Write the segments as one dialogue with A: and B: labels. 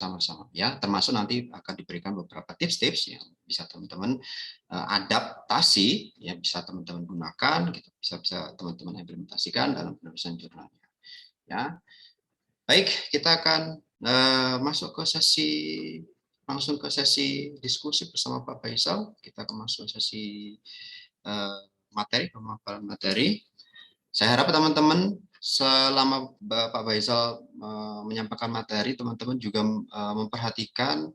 A: sama-sama ya, termasuk nanti akan diberikan beberapa tips-tips yang bisa teman-teman adaptasi, ya bisa teman-teman gunakan, gitu, bisa teman-teman implementasikan dalam penulisan jurnalnya. Ya, baik, kita akan masuk ke langsung ke sesi diskusi bersama Pak Faisal. Kita akan masuk sesi pemaparan materi. Saya harap teman-teman selama Pak Faisal menyampaikan materi, teman-teman juga memperhatikan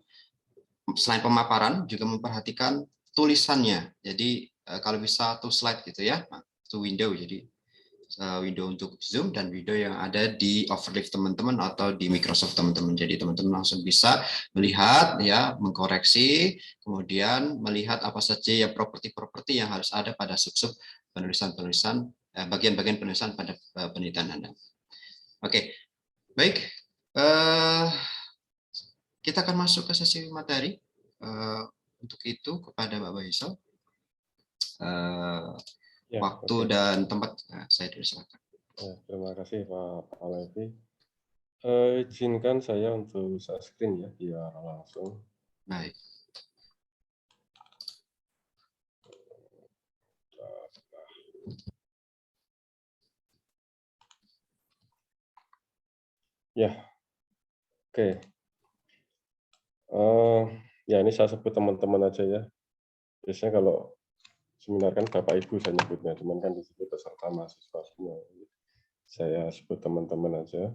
A: selain pemaparan juga memperhatikan tulisannya. Jadi kalau bisa to slide gitu ya, to window. Jadi window untuk Zoom dan window yang ada di Overleaf teman-teman atau di Microsoft teman-teman. Jadi teman-teman langsung bisa melihat ya, mengkoreksi, kemudian melihat apa saja ya properti-properti yang harus ada pada sub-sub penulisan-penulisan, bagian-bagian penulisan pada penelitian Anda. Oke, baik. Kita akan masuk ke sesi materi. Untuk itu kepada Pak Faisal, waktu dan tempat saya silakan.
B: Terima kasih Pak Alevi. Izinkan saya untuk share screen ya, biar langsung.
A: Baik.
B: Ya, oke. Ya ini saya sebut teman-teman aja ya. Biasanya kalau seminar kan Bapak Ibu saya nyebutnya, cuman kan di situ peserta mahasiswa semua. Saya sebut teman-teman aja.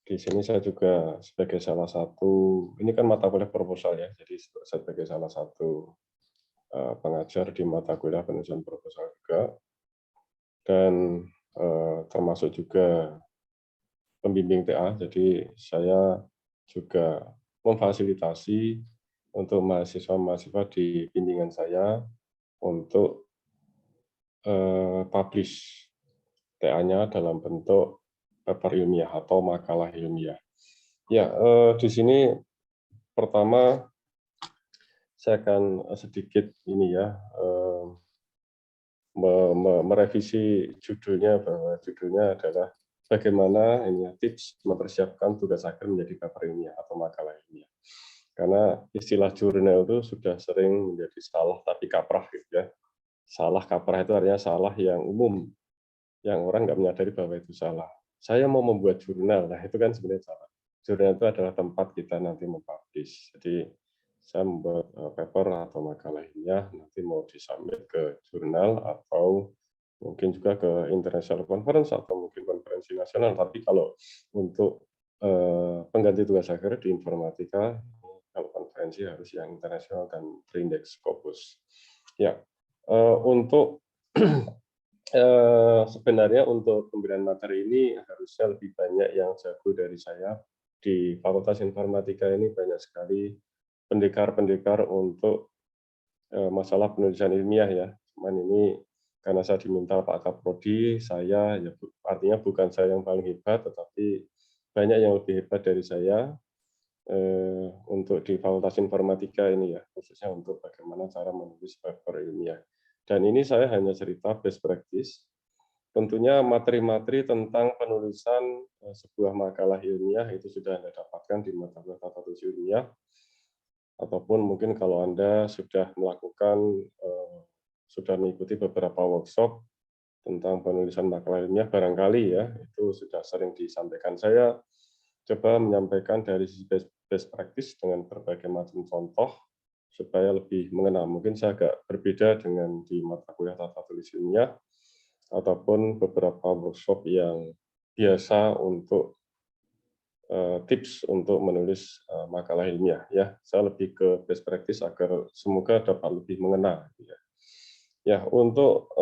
B: Di sini saya juga sebagai salah satu, ini kan mata kuliah proposal ya, jadi sebagai salah satu pengajar di mata kuliah penulisan proposal juga, dan termasuk juga pembimbing TA, jadi saya juga memfasilitasi untuk mahasiswa-mahasiswa di bimbingan saya untuk publish TA-nya dalam bentuk paper ilmiah atau makalah ilmiah. Ya, di sini pertama saya akan sedikit ini ya, merevisi judulnya, bahwa judulnya adalah bagaimana ini tips mempersiapkan tugas akhir menjadi paper ilmiah atau makalah ilmiah. Karena istilah jurnal itu sudah sering menjadi salah tapi kaprah gitu ya. Salah kaprah itu artinya salah yang umum, yang orang nggak menyadari bahwa itu salah. Saya mau membuat jurnal, nah itu kan sebenarnya salah. Jurnal itu adalah tempat kita nanti mempublish. Jadi saya membuat paper atau makalah ilmiah, nanti mau disubmit ke jurnal atau mungkin juga ke international conference atau mungkin konferensi nasional. Tapi kalau untuk pengganti tugas akhir di informatika, kalau konferensi harus yang internasional dan terindeks Scopus. Ya, untuk sebenarnya untuk pemberian materi ini harusnya lebih banyak yang jago dari saya. Di Fakultas Informatika ini banyak sekali pendekar-pendekar untuk masalah penulisan ilmiah ya. Cuman ini karena saya diminta Pak Kaprodi, saya ya artinya bukan saya yang paling hebat, tetapi banyak yang lebih hebat dari saya untuk di Fakultas Informatika ini ya, khususnya untuk bagaimana cara menulis paper ilmiah. Dan ini saya hanya cerita best practice. Tentunya materi-materi tentang penulisan sebuah makalah ilmiah itu sudah Anda dapatkan di mata kuliah tata tulis ilmiah, ataupun mungkin kalau Anda sudah melakukan, sudah mengikuti beberapa workshop tentang penulisan makalah ilmiah, barangkali ya, itu sudah sering disampaikan. Saya coba menyampaikan dari sisi best practice dengan berbagai macam contoh, supaya lebih mengenal. Mungkin saya agak berbeda dengan di mata kuliah tata tulis ilmiah, ataupun beberapa workshop yang biasa untuk tips untuk menulis makalah ilmiah ya. Saya lebih ke best practice agar semoga dapat lebih mengena ya. Ya, untuk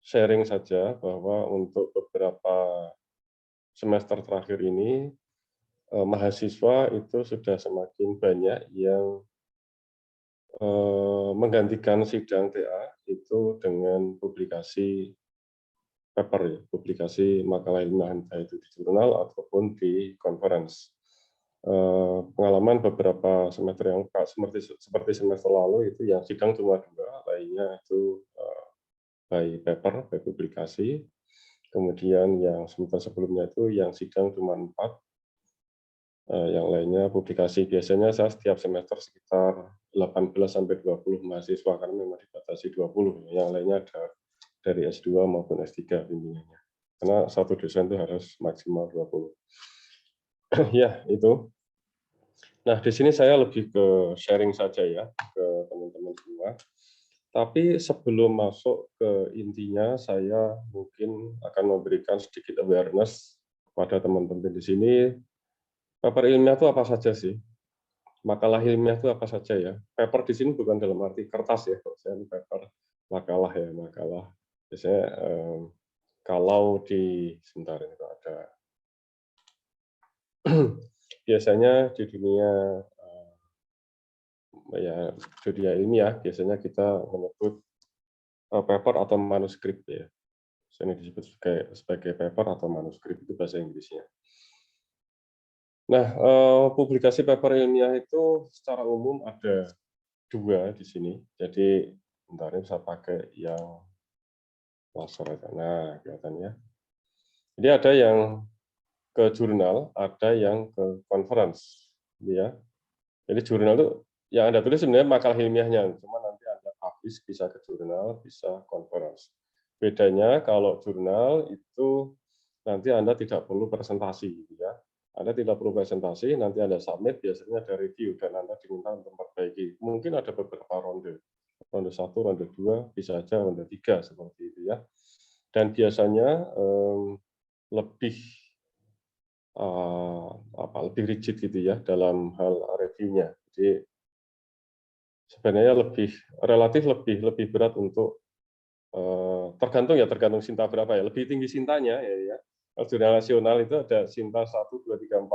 B: sharing saja bahwa untuk beberapa semester terakhir ini mahasiswa itu sudah semakin banyak yang menggantikan sidang TA itu dengan publikasi paper ya, publikasi makalah ilmiah entah itu di jurnal ataupun di conference. Pengalaman beberapa semester yang seperti semester lalu itu yang sidang cuma 2, lainnya itu by paper, by publikasi. Kemudian yang semester sebelumnya itu yang sidang cuma 4, Yang lainnya publikasi. Biasanya saya setiap semester sekitar 18-20 mahasiswa, karena memang dibatasi 20. Yang lainnya ada dari S2 maupun S3 bimbingannya. Karena satu dosen itu harus maksimal 20. Ya, itu. Nah, di sini saya lebih ke sharing saja ya, ke teman-teman semua. Tapi sebelum masuk ke intinya, saya mungkin akan memberikan sedikit awareness kepada teman-teman di sini. Paper ilmiah itu apa saja sih? Makalah ilmiah itu apa saja ya? Paper di sini bukan dalam arti kertas ya, kalau saya paper makalah ya, makalah. Biasanya kalau di sebentar ini ada biasanya di dunia ya dunia ilmiah biasanya kita menyebut paper atau manuskrip ya. Ini disebut sebagai paper atau manuskrip, itu bahasa Inggrisnya. Nah, publikasi paper ilmiah itu secara umum ada 2 di sini. Jadi bentar ini saya pakai yang laser aja. Nah, kelihatan ya. Jadi ada yang ke jurnal, ada yang ke conference, ya. Jadi jurnal itu yang Anda tulis sebenarnya makalah ilmiahnya, cuma nanti Anda publish bisa ke jurnal, bisa conference. Bedanya kalau jurnal itu nanti Anda tidak perlu presentasi, ya. Anda tidak perlu presentasi, nanti Anda submit, biasanya ada review dan Anda diminta untuk memperbaiki. Mungkin ada beberapa ronde 1, ronde 2, bisa saja ronde 3 seperti itu ya. Dan biasanya lebih lebih rigid gitu ya dalam hal reviewnya. Jadi sebenarnya relatif lebih berat untuk tergantung Sinta berapa ya. Lebih tinggi Sintanya ya. Kalau jurnal nasional itu ada Sinta 1, 2, 3, 4.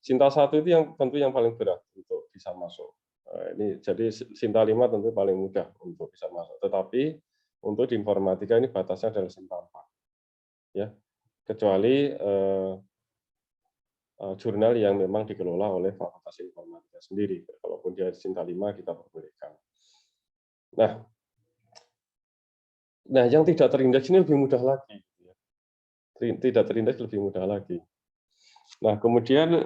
B: Sinta 1 itu yang tentu yang paling berat untuk bisa masuk. Ini jadi Sinta 5 tentu paling mudah untuk bisa masuk. Tetapi untuk di informatika ini batasnya adalah Sinta 4. Ya. Kecuali jurnal yang memang dikelola oleh Fakultas Informatika sendiri. Kalaupun dia Sinta 5 kita perbolehkan. Nah, yang tidak terindeks ini lebih mudah lagi. Tidak terindeks lebih mudah lagi. Nah, kemudian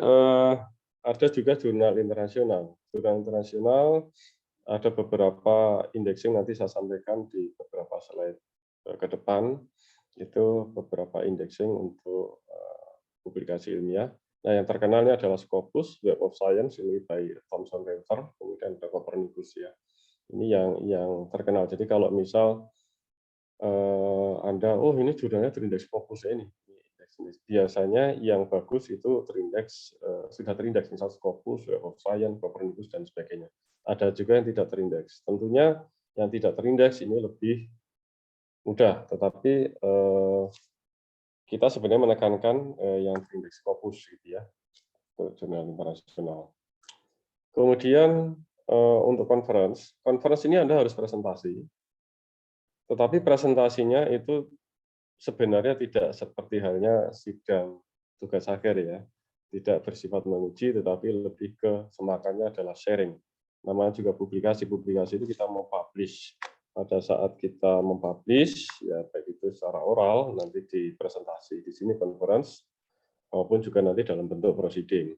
B: ada juga jurnal internasional. Jurnal internasional ada beberapa indexing, nanti saya sampaikan di beberapa slide ke depan. Itu beberapa indexing untuk publikasi ilmiah. Nah, yang terkenalnya adalah Scopus, Web of Science, ini by Thomson Reuters, kemudian ada Copernicus ya. Ini yang terkenal. Jadi kalau misal Anda, oh ini jurnalnya terindeks Scopus ya ini. Biasanya yang bagus itu terindeks, sudah terindeks, misal Scopus, Web of Science, Copernicus, dan sebagainya. Ada juga yang tidak terindeks. Tentunya yang tidak terindeks ini lebih mudah, tetapi kita sebenarnya menekankan yang terindeks Scopus gitu ya, untuk jurnal internasional. Kemudian untuk conference ini Anda harus presentasi, tetapi presentasinya itu sebenarnya tidak seperti halnya sidang tugas akhir ya, tidak bersifat menguji, tetapi lebih ke semakannya adalah sharing. Namanya juga publikasi itu kita mau publish. Pada saat kita mempublish, ya baik itu secara oral, nanti di presentasi di sini conference, maupun juga nanti dalam bentuk proceeding.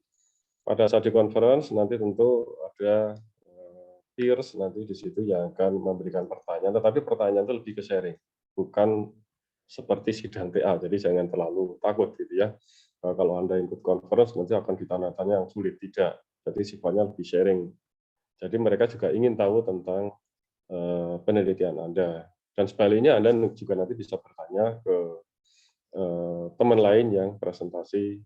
B: Pada saat di conference nanti tentu ada peers nanti di situ yang akan memberikan pertanyaan, tetapi pertanyaan itu lebih ke sharing, bukan seperti sidang TA, jadi jangan terlalu takut gitu ya. Kalau Anda ikut conference nanti akan ditanya-tanya yang sulit, tidak. Jadi sifatnya lebih sharing. Jadi mereka juga ingin tahu tentang penelitian Anda. Dan sebaliknya Anda juga nanti bisa bertanya ke teman lain yang presentasi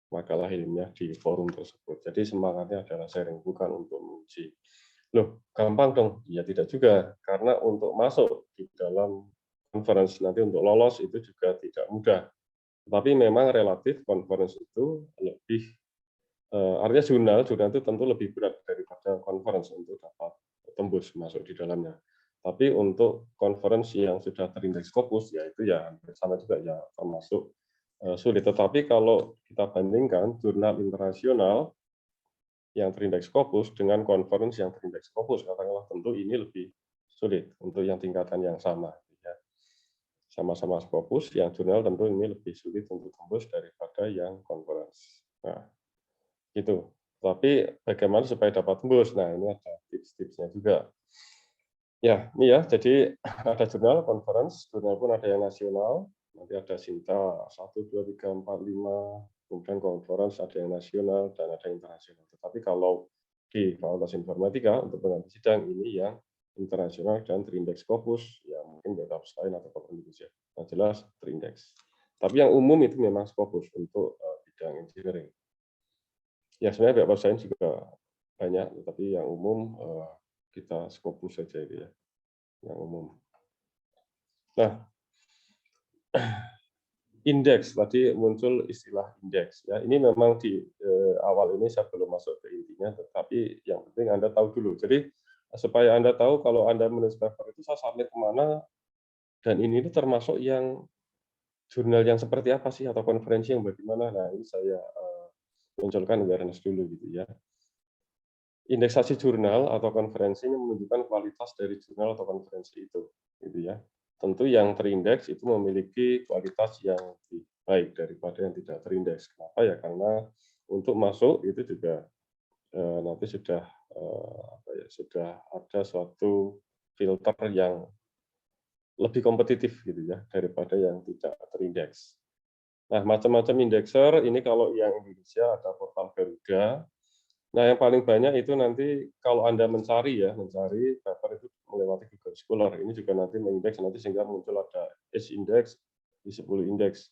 B: makalah ilmiah di forum tersebut. Jadi semangatnya adalah sharing, bukan untuk menguji. Loh, gampang dong? Ya tidak juga, karena untuk masuk di dalam conference nanti untuk lolos itu juga tidak mudah. Tapi memang relatif conference itu lebih, artinya jurnal itu tentu lebih berat daripada conference untuk dapat tembus masuk di dalamnya. Tapi untuk conference yang sudah terindeks Scopus, ya itu ya sama juga ya termasuk sulit. Tetapi kalau kita bandingkan jurnal internasional yang terindeks Scopus dengan conference yang terindeks Scopus, katakanlah tentu ini lebih sulit untuk yang tingkatan yang sama. Sama-sama Scopus, yang jurnal tentu ini lebih sulit untuk tembus daripada yang conference. Nah, Gitu. Tapi bagaimana supaya dapat tembus? Nah, ini ada tips-tipsnya juga. Ya, ini ya, jadi ada jurnal, conference, jurnal pun ada yang nasional, nanti ada Sinta 1, 2, 3, 4, 5, kemudian conference ada yang nasional dan ada internasional. Tetapi kalau di Fakultas Informatika untuk pengambil sidang ini yang internasional dan terindeks Scopus, ya mungkin beda lain atau Indonesia. Yang jelas terindeks. Tapi yang umum itu memang Scopus untuk bidang engineering. Ya sebenarnya web sains juga banyak, tapi yang umum kita Scopus saja itu ya, yang umum. Nah, indeks tadi muncul istilah indeks ya. Ini memang di awal ini saya belum masuk ke intinya, tetapi yang penting Anda tahu dulu. Jadi supaya Anda tahu kalau Anda menulis paper itu saya submit kemana dan ini termasuk yang jurnal yang seperti apa sih atau konferensi yang bagaimana. Nah ini saya munculkan awareness dulu gitu ya. Indeksasi jurnal atau konferensi ini menunjukkan kualitas dari jurnal atau konferensi itu, gitu ya. Tentu yang terindeks itu memiliki kualitas yang lebih baik daripada yang tidak terindeks. Kenapa ya? Karena untuk masuk itu juga nanti sudah sudah ada suatu filter yang lebih kompetitif gitu ya daripada yang tidak terindeks. Nah, macam-macam indekser ini kalau yang Indonesia ada portal Garuda. Nah, yang paling banyak itu nanti kalau Anda mencari paper itu melewati Google Scholar. Ini juga nanti mengindeks nanti sehingga muncul ada H-index, I10 index.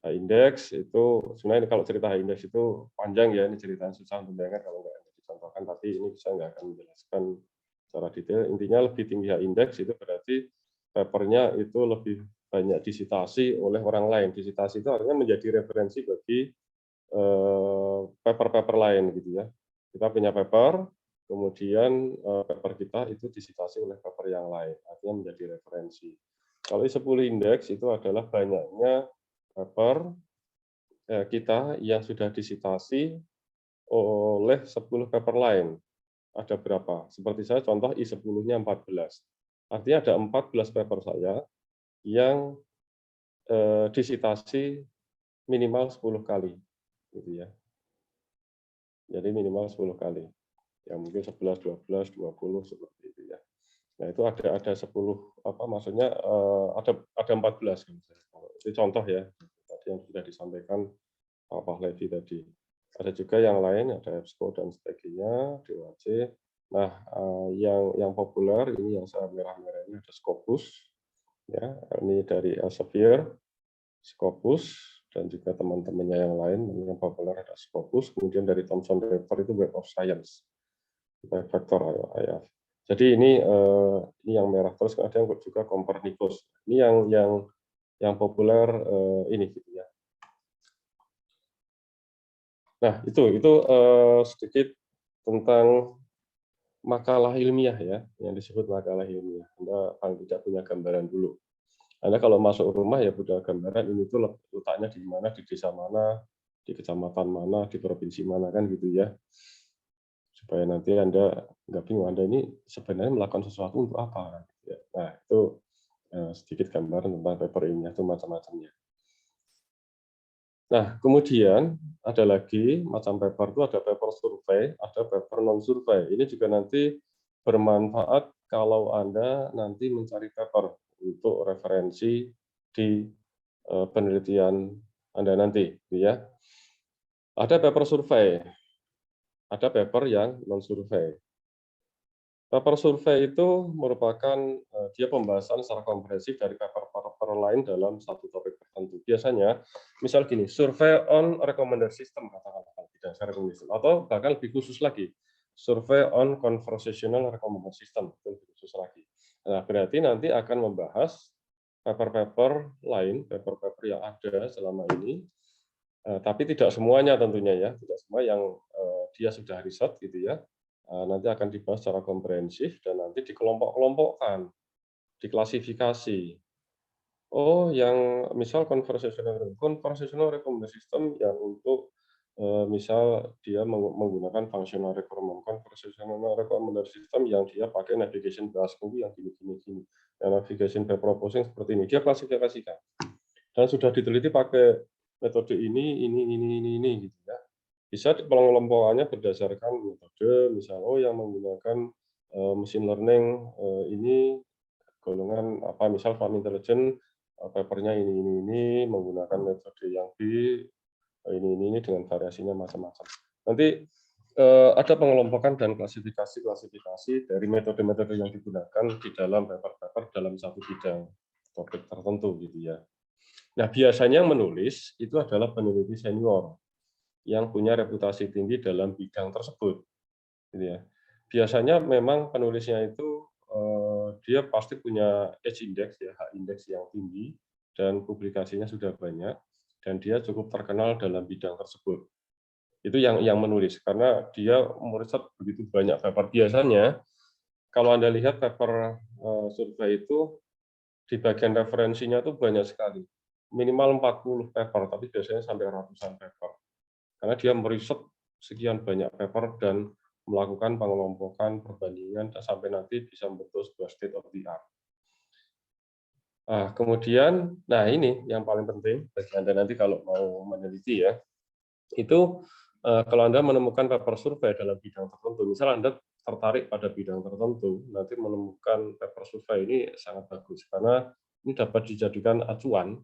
B: H-index itu sebenarnya kalau cerita H-index itu panjang ya, ini ceritanya susah untuk didengar kalau nggak dicontohkan, tapi ini saya nggak akan menjelaskan secara detail. Intinya lebih tinggi H-index itu berarti papernya itu lebih banyak disitasi oleh orang lain. Disitasi itu artinya menjadi referensi bagi paper-paper lain gitu ya. Kita punya paper, kemudian paper kita itu disitasi oleh paper yang lain, artinya menjadi referensi. Kalau I10 indeks itu adalah banyaknya paper kita yang sudah disitasi oleh 10 paper lain. Ada berapa? Seperti saya contoh I10-nya 14. Artinya ada 14 paper saya yang disitasi minimal 10 kali. Gitu ya. Jadi minimal 10 kali. Ya mungkin 11, 12, 20 seperti itu ya. Nah, itu ada 10 apa maksudnya ada 14 itu contoh ya. Tadi yang sudah disampaikan Pak Pahlevi tadi. Ada juga yang lain ada EBSCO dan sebagainya, DOAC. Nah, yang populer ini yang saya merah-merah ini ada Scopus ya. Ini dari Elsevier, Scopus dan juga teman-temannya yang lain yang populer ada Scopus, kemudian dari Thomson Reuters itu Web of Science. Vektor ya. Jadi ini yang merah terus ada yang juga Copernicus. Ini yang populer ini gitu ya. Nah, itu sedikit tentang makalah ilmiah ya, yang disebut makalah ilmiah. Anda paling tidak punya gambaran dulu. Anda kalau masuk rumah ya punya gambaran ini tuh letaknya di mana, di desa mana, di kecamatan mana, di provinsi mana kan gitu ya. Supaya nanti Anda nggak bingung, Anda ini sebenarnya melakukan sesuatu untuk apa. Nah, itu sedikit gambaran tentang paper ilmiah itu macam-macamnya. Nah, kemudian ada lagi macam paper itu ada paper survei, ada paper non-survei. Ini juga nanti bermanfaat kalau Anda nanti mencari paper untuk referensi di penelitian Anda nanti. Ya. Ada paper survei, ada paper yang non-survei. Paper survei itu merupakan dia pembahasan secara komprehensif dari paper-paper lain dalam satu topik tertentu. Biasanya, misal gini, survei on recommender system katakanlah bidang recommender system, atau bahkan lebih khusus lagi, survei on conversational recommender system lebih khusus lagi. Nah, berarti nanti akan membahas paper-paper lain, paper-paper yang ada selama ini, tapi tidak semuanya tentunya ya, tidak semua yang dia sudah riset gitu ya. Nanti akan dibahas secara komprehensif dan nanti dikelompok-kelompokkan, diklasifikasi. Oh, yang misal conversational recommender system yang untuk misal dia menggunakan functional requirement, conversational recommender system yang dia pakai navigation by asking yang gini. Yang navigation by proposing seperti ini. Dia klasifikasikan. Dan sudah diteliti pakai metode ini gitu ya. Bisa pengelompokannya berdasarkan metode, misal yang menggunakan machine learning ini golongan apa, misal farm intelligence papernya ini menggunakan metode yang B ini dengan variasinya macam-macam. Nanti ada pengelompokan dan klasifikasi dari metode-metode yang digunakan di dalam paper-paper dalam satu bidang topik tertentu gitu ya. Nah, biasanya yang menulis itu adalah peneliti senior yang punya reputasi tinggi dalam bidang tersebut, gitu ya. Biasanya memang penulisnya itu dia pasti punya H index ya, H index yang tinggi dan publikasinya sudah banyak dan dia cukup terkenal dalam bidang tersebut. Itu yang menulis karena dia meriset begitu banyak paper. Biasanya kalau Anda lihat paper survei itu di bagian referensinya itu banyak sekali. Minimal 40 paper, tapi biasanya sampai ratusan paper. Karena dia meriset sekian banyak paper dan melakukan pengelompokan, perbandingan, sampai nanti bisa membentuk sebuah state of the art. Kemudian, nah ini yang paling penting bagi Anda nanti kalau mau meneliti ya, itu kalau Anda menemukan paper survei dalam bidang tertentu, misal Anda tertarik pada bidang tertentu, nanti menemukan paper survei ini sangat bagus, karena ini dapat dijadikan acuan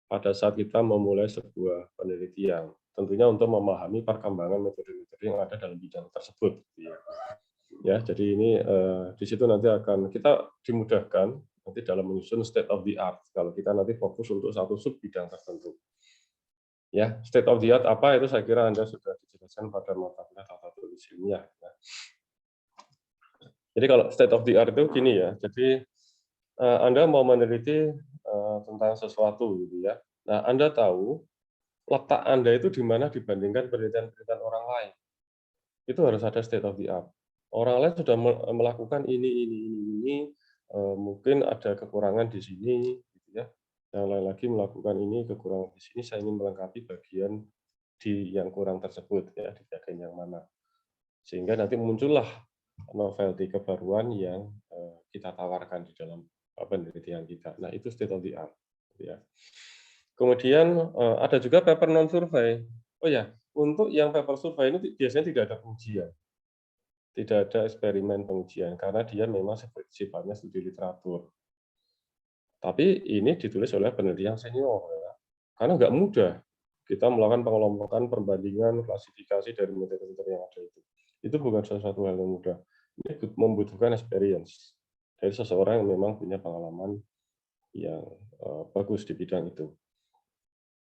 B: pada saat kita memulai sebuah penelitian. Tentunya untuk memahami perkembangan metode-metode yang ada dalam bidang tersebut. Ya, jadi ini di situ nanti akan kita dimudahkan nanti dalam menyusun state of the art kalau kita nanti fokus untuk satu sub bidang tertentu. Ya, state of the art apa itu saya kira Anda sudah dijelaskan pada mata kuliah tata tulis ilmiah. Ya. Jadi kalau state of the art itu gini ya, jadi Anda mau meneliti tentang sesuatu gitu ya. Nah, Anda tahu letak Anda itu di mana dibandingkan penelitian-penelitian orang lain. Itu harus ada state of the art. Orang lain sudah melakukan ini, mungkin ada kekurangan di sini, gitu ya. Yang lain lagi melakukan ini, kekurangan di sini, saya ingin melengkapi bagian di yang kurang tersebut, ya, di bagian yang mana. Sehingga nanti muncullah novelty kebaruan yang kita tawarkan di dalam penelitian kita. Nah, itu state of the art. Ya. Kemudian ada juga paper non-survei. Oh ya, untuk yang paper survei ini biasanya tidak ada pengujian. Tidak ada eksperimen pengujian, karena dia memang sifatnya studi literatur. Tapi ini ditulis oleh peneliti yang senior, ya. Karena nggak mudah kita melakukan pengelompokan, perbandingan, klasifikasi dari metode-metode yang ada itu. Itu bukan sesuatu hal yang mudah. Ini membutuhkan experience dari seseorang yang memang punya pengalaman yang bagus di bidang itu.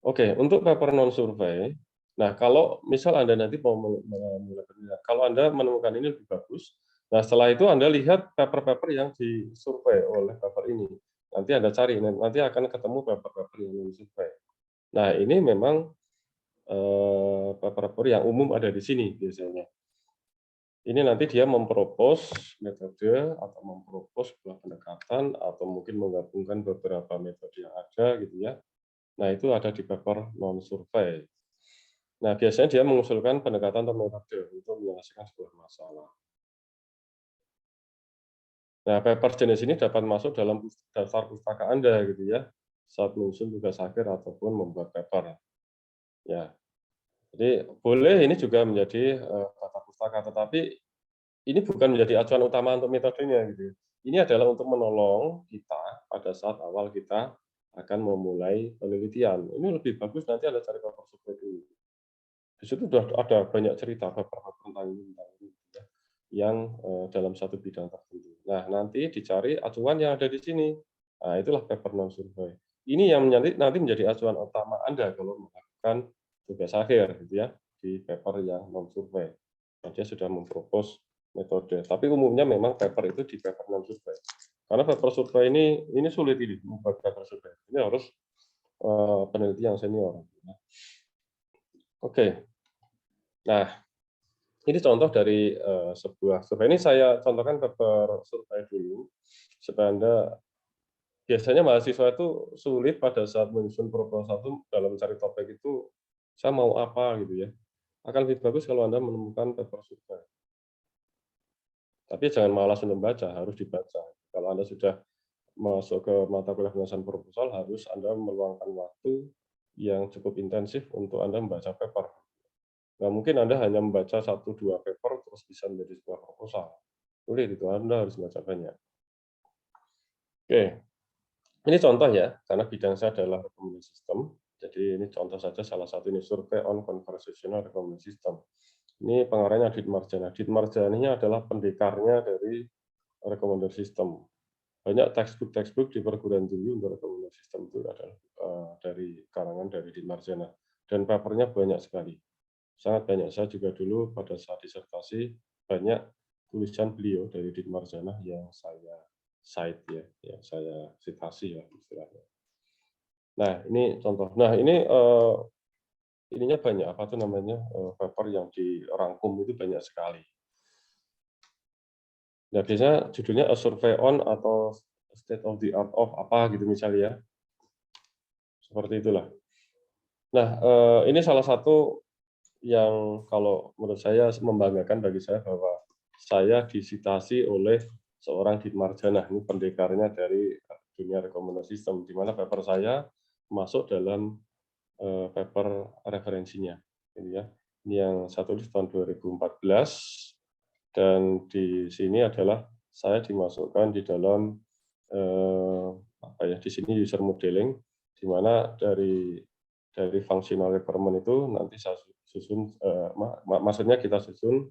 B: Oke, untuk paper non-survei, nah kalau misal Anda nanti mau mulai penelitian, kalau Anda menemukan ini lebih bagus, nah setelah itu Anda lihat paper-paper yang disurvei oleh paper ini. Nanti Anda cari, nanti akan ketemu paper-paper yang non-survei. Nah ini memang paper-paper yang umum ada di sini biasanya. Ini nanti dia mempropos metode atau mempropos sebuah pendekatan atau mungkin menggabungkan beberapa metode yang ada gitu ya. Nah, itu ada di paper non-survei. Nah, biasanya dia mengusulkan pendekatan atau metode untuk menyelesaikan sebuah masalah. Nah, paper jenis ini dapat masuk dalam daftar pustaka Anda gitu ya, saat menyusun tugas akhir ataupun membuat paper. Ya, jadi boleh ini juga menjadi daftar pustaka, tetapi ini bukan menjadi acuan utama untuk metodenya gitu. Ini adalah untuk menolong kita pada saat awal kita akan memulai penelitian. Ini lebih bagus nanti Anda cari paper survei dulu. Di situ sudah ada banyak cerita paper tentang ini ya, yang dalam satu bidang tertentu. Nah, nanti dicari acuan yang ada di sini. Nah, itulah paper non-survei. Ini yang nanti menjadi acuan utama Anda kalau melakukan tugas akhir gitu ya, di paper yang non-survei. Nah, dia sudah mempropos metode. Tapi umumnya memang paper itu di paper non-survei. Karena paper survei ini sulit ini membuat paper survei. Ini harus peneliti yang senior. Oke. Nah, ini contoh dari sebuah survei. Ini saya contohkan paper survei dulu, supaya Anda biasanya mahasiswa itu sulit pada saat menyusun proposal itu dalam mencari topik itu, saya mau apa gitu ya. Akan lebih bagus kalau Anda menemukan paper survei. Tapi jangan malas untuk membaca, harus dibaca. Kalau Anda sudah masuk ke mata kuliah penyelesaian proposal, harus Anda meluangkan waktu yang cukup intensif untuk Anda membaca paper. Nah, mungkin Anda hanya membaca 1-2 paper terus bisa menjadi sebuah proposal. Sulit itu, Anda harus baca banyak. Oke, ini contoh ya, karena bidang saya adalah recommendation system. Jadi ini contoh saja salah satu ini survei on conversational recommendation system. Ini pengarangnya Adit Marjana. Adit Marjana ini adalah pendekarnya dari recommendation system. Banyak textbook di perguruan tinggi untuk recommendation system itu adalah dari karangan dari Adit Marjana. Dan papernya banyak sekali. Sangat banyak. Saya juga dulu pada saat disertasi banyak tulisan beliau dari Adit Marjana yang saya cite ya, yang saya citasi ya istilahnya. Nah, ini contoh. Nah, ini ininya banyak apa tuh namanya paper yang dirangkum itu banyak sekali. Nah, biasanya judulnya A Survey on atau State of the Art of apa gitu misalnya ya. Seperti itulah. Nah, ini salah satu yang kalau menurut saya membanggakan bagi saya bahwa saya disitasi oleh seorang Adit Marjana, ini pendekarnya dari dunia rekomendasi sistem, di mana paper saya masuk dalam paper referensinya. Gitu ya. Ini yang saya tulis tahun 2014, dan di sini adalah saya dimasukkan di dalam apa ya, di sini user modeling, di mana dari functional requirement itu nanti saya susun, maksudnya kita susun,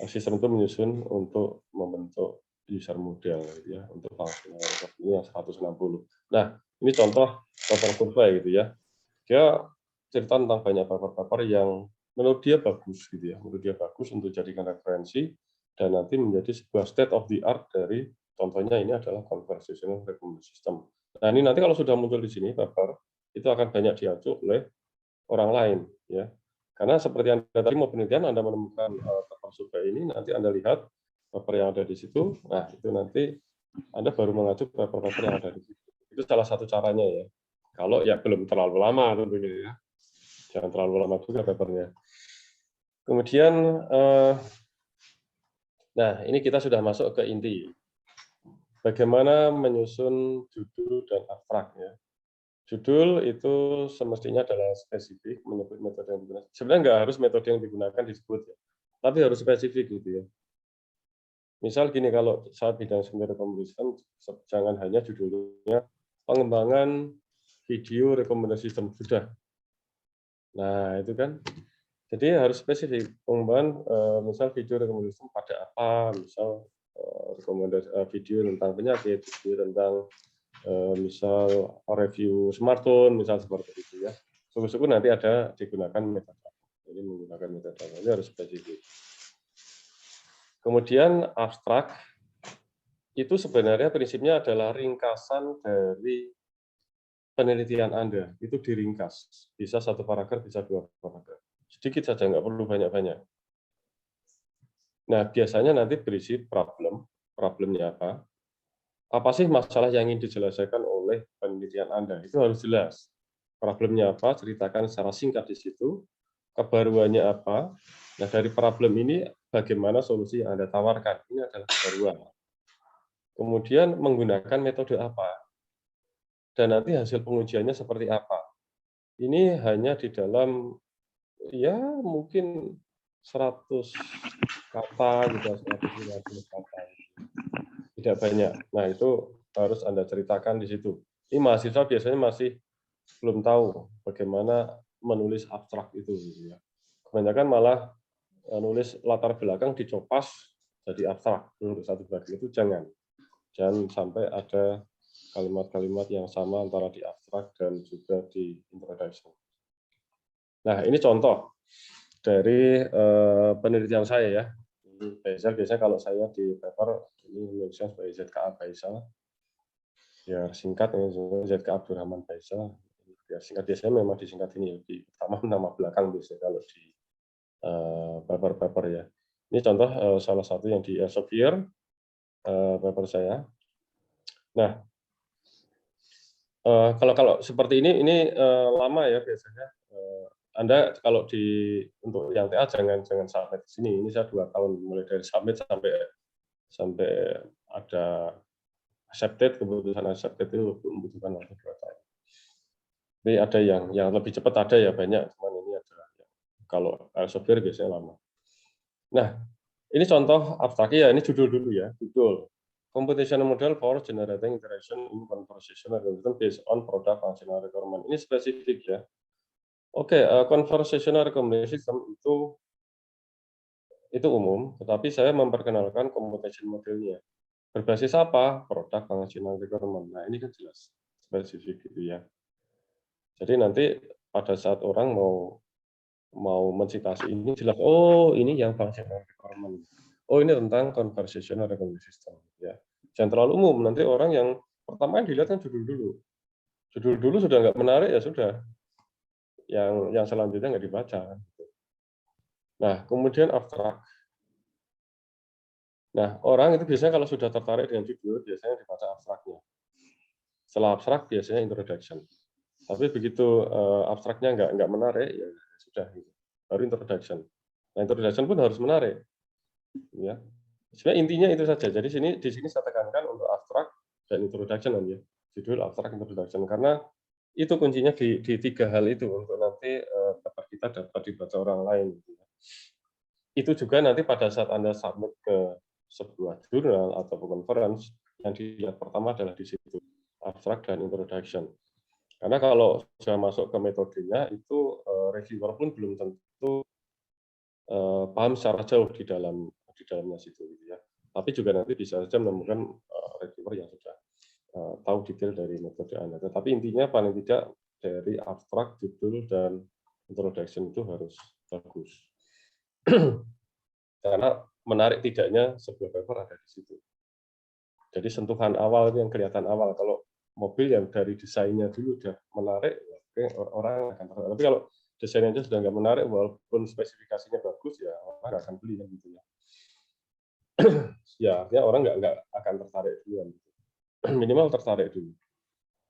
B: sistem itu menyusun untuk membentuk user model gitu ya, untuk functional requirement yang 160. Nah, ini contoh paper survei gitu ya. Dia cerita tentang banyak paper-paper yang menurut dia bagus gitu ya, menurut dia bagus untuk jadikan referensi dan nanti menjadi sebuah state of the art dari, contohnya ini adalah conversational recommendation system. Nah, ini nanti kalau sudah muncul di sini paper, itu akan banyak diacu oleh orang lain ya. Karena seperti Anda tadi mau penelitian, Anda menemukan paper survei ini, nanti Anda lihat paper yang ada di situ, nah itu nanti Anda baru mengacu paper-paper yang ada di situ. Itu salah satu caranya ya. Kalau ya belum terlalu lama tentunya ya. Jangan terlalu lama juga papernya. Kemudian, nah ini kita sudah masuk ke inti. Bagaimana menyusun judul dan abstrak ya. Judul itu semestinya adalah spesifik, menyebut metode yang digunakan. Sebenarnya nggak harus metode yang digunakan disebut ya, tapi harus spesifik gitu ya. Misal gini, kalau saat bidang sumber recommendation, jangan hanya judulnya pengembangan video rekomendasi sistem sudah. Nah itu kan, jadi harus spesifik. Pengembangan misal video rekomendasi pada apa, misal rekomendasi video tentang penyakit, video tentang misal review smartphone, misal seperti itu ya. Sungguh-sungguh nanti ada digunakan metode. Jadi menggunakan metode ini harus spesifik. Kemudian abstrak itu sebenarnya prinsipnya adalah ringkasan dari penelitian Anda. Itu diringkas. Bisa 1 paragraf, bisa 2 paragraf. Sedikit saja, nggak perlu banyak-banyak. Nah, biasanya nanti berisi problem. Problemnya apa? Apa sih masalah yang ingin diselesaikan oleh penelitian Anda? Itu harus jelas. Problemnya apa? Ceritakan secara singkat di situ. Kebaruannya apa? Nah, dari problem ini bagaimana solusi yang Anda tawarkan? Ini adalah kebaruan. Kemudian menggunakan metode apa? Dan nanti hasil pengujiannya seperti apa? Ini hanya di dalam ya mungkin 100 kata gitu, 150 kata. Tidak banyak. Nah, itu harus Anda ceritakan di situ. Ini mahasiswa biasanya masih belum tahu bagaimana menulis abstrak itu gitu ya. Kebanyakan malah nulis latar belakang dicopas jadi abstrak untuk satu bagian, itu jangan sampai ada kalimat-kalimat yang sama antara di abstrak dan juga di introduction. Nah, ini contoh dari penelitian saya ya. Biasanya kalau saya di paper ini menulisnya sebagai ZKA Baisal, biar singkat ya, ZKA Abdurrahman Baisal. Biar singkat, biasanya memang disingkat ini, di utama nama belakang biasanya kalau di paper-paper ya. Ini contoh salah satu yang di Elsevier, paper saya. Nah, kalau seperti ini lama ya biasanya. Anda kalau untuk yang TA jangan sampai di sini. Ini saya 2 tahun mulai dari submit sampai ada accepted, keputusan accepted itu membutuhkan waktu 2 tahun. Tapi ada yang lebih cepat, ada ya banyak, cuman ini ada Kalau Elsevier biasanya lama. Nah, ini contoh abstrak ya, ini judul dulu ya, judul. Computational model for generating interaction in conversational algorithm based on product functional requirement. Ini spesifik ya. Oke, conversational recommendation system itu umum, tetapi saya memperkenalkan computation modelnya. Berbasis apa? Product functional requirement. Nah, ini kan jelas spesifik gitu ya. Jadi nanti pada saat orang mau mencitasi ini jelas, oh ini yang functional requirement. Oh ini tentang conversational recommendation system. Ya. Jangan terlalu umum, nanti orang yang pertama yang dilihat kan judul dulu. Judul dulu sudah nggak menarik ya sudah. Yang selanjutnya nggak dibaca. Nah, kemudian abstrak. Nah, orang itu biasanya kalau sudah tertarik dengan judul, biasanya dibaca abstraknya. Setelah abstrak biasanya introduction. Tapi begitu abstraknya nggak menarik, ya sudah. Gitu. Baru introduction. Nah, introduction pun harus menarik. Ya. Sebenarnya intinya itu saja. Jadi di sini saya tekankan untuk abstrak dan introduction ya. Judul abstrak introduction karena itu kuncinya di tiga hal itu untuk nanti paper kita dapat dibaca orang lain. Itu juga nanti pada saat Anda submit ke sebuah jurnal atau conference yang dilihat pertama adalah di situ abstrak dan introduction. Karena kalau sudah masuk ke metodenya itu reviewer pun belum tentu paham secara jauh di dalamnya situ gitu ya. Tapi juga nanti bisa saja menemukan reviewer yang sudah tahu detail dari metode Anda. Tetapi intinya paling tidak dari abstrak, judul dan introduction itu harus bagus. Karena menarik tidaknya sebuah paper ada di situ. Jadi sentuhan awal itu yang kelihatan awal. Kalau mobil yang dari desainnya dulu udah menarik, oke, orang akan tertarik. Tapi kalau desainnya aja sudah nggak menarik, walaupun spesifikasinya bagus, ya orang nggak akan beli kan gitu ya. Ya, artinya orang nggak akan tertarik duluan. Minimal tertarik dulu.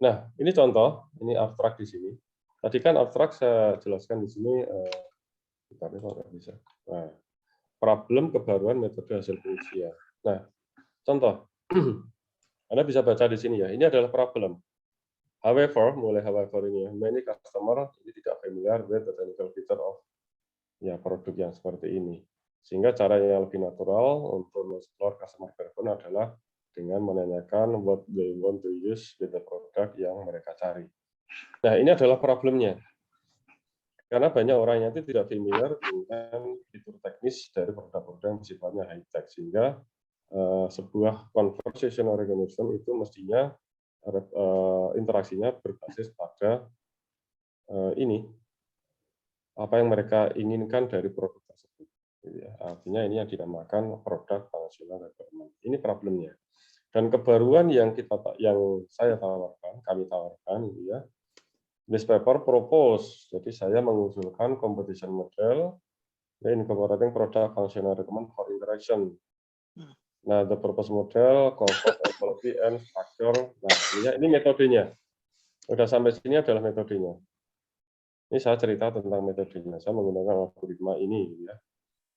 B: Nah, ini contoh, ini abstrak di sini. Tadi kan abstrak saya jelaskan di sini, tapi kok nggak bisa. Nah, problem kebaruan metode hasil pengujian. Nah, contoh, Anda bisa baca di sini ya. Ini adalah problem. However, mulai however ini ya, many customer ini tidak familiar with the technical feature of ya produk yang seperti ini. Sehingga cara yang lebih natural untuk mengeksplor customer background adalah dengan menanyakan what they want to use with the product yang mereka cari. Nah, ini adalah problemnya. Karena banyak orang yang tidak familiar dengan fitur teknis dari produk-produk yang sifatnya high-tech. Sehingga sebuah conversational recognition itu mestinya interaksinya berbasis pada ini apa yang mereka inginkan dari produk tersebut. Artinya ini yang dinamakan produk functional requirement. Ini problemnya. Dan kebaruan yang saya tawarkan, kami tawarkan, gitu ya. This paper propose. Jadi saya mengusulkan competition model incorporating product functional requirement for interaction. Nah, the purpose model, concept, ecology, and structure. Nah, ini metodenya. Sudah sampai sini adalah metodenya. Ini saya cerita tentang metodenya. Saya menggunakan algoritma ini, ya.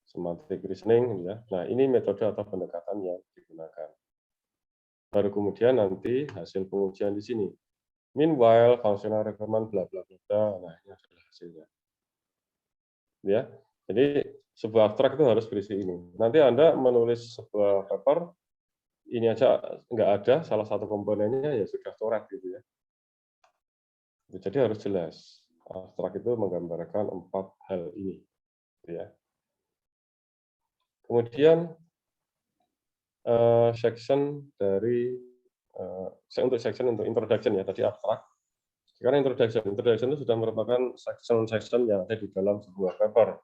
B: Semantic reasoning, ya. Nah, ini metode atau pendekatan yang digunakan. Baru kemudian nanti hasil pengujian di sini. Meanwhile, functional requirement bla bla bla. Nah, ini adalah hasilnya. Ya. Jadi sebuah abstrak itu harus berisi ini. Nanti Anda menulis sebuah paper, ini aja nggak ada, salah satu komponennya ya sudah coret gitu ya. Jadi harus jelas. Abstrak itu menggambarkan 4 hal ini. Ya. Kemudian section dari untuk section untuk introduction ya tadi abstrak. Sekarang introduction itu sudah merupakan section yang ada di dalam sebuah paper.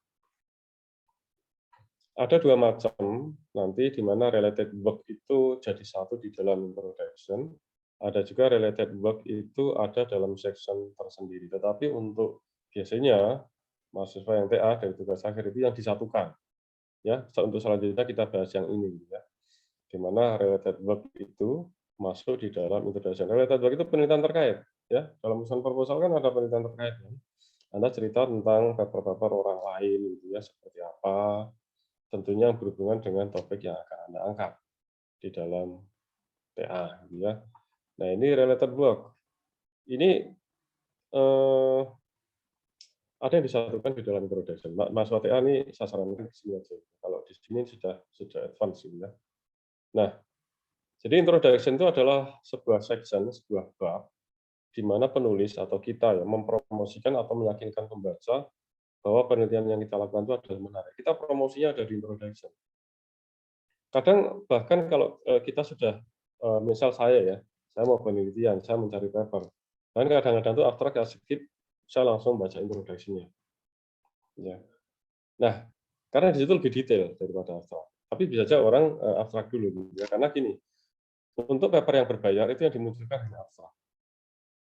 B: Ada 2 macam nanti di mana related work itu jadi satu di dalam introduction. Ada juga related work itu ada dalam section tersendiri. Tetapi untuk biasanya mahasiswa yang TA dari tugas akhir itu yang disatukan. Ya, untuk selanjutnya kita bahas yang ini ya. Di mana related work itu masuk di dalam introduction. Related work itu penelitian terkait ya. Dalam urusan proposal kan ada penelitian terkait. Ya. Anda cerita tentang paper-paper orang lain gitu ya, seperti apa. Tentunya berhubungan dengan topik yang akan Anda angkat di dalam TA gitu ya. Nah, ini related work. Ini ada yang disatukan di dalam introduction. Mas WTA ini sasaran di sini aja. Kalau di sini sudah advance gitu ya. Nah, jadi introduction itu adalah sebuah section, sebuah bab di mana penulis atau kita ya mempromosikan atau meyakinkan pembaca bahwa penelitian yang kita lakukan itu adalah menarik. Kita promosinya ada di introduction. Kadang bahkan kalau kita sudah misal saya ya, saya mau penelitian, saya mencari paper. Dan kadang-kadang tuh abstrak ya skip, saya langsung baca introduction-nya. Ya. Nah, karena di situ lebih detail daripada abstrak. Tapi bisa saja orang abstrak dulu gitu ya. Karena gini, untuk paper yang berbayar itu yang dimunculkan hanya abstrak.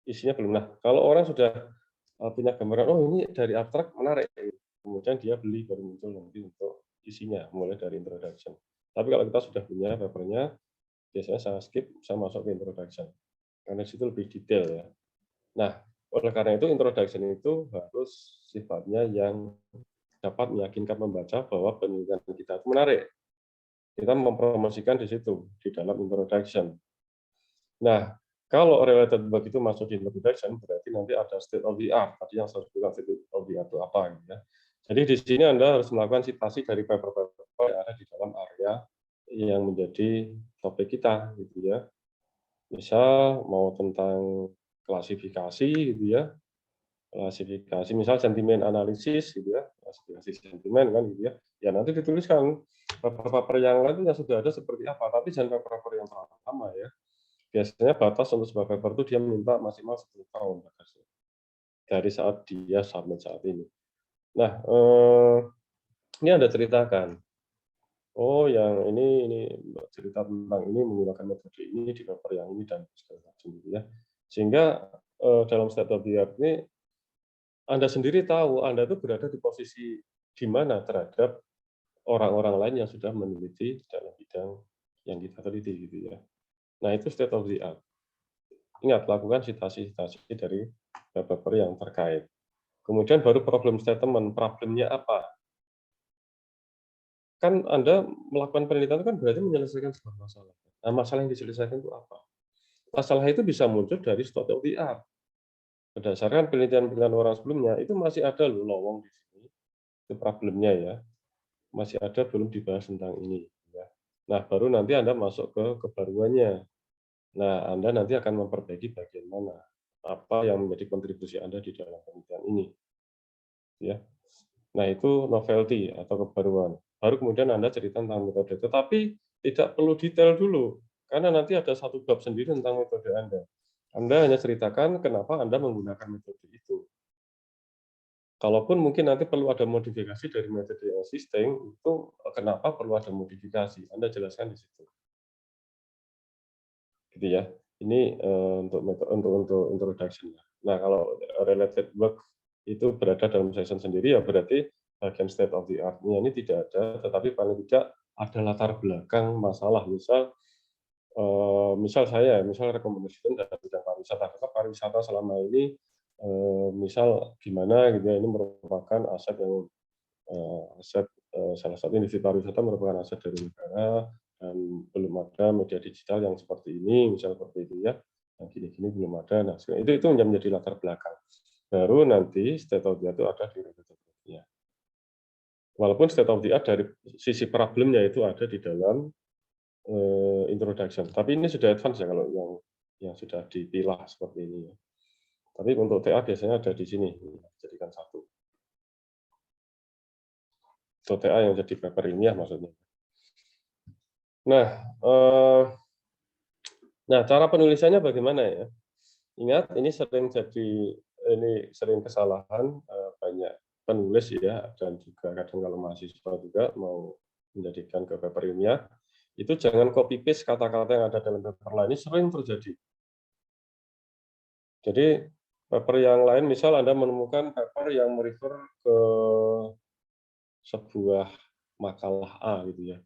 B: Isinya belum. Nah, kalau orang sudah punya gambaran, oh ini dari abstrak menarik, kemudian dia beli baru muncul nanti untuk isinya, mulai dari introduction. Tapi kalau kita sudah punya papernya, biasanya saya skip, saya masuk ke introduction. Karena di situ lebih detail ya. Nah, oleh karena itu introduction itu harus sifatnya yang dapat meyakinkan membaca bahwa penelitian kita itu menarik. Kita mempromosikan di situ, di dalam introduction. Nah, kalau related work itu masuk di introduction, berarti nanti ada state of the art. Tadi yang saya bilang state of the art itu apa gitu ya. Jadi di sini Anda harus melakukan citasi dari paper-paper yang ada di dalam area yang menjadi topik kita gitu ya. Misal mau tentang klasifikasi gitu ya. Klasifikasi misal sentimen analisis gitu ya. Klasifikasi sentimen kan gitu ya. Ya nanti dituliskan paper-paper yang lain yang sudah ada seperti apa, tapi jangan paper-paper yang terlalu lama ya. Biasanya batas untuk sebuah paper itu dia minta maksimal 10 tahun batasnya, dari saat dia submit saat ini. Nah, ini Anda ceritakan, oh yang ini cerita tentang ini menggunakan metode ini di paper yang ini dan segala macam gitu ya. Sehingga dalam state of the art ini Anda sendiri tahu Anda itu berada di posisi di mana terhadap orang-orang lain yang sudah meneliti dalam bidang yang kita teliti gitu ya. Nah, itu state of the art. Ingat, lakukan citasi-citasi dari paper yang terkait. Kemudian baru problem statement, problemnya apa? Kan Anda melakukan penelitian itu kan berarti menyelesaikan sebuah masalah. Nah, masalah yang diselesaikan itu apa? Masalah itu bisa muncul dari state of the art. Berdasarkan penelitian-penelitian orang sebelumnya, itu masih ada loh lowong di sini. Itu problemnya ya. Masih ada belum dibahas tentang ini. Ya. Nah, baru nanti Anda masuk ke kebaruannya. Nah, Anda nanti akan memperbaiki bagian mana. Apa yang menjadi kontribusi Anda di dalam penelitian ini. Ya. Nah, itu novelty atau kebaruan. Baru kemudian Anda cerita tentang metode. Tetapi tidak perlu detail dulu, karena nanti ada satu bab sendiri tentang metode Anda. Anda hanya ceritakan kenapa Anda menggunakan metode itu. Kalaupun mungkin nanti perlu ada modifikasi dari metode yang existing, itu kenapa perlu ada modifikasi, Anda jelaskan di situ. Gitu ya. Ini untuk introduction. Nah, kalau related work itu berada dalam section sendiri ya berarti bagian state of the art-nya ini tidak ada, tetapi paling tidak ada latar belakang masalah. Misal saya, misal rekomendasi dalam bidang pariwisata. Karena pariwisata selama ini, misal gimana gitu ya, ini merupakan aset yang salah satu industri pariwisata merupakan aset dari negara dan belum ada media digital yang seperti ini, misal seperti itu ya. Yang gini-gini belum ada. Nah, itu menjadi latar belakang. Baru nanti state of the art itu ada di rekomendasinya. Walaupun state of the art dari sisi problemnya itu ada di dalam introduction. Tapi ini sudah advance ya kalau yang sudah dipilah seperti ini ya. Tapi untuk TA biasanya ada di sini, jadikan satu. Untuk TA yang jadi paper ilmiah maksudnya. Nah, cara penulisannya bagaimana ya? Ingat, ini sering kesalahan banyak penulis ya, dan juga kadang kalau mahasiswa juga mau menjadikan ke paper ilmiah, itu jangan copy paste kata-kata yang ada dalam paper lain. Ini sering terjadi. Jadi paper yang lain, misal Anda menemukan paper yang merefer ke sebuah makalah A gitu ya.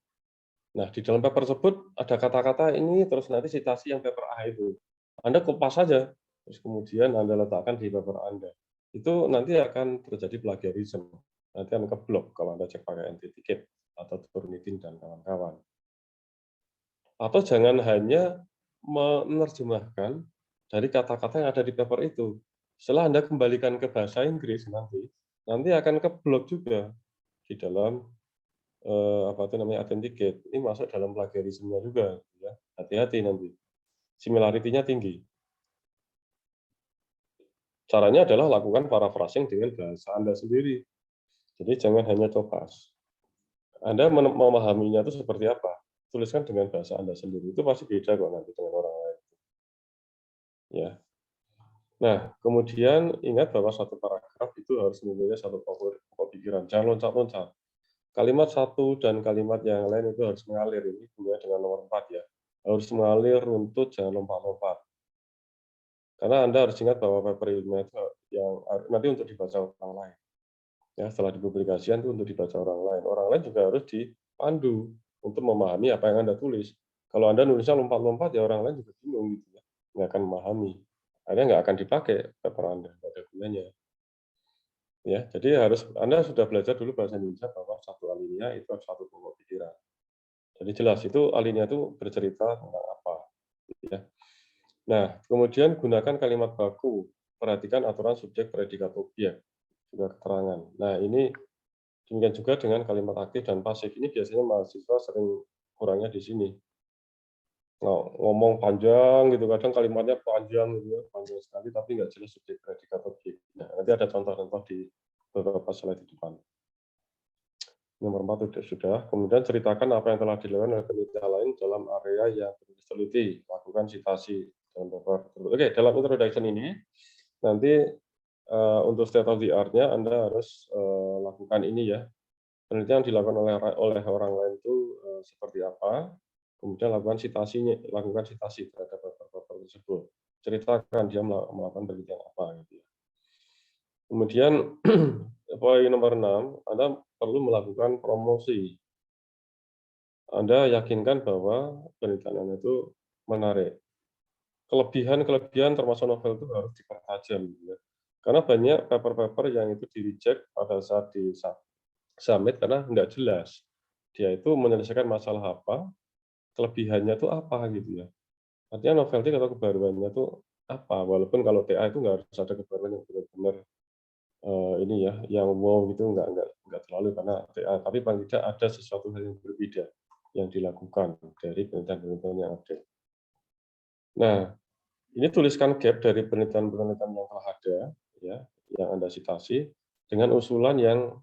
B: Nah, di dalam paper tersebut ada kata-kata ini, terus nanti citasi yang paper A itu. Anda kopas saja, terus kemudian Anda letakkan di paper Anda. Itu nanti akan terjadi plagiarisme. Nanti akan keblok kalau Anda cek pakai anti-ticket atau Turnitin dan kawan-kawan. Atau jangan hanya menerjemahkan dari kata-kata yang ada di paper itu. Setelah Anda kembalikan ke bahasa Inggris nanti, nanti akan keblok juga di dalam apa itu namanya authenticate. Ini masuk dalam plagiarisme-nya juga, ya. Hati-hati nanti. Similarity-nya tinggi. Caranya adalah lakukan paraphrasing dengan bahasa Anda sendiri. Jadi jangan hanya copas. Anda memahaminya itu seperti apa? Tuliskan dengan bahasa Anda sendiri. Itu pasti beda kok nanti dengan orang lain. Ya. Nah, kemudian ingat bahwa satu paragraf itu harus mempunyai satu pokok pikiran. Jangan loncat-loncat. Kalimat satu dan kalimat yang lain itu harus mengalir. Ini hubungannya dengan nomor 4 ya. Harus mengalir, runtut, jangan lompat-lompat. Karena Anda harus ingat bahwa paper ilmiah itu yang nanti untuk dibaca orang lain. Ya, setelah dipublikasikan itu untuk dibaca orang lain. Orang lain juga harus dipandu untuk memahami apa yang Anda tulis. Kalau Anda nulisnya lompat-lompat, ya orang lain juga bingung gitu ya. Nggak akan memahami. Akhirnya nggak akan dipakai paper Anda, nggak ada gunanya. Ya, jadi Anda sudah belajar dulu bahasa Indonesia bahwa satu alinea itu satu pokok pikiran. Jadi jelas itu alinea itu bercerita tentang apa. Ya. Nah, kemudian gunakan kalimat baku. Perhatikan aturan subjek, predikat, objek. Juga keterangan. Nah, ini demikian juga dengan kalimat aktif dan pasif. Ini biasanya mahasiswa sering kurangnya di sini. Ngomong panjang gitu, kadang kalimatnya panjang gitu ya, panjang sekali, tapi nggak jelas subjek, predikat, objek. Nah, nanti ada contoh-contoh di beberapa slide di depan. Nomor 4 sudah. Kemudian ceritakan apa yang telah dilakukan oleh penelitian lain dalam area yang diteliti. Lakukan citasi dalam beberapa. Oke, dalam introduction ini nanti untuk state of the art-nya Anda harus lakukan ini ya. Penelitian dilakukan oleh orang lain itu seperti apa? Kemudian lakukan citasi terhadap paper tersebut. Ceritakan dia melakukan penelitian apa gitu ya. Kemudian poin nomor 6, Anda perlu melakukan promosi. Anda yakinkan bahwa penelitian Anda itu menarik. Kelebihan termasuk novel itu harus dipertajam. Ya. Karena banyak paper-paper yang itu di-reject pada saat di submit karena nggak jelas. Dia itu menyelesaikan masalah apa, kelebihannya itu apa gitu ya. Artinya novelty atau kebaruannya itu apa, walaupun kalau TA itu nggak harus ada kebaruan yang benar-benar ini ya, yang wow gitu nggak terlalu karena TA, tapi paling tidak ada sesuatu hal yang berbeda yang dilakukan dari penelitian-penelitian yang ada. Nah, ini tuliskan gap dari penelitian-penelitian yang telah ada, ya, yang Anda citasi, dengan usulan yang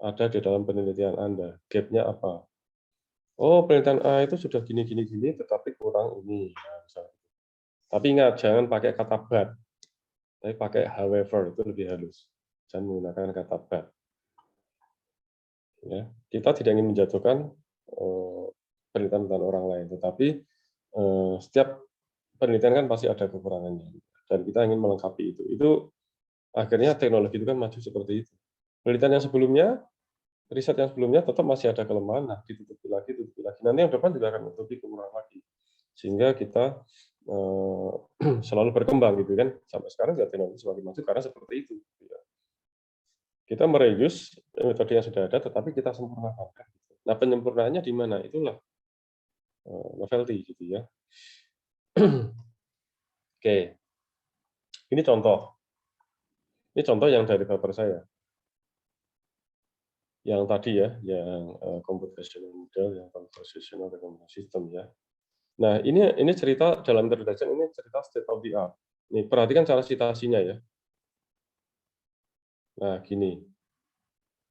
B: ada di dalam penelitian Anda. Gap-nya apa? Oh, penelitian A itu sudah gini, tetapi kurang ini. Nah, misalnya. Tapi ingat, jangan pakai kata but, tapi pakai however, itu lebih halus. Jangan menggunakan kata but. Ya, kita tidak ingin menjatuhkan penelitian orang lain, tetapi setiap penelitian kan pasti ada kekurangannya, dan kita ingin melengkapi itu. Itu akhirnya teknologi itu kan maju seperti itu. Penelitian yang sebelumnya, riset yang sebelumnya tetap masih ada kelemahan, nah ditutupi lagi. Nanti yang depan juga akan menutupi kekurangan lagi. Sehingga kita selalu berkembang gitu kan. Sampai sekarang teknologi semakin maju karena seperti itu. Kita mereuse metode yang sudah ada, tetapi kita sempurnakan. Nah, penyempurnaannya di mana? Itulah novelty gitu ya. Oke, ini contoh. Ini contoh yang dari paper saya. Yang tadi ya, yang computational model, yang conversational recommendation system ya. Nah, ini cerita dalam introduction, ini cerita state of the art. Nih, perhatikan cara citasinya ya. Nah, gini.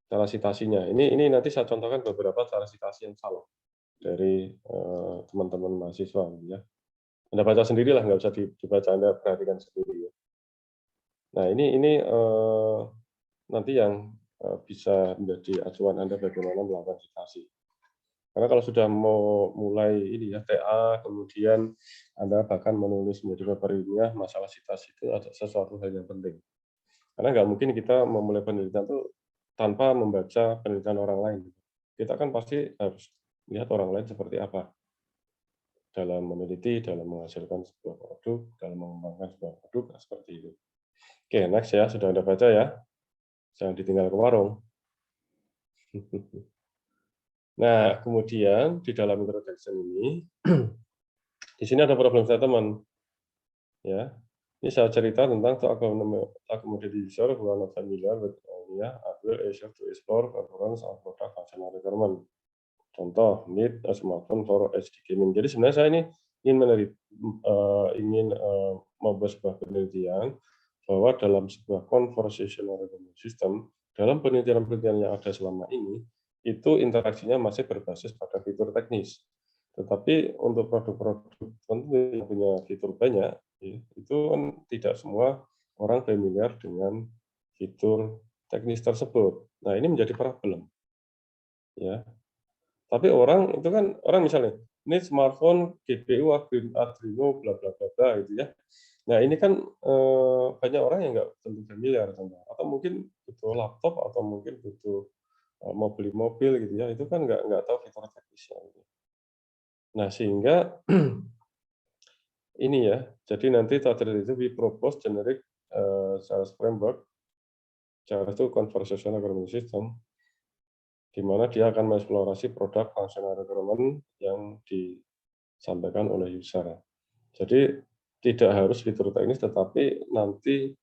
B: Cara citasinya. Ini nanti saya contohkan beberapa cara citasi yang salah dari teman-teman mahasiswa ya. Anda baca sendirilah, nggak usah dibaca, Anda perhatikan sendiri ya. Nah, ini nanti yang bisa menjadi acuan Anda bagaimana melakukan citasi. Karena kalau sudah mau mulai ini ya TA, kemudian Anda bahkan menulis menjadi paper ilmiah, masalah citasi itu ada sesuatu hal yang penting. Karena nggak mungkin kita memulai penelitian itu tanpa membaca penelitian orang lain. Kita kan pasti harus lihat orang lain seperti apa dalam meneliti, dalam menghasilkan sebuah produk, dalam mengembangkan sebuah produk, seperti itu. Oke, next ya, sudah Anda baca ya. Jangan ditinggal ke warung. Nah, kemudian di dalam introduction ini, di sini ada problem statement. Ya, Ini saya cerita tentang to accommodate user who are not familiar with Apple Asia to explore performance of product functional requirement. Contoh, need a smartphone for HD gaming. Jadi sebenarnya saya ini ingin membuat sebuah penelitian bahwa dalam sebuah conversational recommendation system, dalam penelitian-penelitian yang ada selama ini, itu interaksinya masih berbasis pada fitur teknis. Tetapi untuk produk-produk tentu yang punya fitur banyak, ya, itu kan tidak semua orang familiar dengan fitur teknis tersebut. Nah, ini menjadi problem. Ya. Tapi orang itu kan orang misalnya ini smartphone GPU Adreno bla bla bla bla gitu ya. Nah, ini kan banyak orang yang nggak tentu familiar sama, atau mungkin butuh laptop atau mungkin butuh mau beli mobil gitu ya. Itu kan nggak tahu fitur teknisnya. Gitu. Nah, sehingga ini ya, jadi nanti tadi itu we propose generic sales framework, cara itu conversational recommendation system, di mana dia akan mengeksplorasi produk functional requirement yang disampaikan oleh user. Jadi tidak harus fitur teknis, tetapi nanti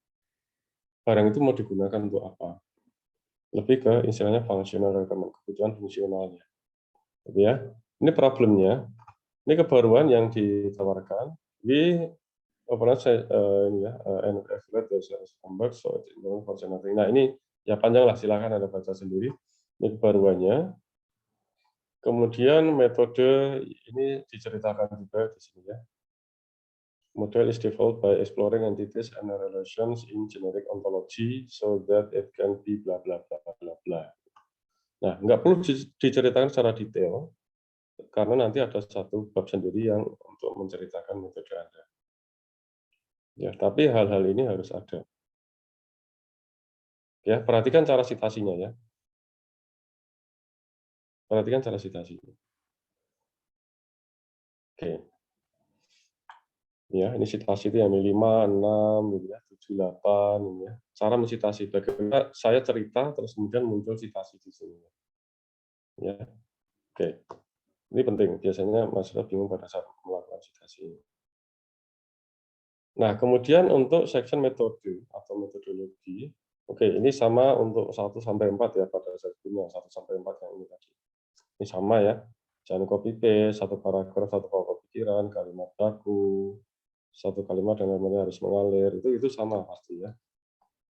B: barang itu mau digunakan untuk apa? Lebih ke istilahnya functional requirement, kebutuhan fungsionalnya. Gitu ya. Ini problemnya. Ini kebaruan yang ditawarkan. Nah, ini ya panjang lah, silakan Anda baca sendiri. Ini kebaruannya. Kemudian metode ini diceritakan juga di sini ya. Model is developed by exploring entities and relations in generic ontology so that it can be bla bla bla bla bla. Nah, nggak perlu diceritakan secara detail karena nanti ada satu bab sendiri yang untuk menceritakan metode Anda. Ya, tapi hal-hal ini harus ada. Ya, perhatikan cara citasinya ya. Perhatikan cara citasinya. Oke. Ya, ini citasi itu yang 5, 6, gitu ya, 7, 8, ini ya. Cara mencitasi, bagaimana saya cerita, terus kemudian muncul citasi di sini. Ya, oke. Ini penting, biasanya mahasiswa bingung pada saat melakukan citasi ini. Nah, kemudian untuk section metode atau metodologi, oke, ini sama untuk 1 sampai 4 ya pada saat punya 1 sampai 4 yang ini tadi. Ini sama ya. Jangan copy paste, satu paragraf, satu pokok pikiran, kalimat baku, satu kalimat dan lain-lain harus mengalir, itu sama pasti ya.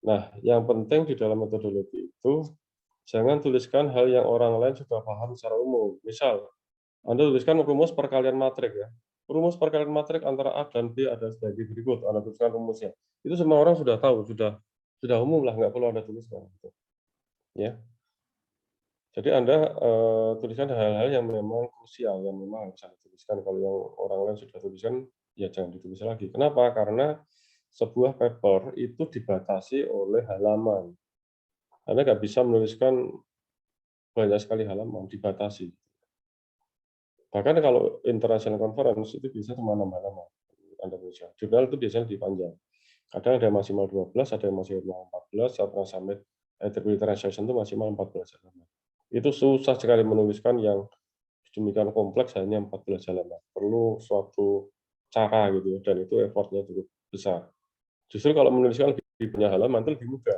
B: Nah, yang penting di dalam metodologi itu, jangan tuliskan hal yang orang lain sudah paham secara umum. Misal, Anda tuliskan rumus perkalian matrik ya. Rumus perkalian matrik antara A dan B ada sebagai berikut, Anda tuliskan rumusnya. Itu semua orang sudah tahu, sudah umum lah, nggak perlu Anda tuliskan. Ya. Jadi Anda tuliskan hal-hal yang memang krusial, yang memang harus Anda tuliskan. Kalau yang orang lain sudah tuliskan, ya jangan ditulis lagi. Kenapa? Karena sebuah paper itu dibatasi oleh halaman. Anda nggak bisa menuliskan banyak sekali halaman, dibatasi. Bahkan kalau international conference itu bisa cuma 6 halaman. Anda tuliskan. Jurnal itu biasanya lebih panjang. Kadang ada maksimal 12, ada yang maksimal 14, atau sampai attribute translation itu maksimal 14 halaman. Itu susah sekali menuliskan yang demikian kompleks hanya 14 halaman. Perlu suatu cara gitu ya, dan itu effortnya cukup besar. Justru kalau menuliskan lebih banyak halaman itu lebih mudah.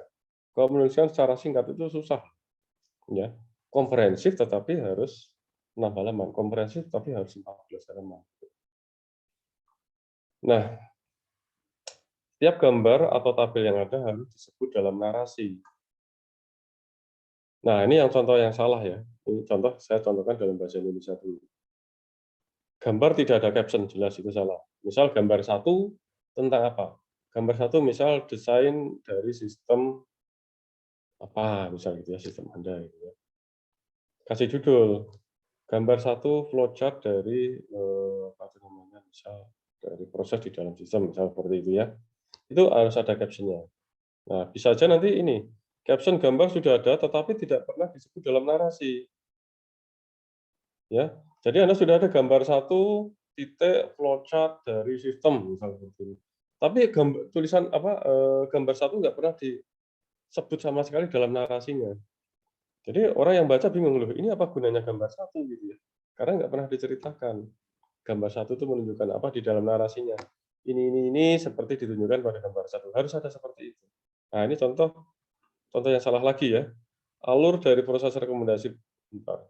B: Kalau menuliskan secara singkat itu susah. Ya. Komprehensif tetapi harus 6 halaman. Komprehensif tapi harus 14 halaman. Nah, tiap gambar atau tabel yang ada harus disebut dalam narasi. Nah, ini yang contoh yang salah ya. Ini contoh, saya contohkan dalam bahasa Indonesia dulu. Gambar tidak ada caption, jelas itu salah. Misal gambar 1 tentang apa? Gambar 1 misal desain dari sistem apa, misal gitu ya, sistem Anda gitu ya. Kasih judul, gambar 1 flowchart dari apa namanya, misal dari proses di dalam sistem, misal seperti itu ya. Itu harus ada caption-nya. Nah, bisa aja nanti ini, caption gambar sudah ada tetapi tidak pernah disebut dalam narasi. Ya. Jadi Anda sudah ada gambar 1 titik flowchart dari sistem misalnya seperti ini. Tapi tulisan apa gambar 1 nggak pernah disebut sama sekali dalam narasinya. Jadi orang yang baca bingung, loh ini apa gunanya gambar 1 gitu ya. Karena nggak pernah diceritakan. Gambar 1 itu menunjukkan apa di dalam narasinya. ini seperti ditunjukkan pada gambar 1. Harus ada seperti itu. Nah, ini contoh yang salah lagi ya. Alur dari proses rekomendasi. Bentar.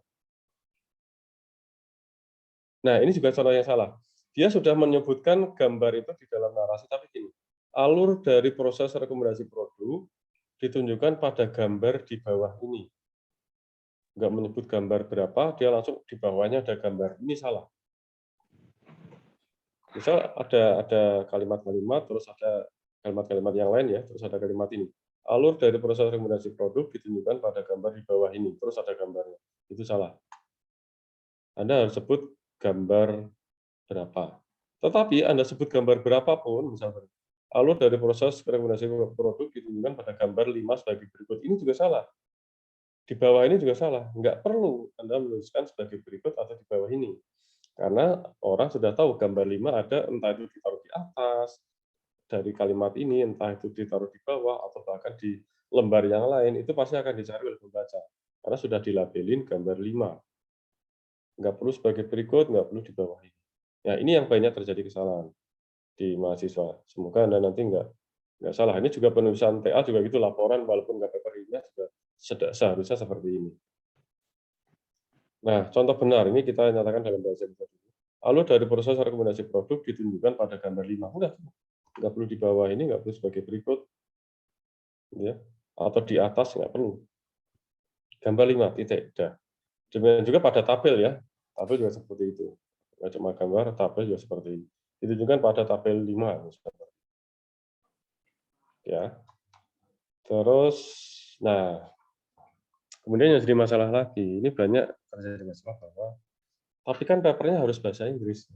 B: Nah, ini juga contoh yang salah. Dia sudah menyebutkan gambar itu di dalam narasi, tapi gini, alur dari proses rekomendasi produk ditunjukkan pada gambar di bawah ini. Nggak menyebut gambar berapa, dia langsung di bawahnya ada gambar. Ini salah. Misal ada kalimat-kalimat, terus ada kalimat-kalimat yang lain ya, terus ada kalimat ini. Alur dari proses rekomendasi produk ditunjukkan pada gambar di bawah ini, terus ada gambarnya. Itu salah. Anda harus sebut gambar berapa. Tetapi Anda sebut gambar berapapun, misalnya alur dari proses rekomendasi produk ditunjukkan pada gambar 5 sebagai berikut. Ini juga salah. Di bawah ini juga salah. Nggak perlu Anda menuliskan sebagai berikut atau di bawah ini. Karena orang sudah tahu gambar 5 ada, entah itu ditaruh di atas, dari kalimat ini, entah itu ditaruh di bawah, atau bahkan di lembar yang lain, itu pasti akan dicari oleh pembaca. Karena sudah dilabelin gambar 5. Nggak perlu sebagai berikut, nggak perlu di bawah ini. Ya, ini yang banyak terjadi kesalahan di mahasiswa. Semoga Anda nanti nggak salah. Ini juga penulisan TA juga gitu, laporan walaupun nggak paper ilmiah juga seharusnya seperti ini. Nah, contoh benar ini kita nyatakan dalam bahasa Indonesia. Lalu dari proses rekomendasi produk ditunjukkan pada gambar 5. Udah, nggak perlu di bawah ini, nggak perlu sebagai berikut, ya, atau di atas nggak perlu. Gambar 5, titik, dah. Demikian juga pada tabel ya, tabel juga seperti itu. Nggak cuma gambar, tabel juga seperti ini. Ditunjukkan pada tabel 5, misalnya. Ya. Terus, nah, kemudian yang jadi masalah lagi, ini banyak terjadi masalah bahwa, tapi kan papernya harus bahasa Inggris.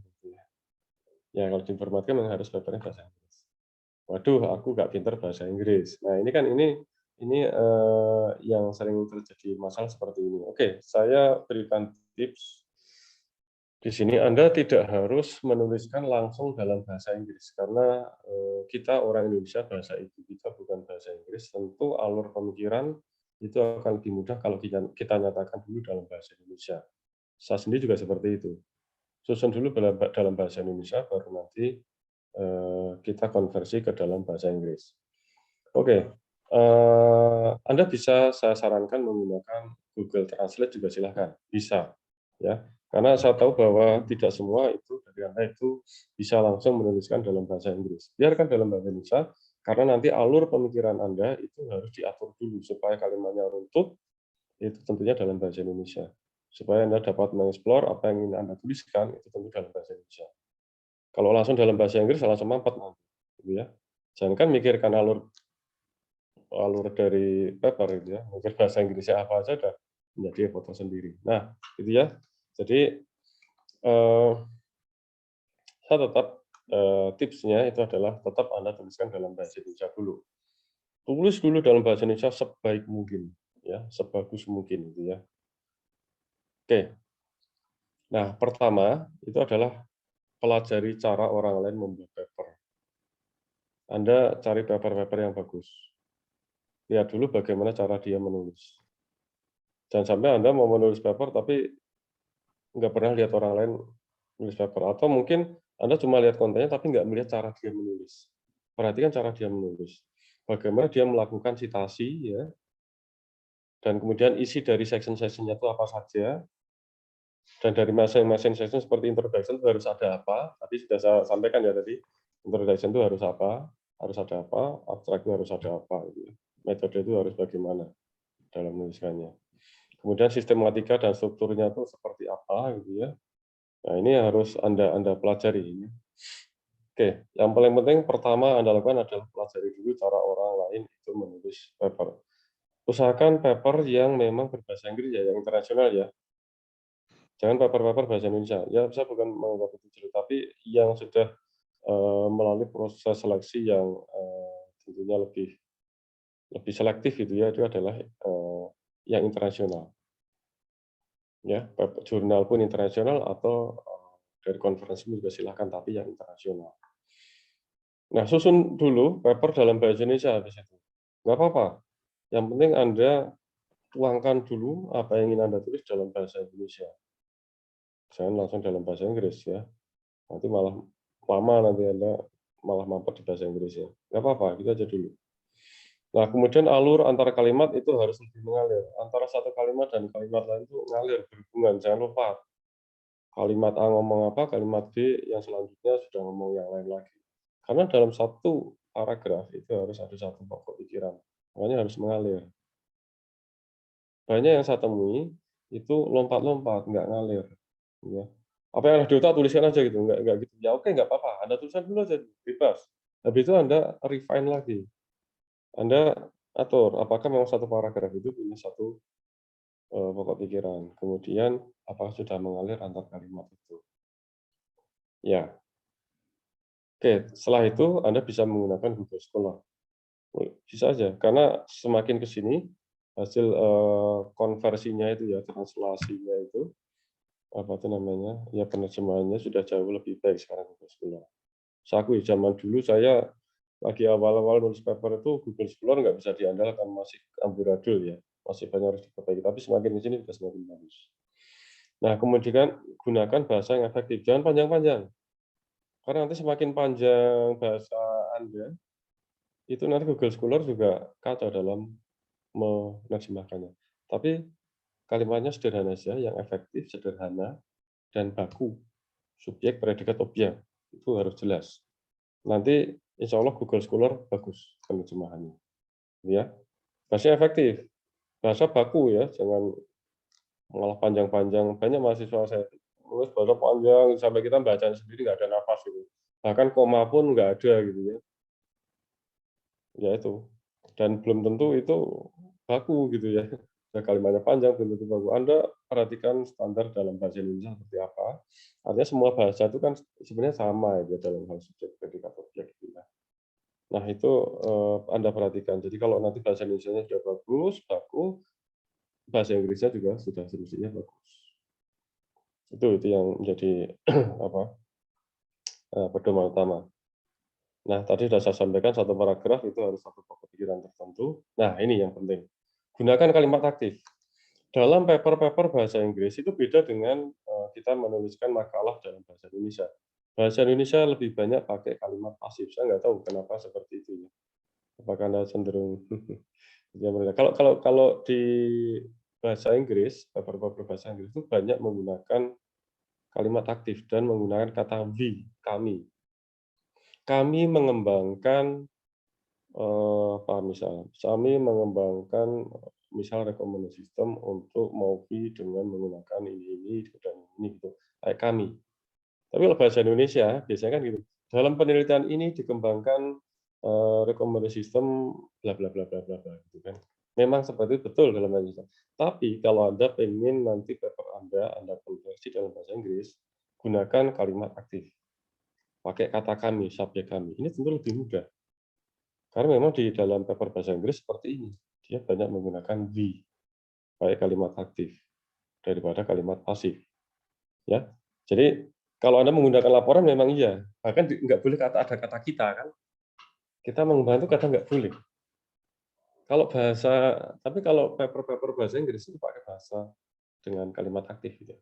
B: Ya, kalau di informatika memang harus papernya bahasa Inggris. Waduh, aku nggak pinter bahasa Inggris. Nah, ini kan ini yang sering terjadi masalah seperti ini. Oke, saya berikan tips. Di sini Anda tidak harus menuliskan langsung dalam bahasa Inggris, karena kita orang Indonesia, bahasa ibu kita bukan bahasa Inggris, tentu alur pemikiran itu akan lebih mudah kalau kita nyatakan dulu dalam bahasa Indonesia. Saya sendiri juga seperti itu. Susun dulu dalam bahasa Indonesia, baru nanti kita konversi ke dalam bahasa Inggris. Oke, Anda bisa saya sarankan menggunakan Google Translate juga silahkan, bisa. Ya, karena saya tahu bahwa tidak semua itu dari Anda itu bisa langsung menuliskan dalam bahasa Inggris. Biarkan dalam bahasa Indonesia, karena nanti alur pemikiran Anda itu harus diatur dulu supaya kalimatnya runtut, itu tentunya dalam bahasa Indonesia. Supaya Anda dapat mengeksplor apa yang ingin Anda tuliskan, itu tentu dalam bahasa Indonesia. Kalau langsung dalam bahasa Inggris, langsung mampet nanti, gitu ya. Jangan kan mikirkan alur dari paper gitu ya, mikir bahasa Inggrisnya apa aja udah menjadi foto sendiri. Nah, gitu ya. Jadi saya tetap tipsnya itu adalah tetap Anda tuliskan dalam bahasa Indonesia dulu. Tulis dulu dalam bahasa Indonesia sebaik mungkin, ya, sebagus mungkin, gitu ya. Oke. Nah, pertama itu adalah pelajari cara orang lain membuat paper. Anda cari paper-paper yang bagus. Lihat dulu bagaimana cara dia menulis. Jangan sampai Anda mau menulis paper tapi nggak pernah lihat orang lain nulis paper. Atau mungkin Anda cuma lihat kontennya tapi nggak melihat cara dia menulis. Perhatikan cara dia menulis. Bagaimana dia melakukan citasi, ya, dan kemudian isi dari section-sectionnya itu apa saja, dan dari masing-masing section seperti introduction itu harus ada apa. Tadi sudah saya sampaikan ya tadi, introduction itu harus apa, ada apa, abstrak itu harus ada apa, gitu. Metode itu harus bagaimana dalam menuliskannya. Kemudian sistematika dan strukturnya itu seperti apa, gitu ya. Nah, ini harus Anda pelajari. Oke, yang paling penting pertama Anda lakukan adalah pelajari dulu cara orang lain itu menulis paper. Usahakan paper yang memang berbahasa Inggris ya, yang internasional ya. Jangan paper-paper bahasa Indonesia. Ya, saya bukan menganggap itu jelek, tapi yang sudah melalui proses seleksi yang tentunya lebih selektif gitu ya, itu adalah yang internasional. Ya, jurnal pun internasional atau dari konferensi juga silahkan, tapi yang internasional. Nah, susun dulu paper dalam bahasa Indonesia habis itu. Nggak apa-apa. Yang penting Anda tuangkan dulu apa yang ingin Anda tulis dalam bahasa Indonesia. Jangan langsung dalam bahasa Inggris ya. Nanti malah lama nanti Anda malah mampet di bahasa Inggrisnya. Nggak apa-apa, gitu aja dulu. Nah, kemudian alur antara kalimat itu harus lebih mengalir. Antara satu kalimat dan kalimat lain itu ngalir, berhubungan. Jangan lupa, kalimat A ngomong apa, kalimat B yang selanjutnya sudah ngomong yang lain lagi. Karena dalam satu paragraf itu harus ada satu pokok pikiran. Makanya harus mengalir. Banyak yang saya temui itu lompat-lompat, nggak ngalir. Ya. Apa yang ada di otak tuliskan aja gitu, nggak gitu. Ya oke, nggak apa-apa. Anda tuliskan dulu aja, bebas. Habis itu Anda refine lagi. Anda atur apakah memang satu paragraf itu punya satu pokok pikiran. Kemudian apakah sudah mengalir antar kalimat itu. Ya, oke. Setelah itu Anda bisa menggunakan Google Scholar. Bisa aja, karena semakin ke sini hasil konversinya itu ya, translasinya itu apa itu namanya, ya penerjemahannya sudah jauh lebih baik sekarang Google Scholar. Saya akui zaman dulu saya lagi awal-awal nulis paper itu Google Scholar nggak bisa diandalkan, masih amburadul ya, masih banyak harus diperbaiki, tapi semakin di sini sudah semakin bagus. Nah, kemudian gunakan bahasa yang efektif, jangan panjang-panjang, karena nanti semakin panjang bahasa Anda, itu nanti Google Scholar juga kacau dalam menerjemahkannya. Tapi kalimatnya sederhana saja, yang efektif, sederhana, dan baku. Subjek, predikat, objek. Itu harus jelas. Nanti insya Allah Google Scholar bagus penerjemahannya. Ya, bahasanya efektif. Bahasa baku ya, jangan malah panjang-panjang. Banyak mahasiswa saya nulis bahasa panjang sampai kita bacaan sendiri nggak ada nafas gitu. Bahkan koma pun nggak ada gitu ya. Ya itu. Dan belum tentu itu baku gitu ya. Nah, kalimatnya panjang belum tentu baku. Anda perhatikan standar dalam bahasa Indonesia seperti apa. Artinya semua bahasa itu kan sebenarnya sama ya dalam hal subjek, predikat, objek gitu ya. Nah, itu Anda perhatikan. Jadi kalau nanti bahasa Indonesianya sudah bagus, baku, bahasa Inggrisnya juga sudah semestinya bagus. Itu yang menjadi apa pedoman utama. Nah, tadi sudah saya sampaikan satu paragraf itu harus satu pokok pikiran tertentu. Nah, ini yang penting. Gunakan kalimat aktif. Dalam paper-paper bahasa Inggris itu beda dengan kita menuliskan makalah dalam bahasa Indonesia. Bahasa Indonesia lebih banyak pakai kalimat pasif. Saya nggak tahu kenapa seperti itu ya. Apakah Anda cenderung ya, kalau kalau kalau di bahasa Inggris, paper-paper bahasa Inggris itu banyak menggunakan kalimat aktif dan menggunakan kata we, kami. Kami mengembangkan apa misal, kami mengembangkan misal rekomendasi sistem untuk MOPI dengan menggunakan ini dan ini gitu, kayak kami. Tapi kalau bahasa Indonesia biasanya kan gitu, dalam penelitian ini dikembangkan rekomendasi sistem bla bla bla bla bla bla gitu kan. Memang seperti itu betul dalam bahasa Indonesia. Tapi kalau Anda pengen nanti paper Anda konversi dalam bahasa Inggris, gunakan kalimat aktif. Pakai kata kami, subjek kami. Ini tentu lebih mudah. Karena memang di dalam paper bahasa Inggris seperti ini. Dia banyak menggunakan we, pakai kalimat aktif daripada kalimat pasif. Ya, jadi kalau Anda menggunakan laporan memang iya. Bahkan nggak boleh ada kata kita kan. Kita membantu kadang nggak boleh. Kalau bahasa, tapi kalau paper-paper bahasa Inggris itu pakai bahasa dengan kalimat aktif gitu.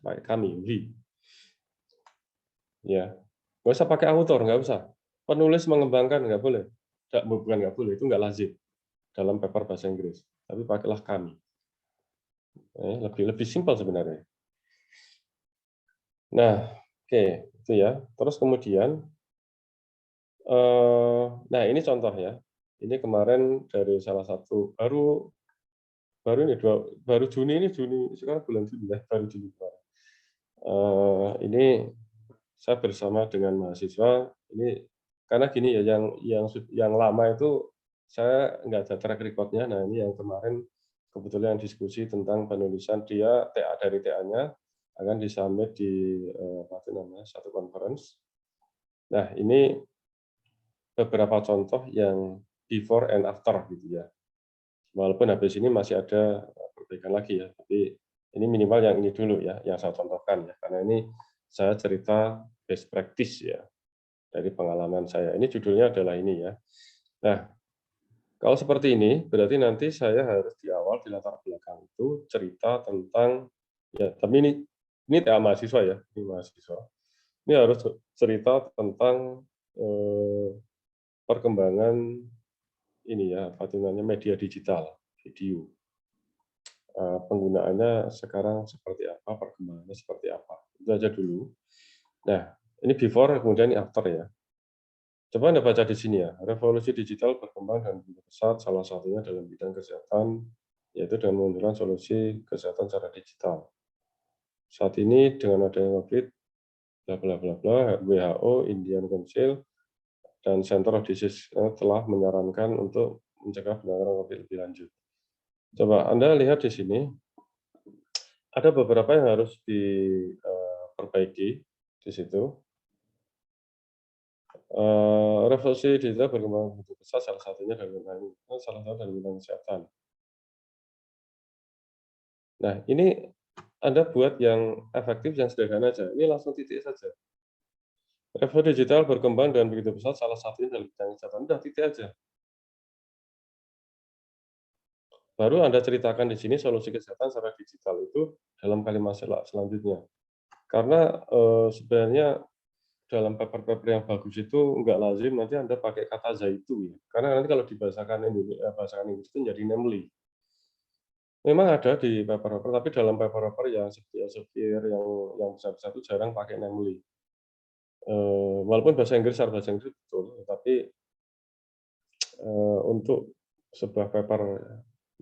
B: Pakai kami, we. Ya, nggak usah pakai author, nggak usah. Penulis mengembangkan nggak boleh. Bukan nggak boleh, itu nggak lazim dalam paper bahasa Inggris. Tapi pakailah kami. Lebih simpel sebenarnya. Nah, oke, itu ya. Terus kemudian, nah ini contoh ya. Ini kemarin dari salah satu baru ini baru Juni sekarang bulan Juni ya, baru Juni kemarin. Ini saya bersama dengan mahasiswa ini karena gini ya, yang lama itu saya nggak ada track record-nya. Nah ini yang kemarin kebetulan diskusi tentang penulisan dia TA dari TA-nya akan disubmit di apa itu namanya satu conference. Nah ini beberapa contoh yang before and after gitu ya. Walaupun habis ini masih ada perbaikan lagi ya, tapi ini minimal yang ini dulu ya, yang saya contohkan ya, karena ini saya cerita best practice ya dari pengalaman saya. Ini judulnya adalah ini ya. Nah, kalau seperti ini berarti nanti saya harus di awal di latar belakang itu cerita tentang ya, tapi ini TA mahasiswa ya, ini mahasiswa. Ini harus cerita tentang perkembangan ini ya, apa namanya, media digital, video. Penggunaannya sekarang seperti apa, perkembangannya seperti apa. Itu aja dulu. Nah, ini before, kemudian ini after ya. Coba Anda baca di sini ya, revolusi digital berkembang dan begitu pesat, salah satunya dalam bidang kesehatan, yaitu dengan memunculkan solusi kesehatan secara digital. Saat ini dengan adanya COVID, bla bla bla bla, WHO, Indian Council, dan Center of Disease telah menyarankan untuk mencegah penanganan COVID lebih lanjut. Coba Anda lihat di sini, ada beberapa yang harus diperbaiki di situ. Revolusi digital berkembang begitu pesat, salah satunya dari bidang kesehatan. Nah, ini Anda buat yang efektif, yang sederhana aja. Ini langsung titik saja. Revolusi digital berkembang dengan begitu pesat, salah satunya dalam bidang kesehatan. Udah titik aja. Baru Anda ceritakan di sini solusi kesehatan secara digital itu dalam kalimat selanjutnya. Karena sebenarnya dalam paper-paper yang bagus itu nggak lazim nanti Anda pakai kata zaitu ya. Karena nanti kalau dibahasakan bahasakan Inggris itu jadi namely. Memang ada di paper-paper, tapi dalam paper-paper yang seperti Elsevier, yang besar-besar itu jarang pakai namely. Walaupun bahasa Inggris secara bahasa Inggris betul, tetapi untuk sebuah paper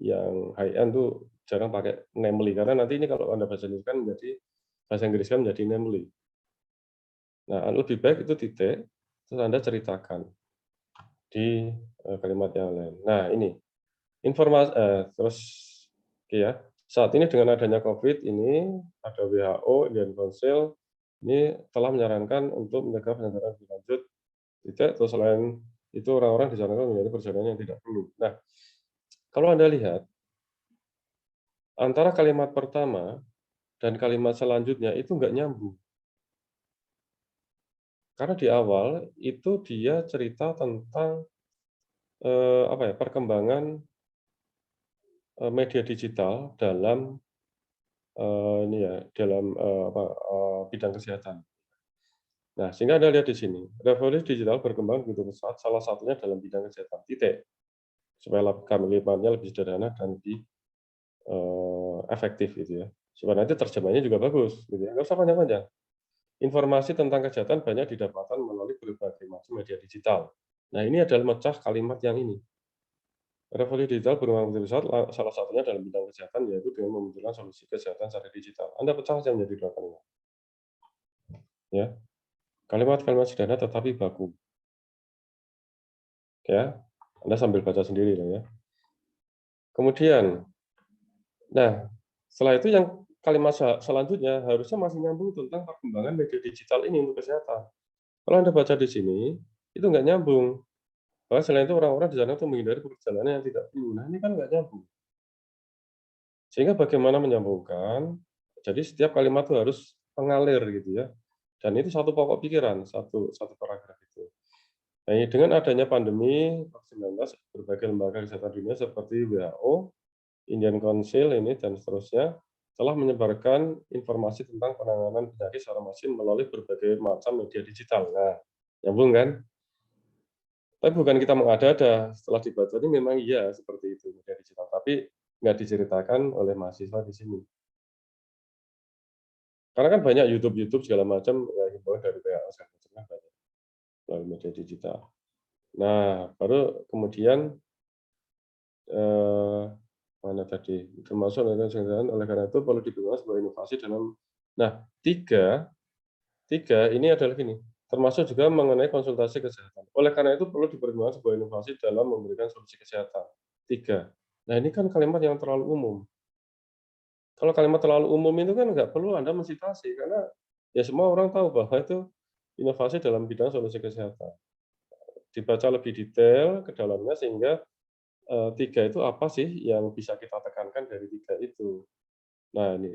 B: yang high end tuh jarang pakai namely, karena nanti ini kalau Anda bahasa Inggris kan menjadi namely. Nah, lebih baik itu titik, terus Anda ceritakan di kalimat yang lain. Nah, ini informasi terus oke ya. Saat ini dengan adanya COVID ini, ada WHO, Indian Council, ini telah menyarankan untuk mencegah penyebaran lebih lanjut, titik, terus selain itu orang-orang disarankan menghindari perjalanan yang tidak perlu. Nah, kalau Anda lihat, antara kalimat pertama dan kalimat selanjutnya itu nggak nyambung. Karena di awal itu dia cerita tentang apa ya, perkembangan media digital dalam ini ya, dalam bidang kesehatan. Nah, sehingga Anda lihat di sini, revolusi digital berkembang begitu pesat, salah satunya dalam bidang kesehatan, titik. Supaya kalimatnya lebih sederhana dan lebih efektif gitu ya. Supaya nanti terjemahnya juga bagus, gitu ya. Nggak usah panjang-panjang. Informasi tentang kesehatan banyak didapatkan melalui berbagai macam media digital. Nah, ini adalah mecah kalimat yang ini. Revolusi digital berkembang begitu pesat, salah satunya dalam bidang kesehatan, yaitu dengan memunculkan solusi kesehatan secara digital. Anda pecah saja menjadi dua kalimat. Ya, kalimat-kalimat sederhana tetapi baku. Ya, Anda sambil baca sendiri lah ya. Kemudian, nah, setelah itu yang kalimat selanjutnya harusnya masih nyambung tentang perkembangan media digital ini untuk kesehatan. Kalau Anda baca di sini, itu nggak nyambung. Bahwa selain itu orang-orang di sana itu menghindari perjalanan yang tidak perlu. Nah, ini kan nggak nyambung. Sehingga bagaimana menyambungkan, jadi setiap kalimat itu harus mengalir gitu ya. Dan itu satu pokok pikiran, satu paragraf itu. Nah, dengan adanya pandemi COVID-19, berbagai lembaga kesehatan dunia seperti WHO, Indian Council ini dan seterusnya telah menyebarkan informasi tentang penanganan penyakit secara masif melalui berbagai macam media digital. Nah, nyambung kan? Tapi bukan kita mengada-ada, setelah dibaca ini memang iya seperti itu media digital, tapi nggak diceritakan oleh mahasiswa di sini. Karena kan banyak YouTube segala macam, ya himbauan dari WHO segala macam kan banyak melalui media digital. Nah, baru kemudian mana tadi, termasuk oleh karena itu perlu didukung sebuah inovasi dalam. Nah, tiga ini adalah gini, termasuk juga mengenai konsultasi kesehatan. Oleh karena itu perlu dipertimbangkan sebuah inovasi dalam memberikan solusi kesehatan. 3. Nah, ini kan kalimat yang terlalu umum. Kalau kalimat terlalu umum itu kan nggak perlu Anda mensitasi, karena ya semua orang tahu bahwa itu inovasi dalam bidang solusi kesehatan. Dibaca lebih detail ke dalamnya sehingga 3 itu apa sih yang bisa kita tekankan dari 3 itu. Nah ini,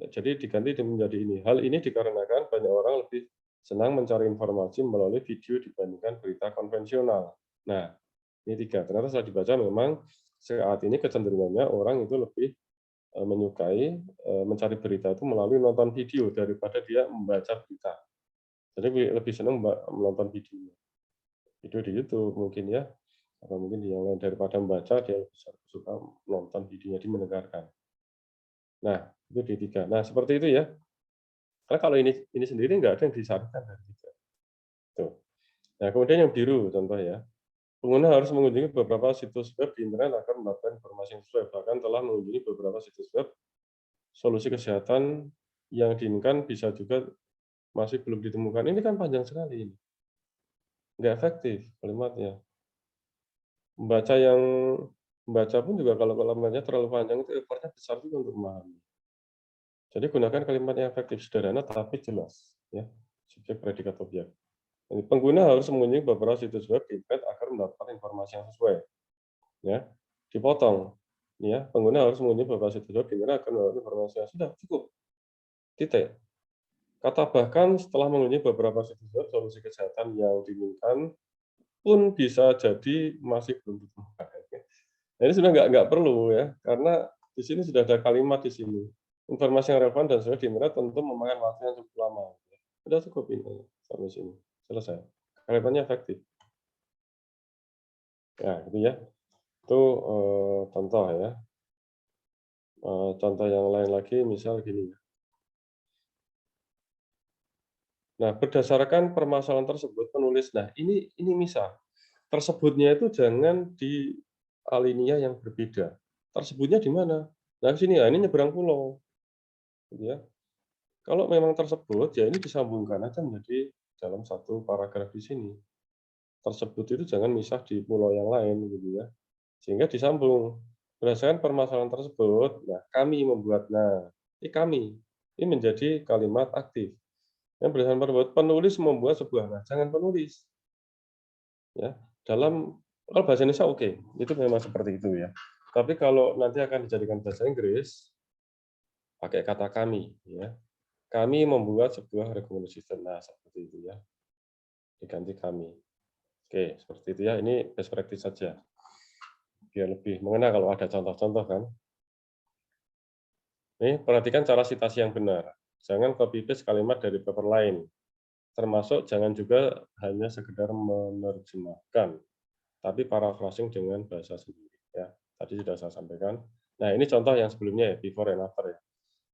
B: jadi diganti menjadi ini. Hal ini dikarenakan banyak orang lebih senang mencari informasi melalui video dibandingkan berita konvensional. Nah, ini 3. Ternyata setelah dibaca memang saat ini kecenderungannya orang itu lebih menyukai mencari berita itu melalui nonton video daripada dia membaca berita. Jadi lebih senang menonton video. video di YouTube mungkin ya, atau mungkin di yang lain. Daripada membaca, dia suka nonton videonya, dia mendengarkan. Nah, itu D3. Nah, seperti itu ya. Karena kalau ini sendiri nggak ada yang disarankan dari tiga. Tuh. Nah, kemudian yang biru contoh ya. Pengguna harus mengunjungi beberapa situs web di internet agar mendapatkan informasi yang sesuai. Bahkan telah mengunjungi beberapa situs web, solusi kesehatan yang diinginkan bisa juga masih belum ditemukan. Ini kan panjang sekali ini. Nggak efektif kalimatnya. Membaca pun juga kalau kalimatnya terlalu panjang itu effortnya besar juga untuk memahami. Jadi gunakan kalimat yang efektif, sederhana tapi jelas. Ya, subjek, predikat, objek. Jadi, pengguna harus mengunjungi beberapa situs web di internet agar mendapatkan informasi yang sesuai. Ya, dipotong. Ya, pengguna harus mengunjungi beberapa situs web di internet agar mendapatkan informasi yang sudah cukup. Titik. Kata bahkan setelah mengunjungi beberapa situs web, solusi kesehatan yang diinginkan pun bisa jadi masih belum ditemukan. Nah, ini sudah nggak perlu ya, karena di sini sudah ada kalimat di sini. Informasi yang relevan dan sesuai di internet tentu memakan waktu yang cukup lama. Sudah cukup ini sampai sini, selesai. Kalimatnya efektif. Ya, gitu ya. Itu contoh ya. Contoh yang lain lagi, misal gini. Nah, berdasarkan permasalahan tersebut, penulis, nah ini misal, tersebutnya itu jangan di alinea yang berbeda. Tersebutnya di mana? Nah, di sini, ini nyebrang pulau. Gitu ya. Kalau memang tersebut, ya ini disambungkan aja menjadi dalam satu paragraf di sini. Tersebut itu jangan misah di pulau yang lain, gitu ya. Sehingga disambung. Berdasarkan permasalahan tersebut, nah kami membuat, nah ini kami, ini menjadi kalimat aktif. Yang berdasarkan perbuatan penulis membuat sebuah, nah jangan penulis. Ya, kalau bahasa Indonesia oke, itu memang seperti itu ya. Tapi kalau nanti akan dijadikan bahasa Inggris, pakai kata kami, ya. Kami membuat sebuah rekomendasi sistem. Nah, seperti itu ya. Diganti kami. Oke, seperti itu ya. Ini best practice saja. Biar lebih mengena kalau ada contoh-contoh kan. Nih, perhatikan cara citasi yang benar. Jangan copy paste kalimat dari paper lain. Termasuk jangan juga hanya sekedar menerjemahkan, tapi paraphrasing dengan bahasa sendiri. Ya, tadi sudah saya sampaikan. Nah, ini contoh yang sebelumnya ya, before and after ya.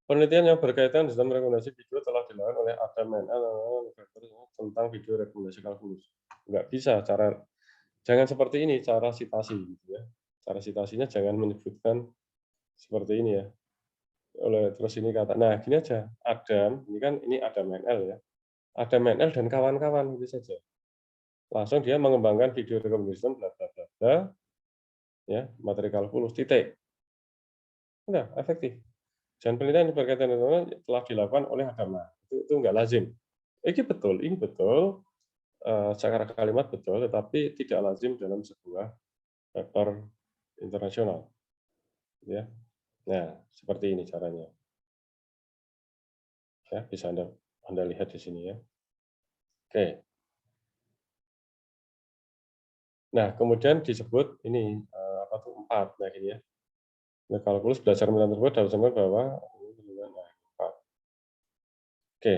B: Penelitian yang berkaitan dengan rekomendasi video telah dilakukan oleh Adam tentang video rekomendasi kalkulus. Nggak bisa jangan seperti ini cara citasi gitu ya. Cara citasinya jangan menyebutkan seperti ini ya. Terus ini kata, nah gini aja, Adam, ini Adam NL ya. Adam NL dan kawan-kawan gitu saja. Langsung dia mengembangkan video rekomendasi bla bla bla bla ya, materi kalkulus titik. Udah efektif. Dan penelitian yang berkaitan dengan telah dilakukan oleh agama. Itu enggak lazim. Ini betul, secara kalimat betul, tetapi tidak lazim dalam sebuah paper internasional. Ya. Nah, seperti ini caranya. Ya, bisa Anda lihat di sini ya. Oke. Nah, kemudian disebut ini apa tuh 4 nah gini ya. Nah, kalkulus belajar mengenai tersebut dalam jangka bahwa nah, 4. Oke.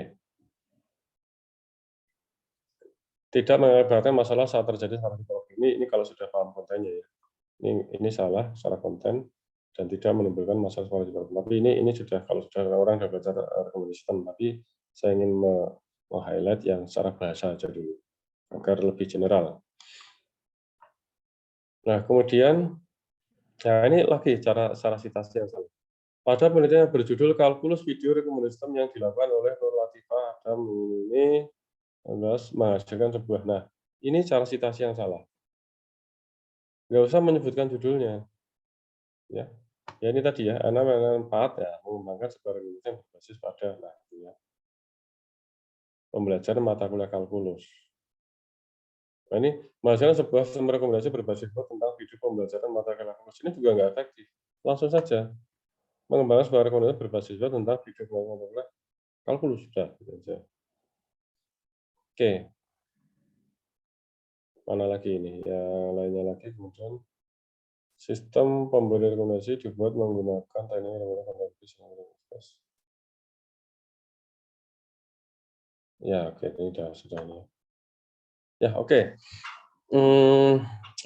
B: Tidak mengakibatkan masalah saat terjadi salah program. Ini kalau sudah paham kontennya ya. Ini salah secara konten dan tidak menimbulkan masalah secara program. Tapi ini sudah kalau sudah orang sudah belajar rekomendasi sistem, tapi saya ingin meng-highlight yang secara bahasa aja dulu agar lebih general. Nah, kemudian ini lagi cara citasi yang salah. Pada penelitian yang berjudul kalkulus video rekomendasi sistem yang dilakukan oleh Nur Latifah Adam ini menghasilkan sebuah. Nah, ini cara citasi yang salah. Nggak usah menyebutkan judulnya. Ya, ya ini tadi ya, 4 ya, mengembangkan sebuah rekomendasi yang berbasis pada, nah itu ya, pembelajaran mata kuliah kalkulus. Nah ini, menghasilkan sebuah sistem rekomendasi berbasis tentang video pembelajaran mata kuliah kalkulus. Ini juga nggak efektif. Langsung saja, mengembangkan sebuah rekomendasi berbasis tentang video pembelajaran mata kuliah kalkulus. Sudah, gitu aja. Oke. Mana lagi ini? Yang lainnya lagi kemudian sistem pemberi rekomendasi dibuat menggunakan teknik rekomendasi. Ya, oke, ini sudah ini. Ya, oke.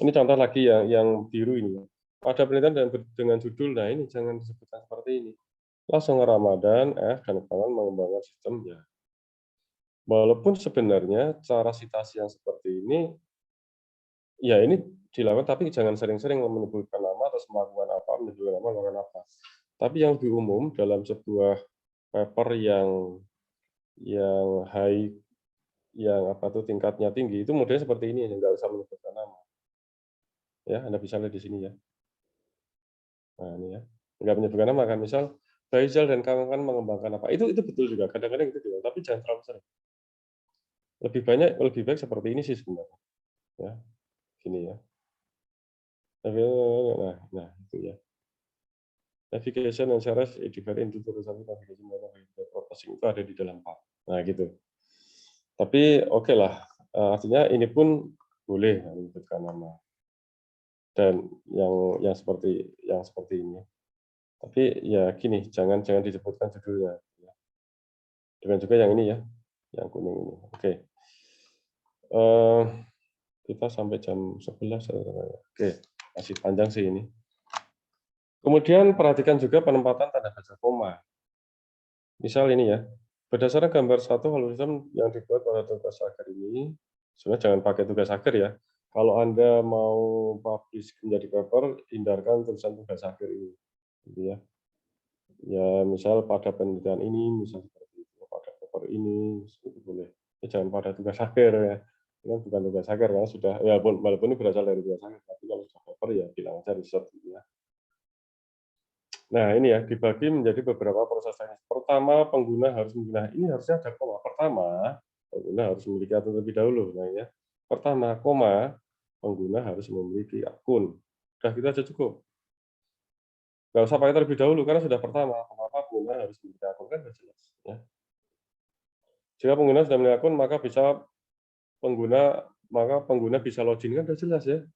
B: Ini contoh lagi yang biru ini. Pada penelitian dengan judul, nah ini jangan disebutkan seperti ini. Langsung Ramadan, dan kawan mengembangkan sistem ya. Walaupun sebenarnya cara citasi yang seperti ini, ya ini dilakukan, tapi jangan sering-sering menyebutkan nama atau melakukan apa, menyebutkan nama, melakukan apa. Tapi yang lebih umum dalam sebuah paper yang high, yang apa tuh tingkatnya tinggi, itu modelnya seperti ini, nggak usah menyebutkan nama. Ya, Anda bisa lihat di sini ya. Nah, ini ya. Nggak menyebutkan nama kan, misal Faisal dan kawan-kawan mengembangkan apa. Itu betul juga, kadang-kadang itu juga, tapi jangan terlalu sering. Lebih baik seperti ini sih sebenarnya. Ya, gini ya. Nah, itu ya. Navigation and search divided into tulisan navigation dan processing itu ada di dalam part. Nah, gitu. Tapi oke lah, artinya ini pun boleh menyebutkan nama. Dan yang seperti ini. Tapi ya gini, jangan disebutkan judulnya. Dengan juga yang ini ya, yang kuning ini. Oke. Kita sampai jam 11. Oke, masih panjang sih ini. Kemudian perhatikan juga penempatan tanda baca koma. Misal ini ya, berdasarkan gambar satu algoritma yang dibuat pada tugas akhir ini, sebenarnya jangan pakai tugas akhir ya. Kalau Anda mau publish menjadi paper, hindarkan tulisan tugas akhir ini. Gitu ya. Ya, misal pada penelitian ini, misal seperti itu, pada paper ini, itu boleh. Ya, jangan pada tugas akhir ya. Ini bukan tugas akhir karena sudah, ya walaupun ini berasal dari tugas akhir, tapi kalau sudah paper ya bilang aja riset gitu ya. Nah, ini ya dibagi menjadi beberapa proses teknis. Pertama, pengguna harus menggunakan, ini harusnya ada koma. Pertama, pengguna harus memiliki akun terlebih dahulu. Nah, ya. Pertama, koma, pengguna harus memiliki akun. Sudah kita aja cukup. Nggak usah pakai terlebih dahulu karena sudah pertama. Kenapa pengguna harus memiliki akun kan sudah jelas. Ya. Jika pengguna sudah memiliki akun, maka pengguna bisa login kan sudah jelas ya.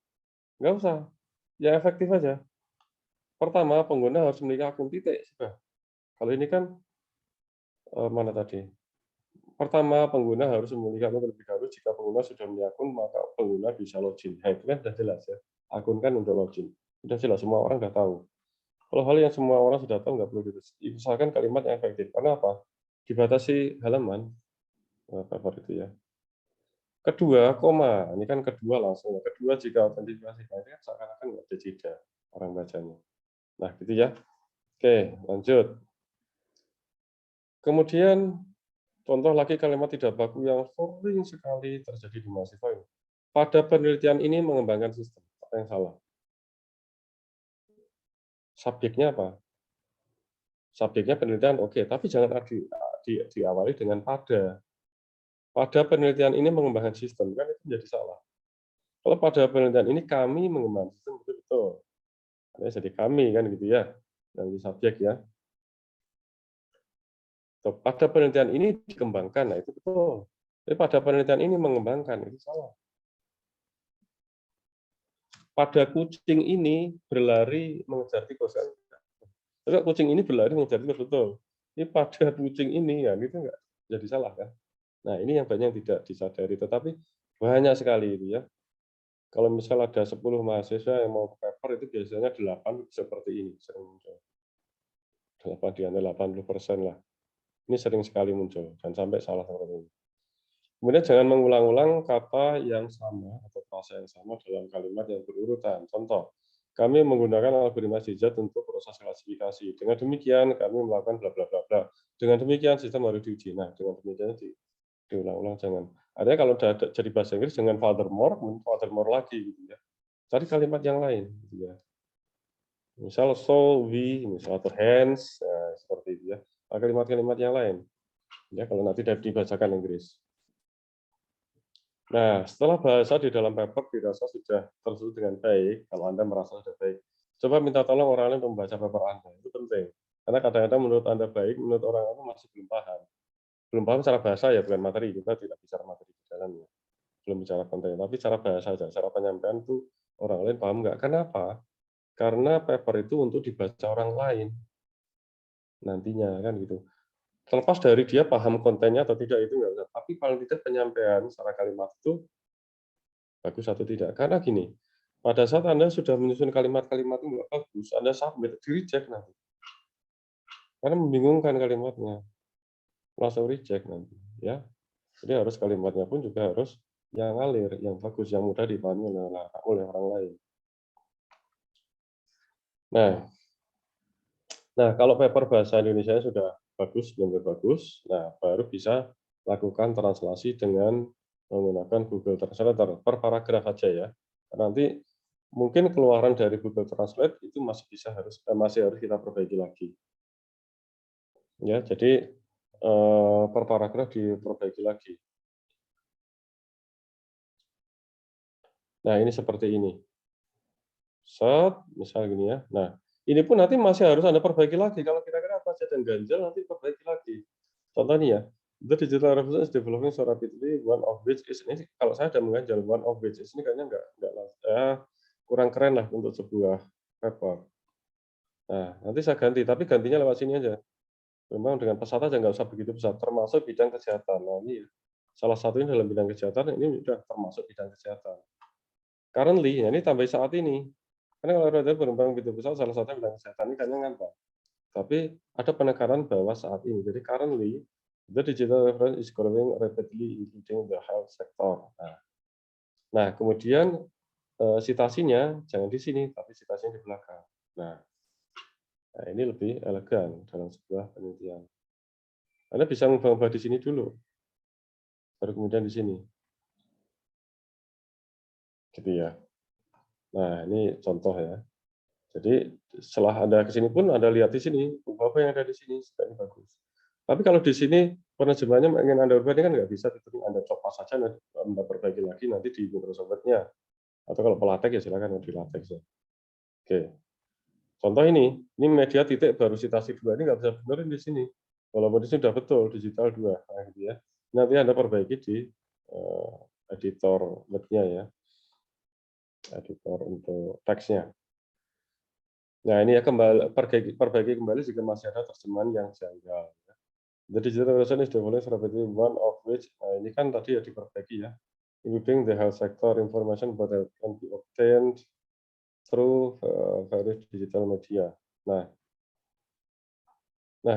B: Nggak usah. Ya efektif aja. Pertama, pengguna harus memiliki akun titik. Sudah. Kalau ini kan mana tadi? Pertama, pengguna harus memiliki akun terlebih dahulu. Jika pengguna sudah memiliki akun, maka pengguna bisa login. Nah, itu kan sudah jelas ya. Akun kan untuk login. Sudah jelas, semua orang sudah tahu. Kalau hal yang semua orang sudah tahu, nggak perlu diusahakan kalimat yang efektif. Karena apa? Dibatasi halaman, paper itu ya. Kedua, koma. Ini kan kedua langsung. Kedua, jika autentikasi. Nah, ini kan seakan-akan nggak ada jeda orang bacanya. Nah, gitu ya. Oke, lanjut. Kemudian, contoh lagi kalimat tidak baku yang sering sekali terjadi di mahasiswa ini. Pada penelitian ini mengembangkan sistem. Apa yang salah? Subjeknya apa? Subjeknya penelitian, oke. Tapi jangan diawali dengan pada. Pada penelitian ini mengembangkan sistem, kan itu menjadi salah. Kalau pada penelitian ini kami mengembangkan sistem, betul-betul. Jadi kami kan gitu ya, yang di subjek ya. Pada penelitian ini dikembangkan, nah itu betul. Tapi pada penelitian ini mengembangkan, itu salah. Pada kucing ini berlari mengejar tikus kan. Tapi kucing ini berlari mengejar tikus, betul. Ini pada kucing ini ya, itu enggak jadi salah kan. Nah, ini yang banyak yang tidak disadari, tetapi banyak sekali itu ya. Kalau misal ada 10 mahasiswa yang mau paper itu biasanya 8 seperti ini sering muncul. 8 di antara 80% lah. Ini sering sekali muncul dan sampai salah seperti ini. Kemudian jangan mengulang-ulang kata yang sama atau frasa yang sama dalam kalimat yang berurutan. Contoh, kami menggunakan algoritma CZ untuk proses klasifikasi. Dengan demikian kami melakukan bla bla bla bla. Dengan demikian sistem harus diuji. Nah, dengan demikian diulang-ulang jangan. Artinya kalau jadi bahasa Inggris dengan furthermore lagi gitu ya. Cari kalimat yang lain gitu ya. Misal so, we, misal atau hence, seperti itu ya. Kalimat-kalimat yang lain. Ya, kalau nanti dibacakan Inggris. Nah, setelah bahasa di dalam paper dirasa sudah tersusun dengan baik, kalau Anda merasa sudah baik, coba minta tolong orang lain membaca paper Anda. Itu penting. Karena kadang-kadang menurut Anda baik, menurut orang lain masih belum paham. Belum paham secara bahasa ya, bukan materi. Kita tidak bicara materi di dalamnya. Belum bicara konten, tapi cara bahasa saja. Cara penyampaian itu orang lain paham nggak? Kenapa? Karena paper itu untuk dibaca orang lain. Nantinya, kan gitu. Terlepas dari dia paham kontennya atau tidak itu nggak usah. Tapi paling tidak penyampaian secara kalimat itu bagus atau tidak. Karena gini, pada saat Anda sudah menyusun kalimat-kalimat itu nggak bagus, Anda submit, di-reject nanti. Karena membingungkan kalimatnya, langsung reject nanti, ya. Jadi harus kalimatnya pun juga harus yang ngalir, yang bagus, yang mudah dipahami oleh orang lain. Nah, kalau paper bahasa Indonesia sudah bagus, benar-benar bagus, nah baru bisa lakukan translasi dengan menggunakan Google Translator per paragraf aja ya. Nanti mungkin keluaran dari Google Translate itu masih harus kita perbaiki lagi. Ya, jadi per paragraf diperbaiki lagi. Nah, ini seperti ini. Misal gini ya. Nah, ini pun nanti masih harus Anda perbaiki lagi. Kalau kira-kira apa saja dan ganjil nanti perbaiki lagi. Contohnya ya, the digital revolution is developing so rapidly, one of which is ini kalau saya ada mengganjal one of which is ini kayaknya kurang keren lah untuk sebuah paper. Nah, nanti saya ganti, tapi gantinya lewat sini aja. Memang dengan pesat aja nggak usah begitu pesat, termasuk bidang kesehatan. Nah, ini ya. Salah satunya dalam bidang kesehatan ini sudah termasuk bidang kesehatan. Currently, ya ini tambah saat ini. Karena kalau roda berkembang begitu besar, salah satunya bidang kesehatan ini kayaknya ngambang. Tapi ada penekanan bahwa saat ini. Jadi currently, the digital reference is growing rapidly including the health sector. Nah kemudian citasinya jangan di sini, tapi citasinya di belakang. Nah, ini lebih elegan dalam sebuah penelitian. Anda bisa mengubah di sini dulu, baru kemudian di sini. Gitu ya. Nah, ini contoh ya. Jadi setelah Anda ke sini pun Anda lihat di sini, apa yang ada di sini supaya ini bagus. Tapi kalau di sini penerjemahannya ingin Anda ubah, ini kan nggak bisa, itu Anda copot saja, Anda perbaiki lagi nanti di Microsoft Word-nya. Atau kalau pelatek ya silakan di latex ya. Oke. Contoh ini media titik baru citasi 2, ini nggak bisa benerin di sini. Walaupun di sini sudah betul, digital 2. Nah, gitu ya. Nanti Anda perbaiki di editor Word-nya ya. Editor untuk teksnya. Nah, ini ya perbaiki kembali jika masih ada terjemahan yang janggal. The digital version is developed rapidly, one of which, nah ini kan tadi ya diperbaiki ya, including the health sector information about health can be obtained through various digital media. Nah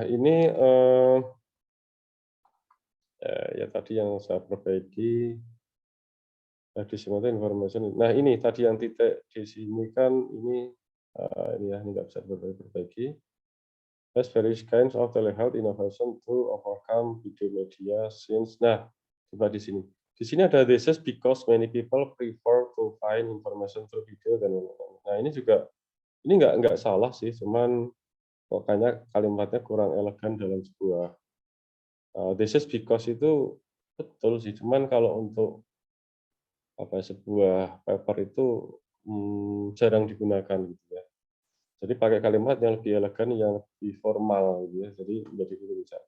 B: ini ya tadi yang saya perbaiki, disseminate information. Nah ini tadi yang titik di sini kan ini ya ini nggak bisa diperbaiki. There's various kinds of telehealth innovation to overcome video media since. Nah, coba di sini. Di sini ada this is because many people prefer to find information through video dan nah ini juga ini nggak salah sih, cuman pokoknya kalimatnya kurang elegan dalam sebuah this is because itu betul sih, cuman kalau untuk sebuah paper itu jarang digunakan gitu ya. Jadi pakai kalimat yang lebih elegan, yang lebih formal gitu ya. Jadi menjadi gitu bisa.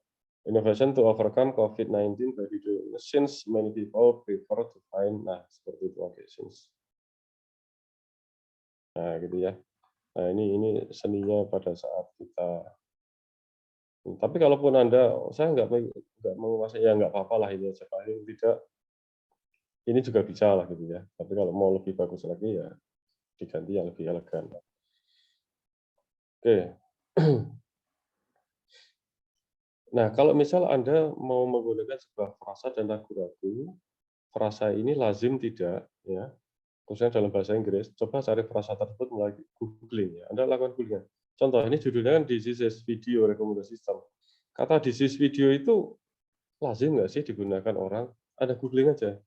B: Innovation to overcome COVID-19 by video. Since many people prefer to find, nah seperti itu oke, since. Nah gitu ya. Nah ini seninya pada saat kita. Tapi kalaupun Anda, saya nggak menguasai ya nggak apa-apa lah ini aja. Paling tidak ini juga bisa lah gitu ya. Tapi kalau mau lebih bagus lagi ya diganti yang lebih elegan. Oke. Nah, kalau misal Anda mau menggunakan sebuah frasa dan ragu-ragu, frasa ini lazim tidak, ya, khususnya dalam bahasa Inggris, coba cari frasa tersebut melalui googling. Ya. Anda lakukan googling. Contoh, ini judulnya kan This is Video Recommendation System. Kata This is Video itu lazim nggak sih digunakan orang? Ada googling aja.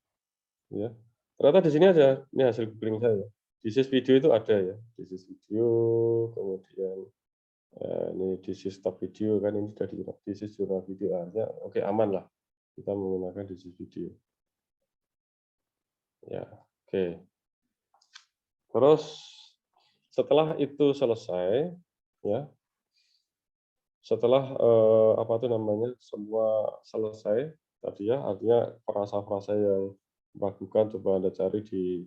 B: Ya. Ternyata di sini aja, ini hasil googling saya. This is Video itu ada ya. This is Video, kemudian ini this is stop video kan ini sudah di this is jurnal video artinya oke aman lah kita menggunakan this is video ya oke. Terus setelah itu selesai ya setelah apa itu namanya semua selesai tadi ya artinya frasa-frasa yang meragukan coba Anda cari di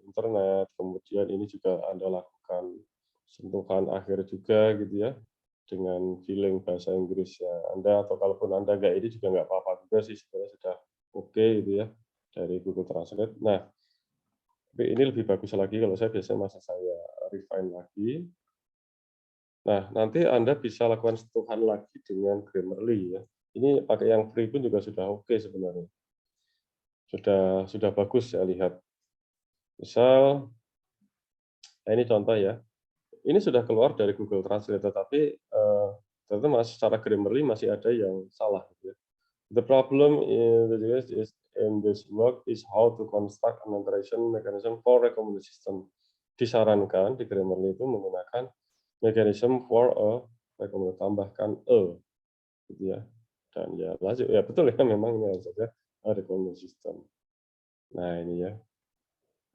B: internet kemudian ini juga Anda lakukan sentuhan akhir juga gitu ya dengan feeling bahasa Inggrisnya Anda atau kalaupun Anda nggak ini juga nggak apa-apa juga sih sebenarnya sudah oke gitu ya dari Google Translate. Nah Tapi ini lebih bagus lagi kalau saya biasanya masih saya refine lagi. Nah, nanti Anda bisa lakukan sentuhan lagi dengan Grammarly ya. Ini pakai yang free pun juga sudah oke sebenarnya. Sudah bagus saya lihat. Misal, nah ini contoh ya. Ini sudah keluar dari Google Translate, tetapi ternyata secara Grammarly masih ada yang salah. Gitu ya. The problem in this work is how to construct an iteration mechanism for recommendation system. Disarankan di Grammarly itu menggunakan mechanism for a recommendation, tambahkan gitu ya. Dan ya lanjut ya betul ya memang ini harus ada recommendation system. Nah ini ya.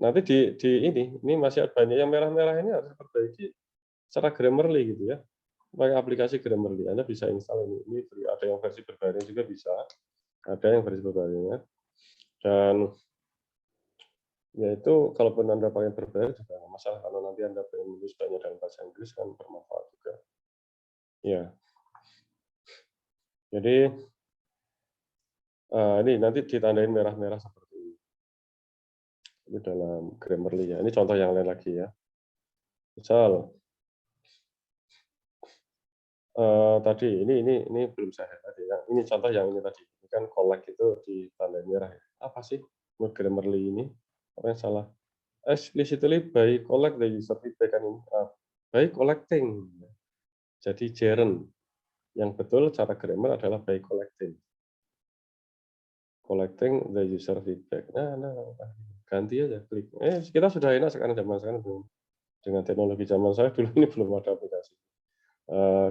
B: Nanti ini masih ada banyak yang merah-merah ini harus diperbaiki secara Grammarly gitu ya. Pakai aplikasi Grammarly, Anda bisa install ini. Ini ada yang versi berbayarnya juga bisa, ada yang versi berbayarnya. Dan yaitu kalaupun Anda pakai berbayar juga nggak masalah, kalau nanti Anda pengen menulis banyak dalam bahasa Inggris kan bermanfaat juga. Ya, jadi ini nanti ditandain merah-merah seperti ini. Ini dalam Grammarly ya. Ini contoh yang lain lagi ya. Misal tadi ini belum saya tadi ya. Ini contoh yang ini tadi. Ini kan collect itu ditandain merah ya. Apa sih menurut Grammarly ini? Apa yang salah? Explicitly by collect the user feedback kan ini. By collecting. Jadi gerund. Yang betul cara grammar adalah by collecting. Collecting the user feedback. Nah, ganti aja klik. Kita sudah enak sekarang zaman sekarang dengan teknologi zaman saya dulu ini belum ada aplikasi.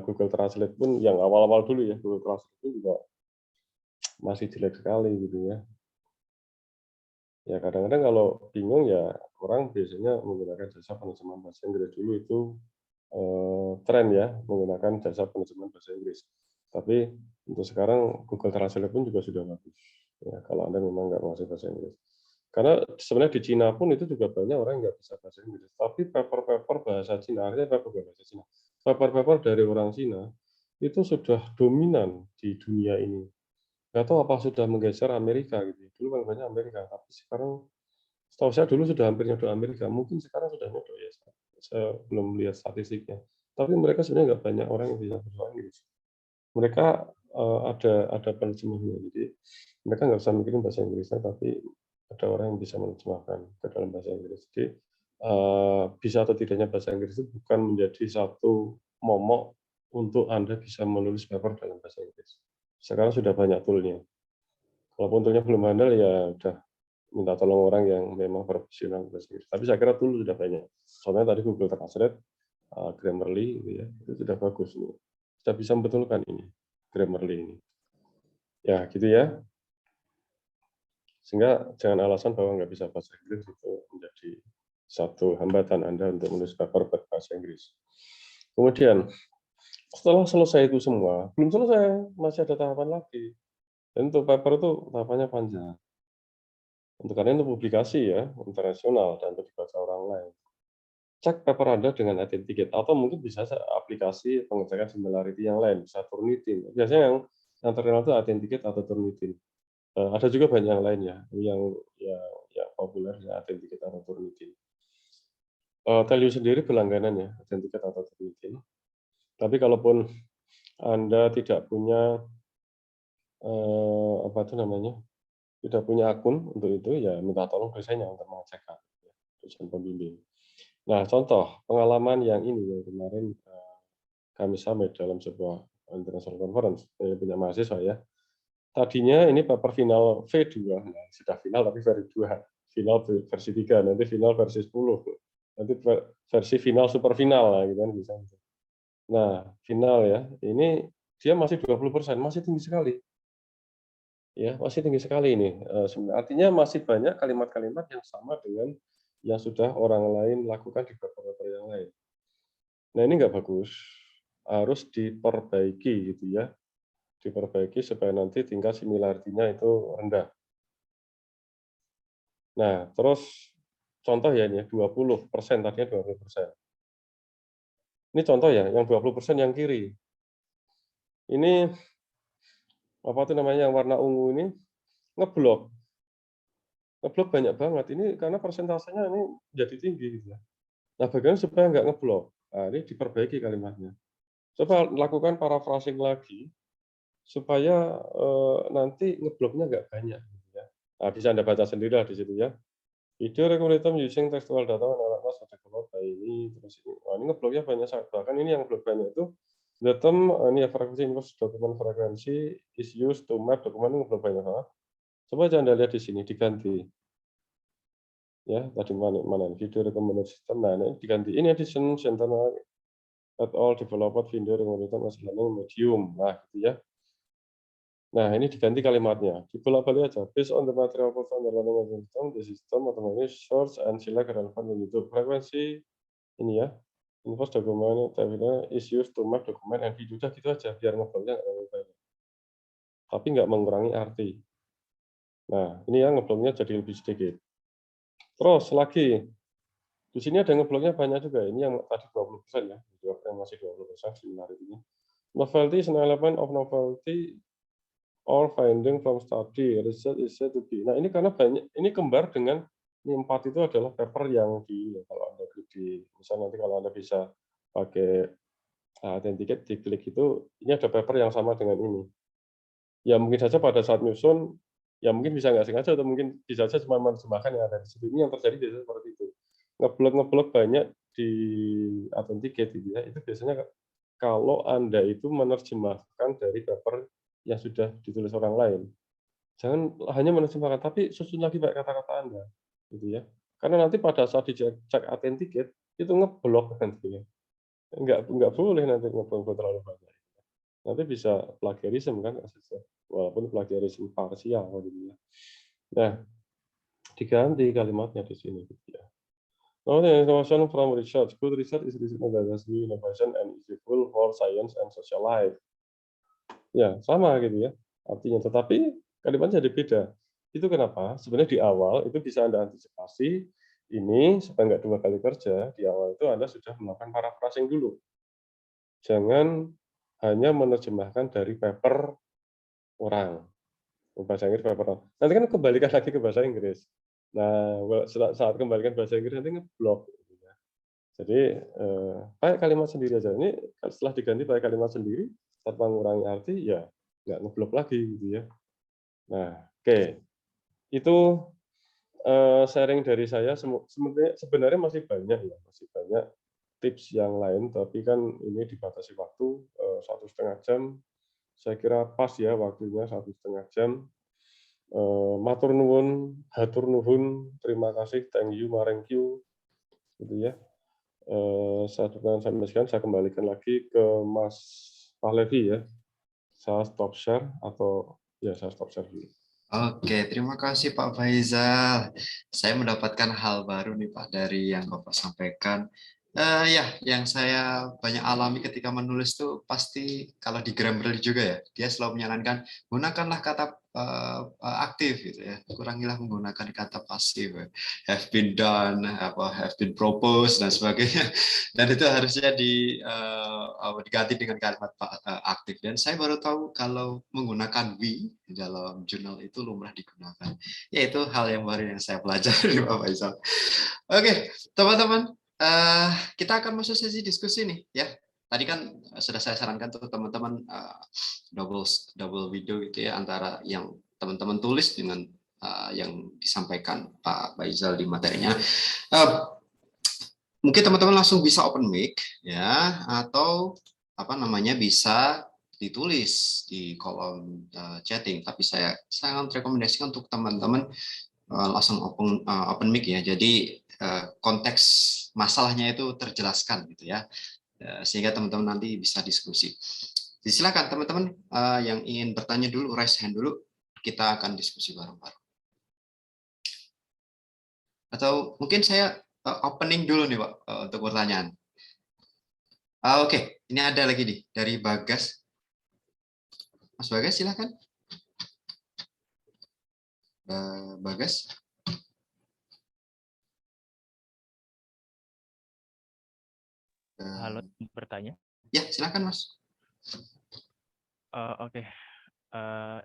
B: Google Translate pun yang awal-awal dulu ya, Google Translate pun juga masih jelek sekali gitu ya. Ya kadang-kadang kalau bingung ya orang biasanya menggunakan jasa penerjemahan bahasa Inggris dulu itu tren ya menggunakan jasa penerjemahan bahasa Inggris. Tapi untuk sekarang Google Translate pun juga sudah bagus. Ya, kalau Anda memang nggak menguasai bahasa Inggris. Karena sebenarnya di Cina pun itu juga banyak orang yang nggak bisa bahasa Inggris. Tapi paper-paper bahasa Cina, artinya paper bahasa Cina. Paper-paper dari orang Cina itu sudah dominan di dunia ini. Nggak tahu apa sudah menggeser Amerika gitu. Dulu kan banyak Amerika, tapi sekarang setahu saya dulu sudah hampir nyodok Amerika. Mungkin sekarang sudah nyodok ya. Saya belum lihat statistiknya. Tapi mereka sebenarnya nggak banyak orang yang bisa bahasa Inggris. Mereka ada penerjemahnya. Jadi mereka nggak usah mikirin bahasa Inggrisnya, tapi ada orang yang bisa menerjemahkan ke dalam bahasa Inggris. Jadi bisa atau tidaknya bahasa Inggris itu bukan menjadi satu momok untuk Anda bisa menulis paper dalam bahasa Inggris. Sekarang sudah banyak tool-nya. Walaupun tool-nya belum handal, ya udah minta tolong orang yang memang profesional bahasa Inggris. Tapi saya kira tool sudah banyak. Soalnya tadi Google Translate, Grammarly, gitu ya, itu sudah bagus. Sudah bisa membetulkan ini, Grammarly ini. Ya, gitu ya. Sehingga jangan alasan bahwa nggak bisa bahasa Inggris itu menjadi satu hambatan Anda untuk menulis paper berbahasa Inggris. Kemudian, setelah selesai itu semua, belum selesai, masih ada tahapan lagi. Dan untuk paper itu tahapannya panjang. Untuk kalian itu publikasi ya, internasional, dan untuk dibaca orang lain. Cek paper Anda dengan Authenticate, atau mungkin bisa aplikasi pengecekan similarity yang lain, bisa Turnitin. Biasanya yang terkenal itu Authenticate atau Turnitin. Ada juga banyak yang lain ya, yang populer ya Authenticate atau Turnitin. Tell you sendiri berlangganan ya, Authenticate atau Turnitin. Tapi kalaupun Anda tidak punya apa itu namanya, tidak punya akun untuk itu, ya minta tolong dosennya untuk mengecekkan, dosen pembimbing. Nah, contoh pengalaman yang ini yang kemarin kami summit dalam sebuah international conference punya mahasiswa ya. Tadinya ini paper final V2, nah, sudah final tapi versi 2, final versi 3, nanti final versi 10, nanti versi final super final lah gitu kan bisa. Nah, final ya, ini dia masih 20%, masih tinggi sekali. Ya, masih tinggi sekali ini. Artinya masih banyak kalimat-kalimat yang sama dengan yang sudah orang lain lakukan di paper-paper yang lain. Nah, ini nggak bagus. Harus diperbaiki gitu ya. Diperbaiki supaya nanti tingkat similarity-nya itu rendah. Nah, terus contoh ya ini 20%, tadinya 20%. Ini contoh ya, yang 20% yang kiri. Ini apa itu namanya yang warna ungu ini ngeblok. ngeblok banyak banget. Ini karena persentasenya ini jadi tinggi gitu ya. Nah, bagaimana supaya nggak ngeblok? Nah, ini diperbaiki kalimatnya. Coba lakukan paraphrasing lagi supaya nanti ngebloknya nggak banyak. Gitu ya. Nah, bisa Anda baca sendiri lah di situ ya. Video algorithm using textual data analysis sudah developed by ini terus ini. Wah, ini ngebloknya banyak sangat. Bahkan ini yang blok banyak itu the term ini ya frekuensi inverse document frekuensi is used to map dokumen ini ngeblok banyak banget. Coba aja Anda lihat di sini diganti. Ya, tadi mana video recommended system. Nah, ini diganti in addition Sentinel at all developed video recommended machine learning medium. Nah, gitu ya. Nah, ini diganti kalimatnya. Dibolak-balik aja. Based on the material of the learning system, the system automatically search and select relevant YouTube. Frekuensi ini ya. Inverse document is used to map document and video. Udah gitu aja, biar ngebloknya nggak terlalu banyak. Tapi nggak mengurangi arti. Nah, ini yang ngebloknya jadi lebih sedikit. Terus lagi, di sini ada yang ngebloknya banyak juga. Ini yang tadi 20% ya. Yang masih 20% seminar ini. Novelty is an element of novelty or finding from study. Result is said to be. Nah, ini karena banyak, ini kembar dengan ini 4 itu adalah paper yang di, kalau Anda klik di, misalnya nanti kalau Anda bisa pakai Authenticate, diklik itu, ini ada paper yang sama dengan ini. Ya mungkin saja pada saat nyusun, ya mungkin bisa nggak sengaja atau mungkin bisa saja cuma menerjemahkan yang ada di situ. Ini yang terjadi biasanya seperti itu. Ngeblok banyak di Authenticate gitu ya, itu biasanya kalau Anda itu menerjemahkan dari paper yang sudah ditulis orang lain. Jangan hanya menerjemahkan, tapi susun lagi pakai kata-kata Anda, gitu ya. Karena nanti pada saat dicek Authenticate, itu ngeblok nanti ya. Nggak boleh nanti ngeblok terlalu banyak. Nanti bisa plagiarisme kan, walaupun plagiarisme parsial gitu ya. Nah, diganti kalimatnya di sini gitu ya. Now the information from research. Good research is research that has new innovation and is useful for science and social life. Ya, sama gitu ya artinya. Tetapi kalimatnya jadi beda. Itu kenapa? Sebenarnya di awal itu bisa Anda antisipasi ini supaya nggak 2 kali kerja. Di awal itu Anda sudah melakukan paraphrasing dulu. Jangan hanya menerjemahkan dari paper orang. Bahasa Inggris paper orang. Nanti kan kembalikan lagi ke bahasa Inggris. Nah, saat kembalikan bahasa Inggris nanti ngeblok. Gitu ya. Jadi, pakai kalimat sendiri aja. Ini setelah diganti pakai kalimat sendiri, tanpa mengurangi arti, ya nggak ngeblok lagi gitu ya. Nah, oke. Itu sharing dari saya. Sebenarnya masih banyak ya, masih banyak tips yang lain, tapi kan ini dibatasi waktu 1,5 jam. Saya kira pas ya waktunya 1,5 jam. Matur nuwun, hatur nuhun, terima kasih, thank you, mareng you, gitu ya. Saya kembalikan lagi ke Mas Pahlevi ya. Saya stop share atau ya saya stop share dulu.
A: Oke, terima kasih Pak Faizal. Saya mendapatkan hal baru nih Pak dari yang Bapak sampaikan. Ya, yang saya banyak alami ketika menulis tuh pasti kalau di Grammarly juga ya, dia selalu menyarankan gunakanlah kata aktif gitu ya, kurangilah menggunakan kata pasif, have been done, have been proposed dan sebagainya. Dan itu harusnya diganti dengan kalimat aktif. Dan saya baru tahu kalau menggunakan we di dalam jurnal itu lumrah digunakan. Ya itu hal yang baru yang saya pelajari Pak Faisal. Oke, teman-teman. Kita akan masuk sesi diskusi nih ya. Tadi kan sudah saya sarankan tuh teman-teman double video gitu ya antara yang teman-teman tulis dengan yang disampaikan Pak Faisal di materinya. Mungkin teman-teman langsung bisa open mic ya atau apa namanya bisa ditulis di kolom chatting. Tapi saya sangat rekomendasikan untuk teman-teman langsung open mic ya. Jadi konteks masalahnya itu terjelaskan gitu ya, sehingga teman-teman nanti bisa diskusi. Silakan teman-teman yang ingin bertanya dulu, raise hand dulu, kita akan diskusi bareng-bareng. Atau mungkin saya opening dulu nih Pak untuk pertanyaan. Oke, ini ada lagi nih dari Bagas. Mas Bagas silakan. Bagas.
C: Halo, bertanya.
A: Ya, silakan Mas.
C: Oke.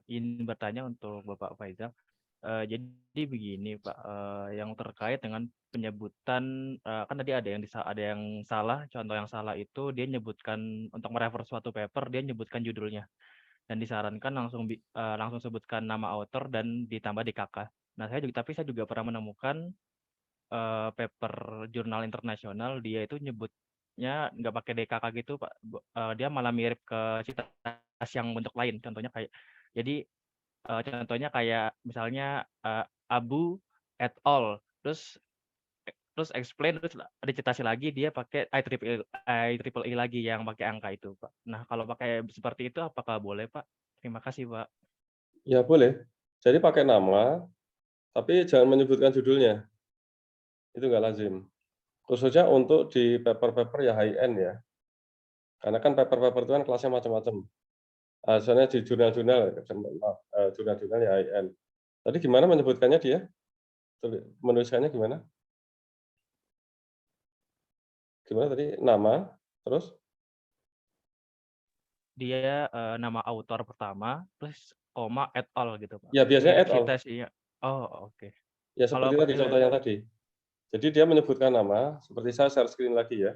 C: Ingin bertanya untuk Bapak Faizal. Jadi begini Pak, yang terkait dengan penyebutan, kan tadi ada yang salah, contoh yang salah itu dia nyebutkan untuk merefer suatu paper, dia nyebutkan judulnya dan disarankan langsung sebutkan nama author dan ditambah di KK. Nah, saya juga pernah menemukan, paper jurnal internasional dia itu nyebutnya nggak pakai DKK gitu Pak, dia malah mirip ke sitas yang bentuk lain, contohnya kayak misalnya, Abu et al. Terus explain, terus dicitasi lagi dia pakai IEEE lagi yang pakai angka itu, Pak. Nah, kalau pakai seperti itu apakah boleh, Pak? Terima kasih, Pak.
B: Ya boleh. Jadi pakai nama, tapi jangan menyebutkan judulnya. Itu nggak lazim. Khususnya untuk di paper-paper ya high end ya. Karena kan paper-paper itu kan kelasnya macam-macam. Soalnya di jurnal-jurnal, jurnal-jurnal ya high end. Tadi gimana menyebutkannya dia? Menulisannya gimana? Gimana tadi? Nama, terus?
C: Dia, nama autor pertama, terus koma et al gitu, Pak.
B: Ya biasanya
C: Mirip
B: et al.
C: citasinya. Oh, oke.
B: Ya
C: Kalau
B: seperti tadi,
C: pakai
B: contoh yang tadi. Jadi dia menyebutkan nama, seperti saya share screen lagi ya.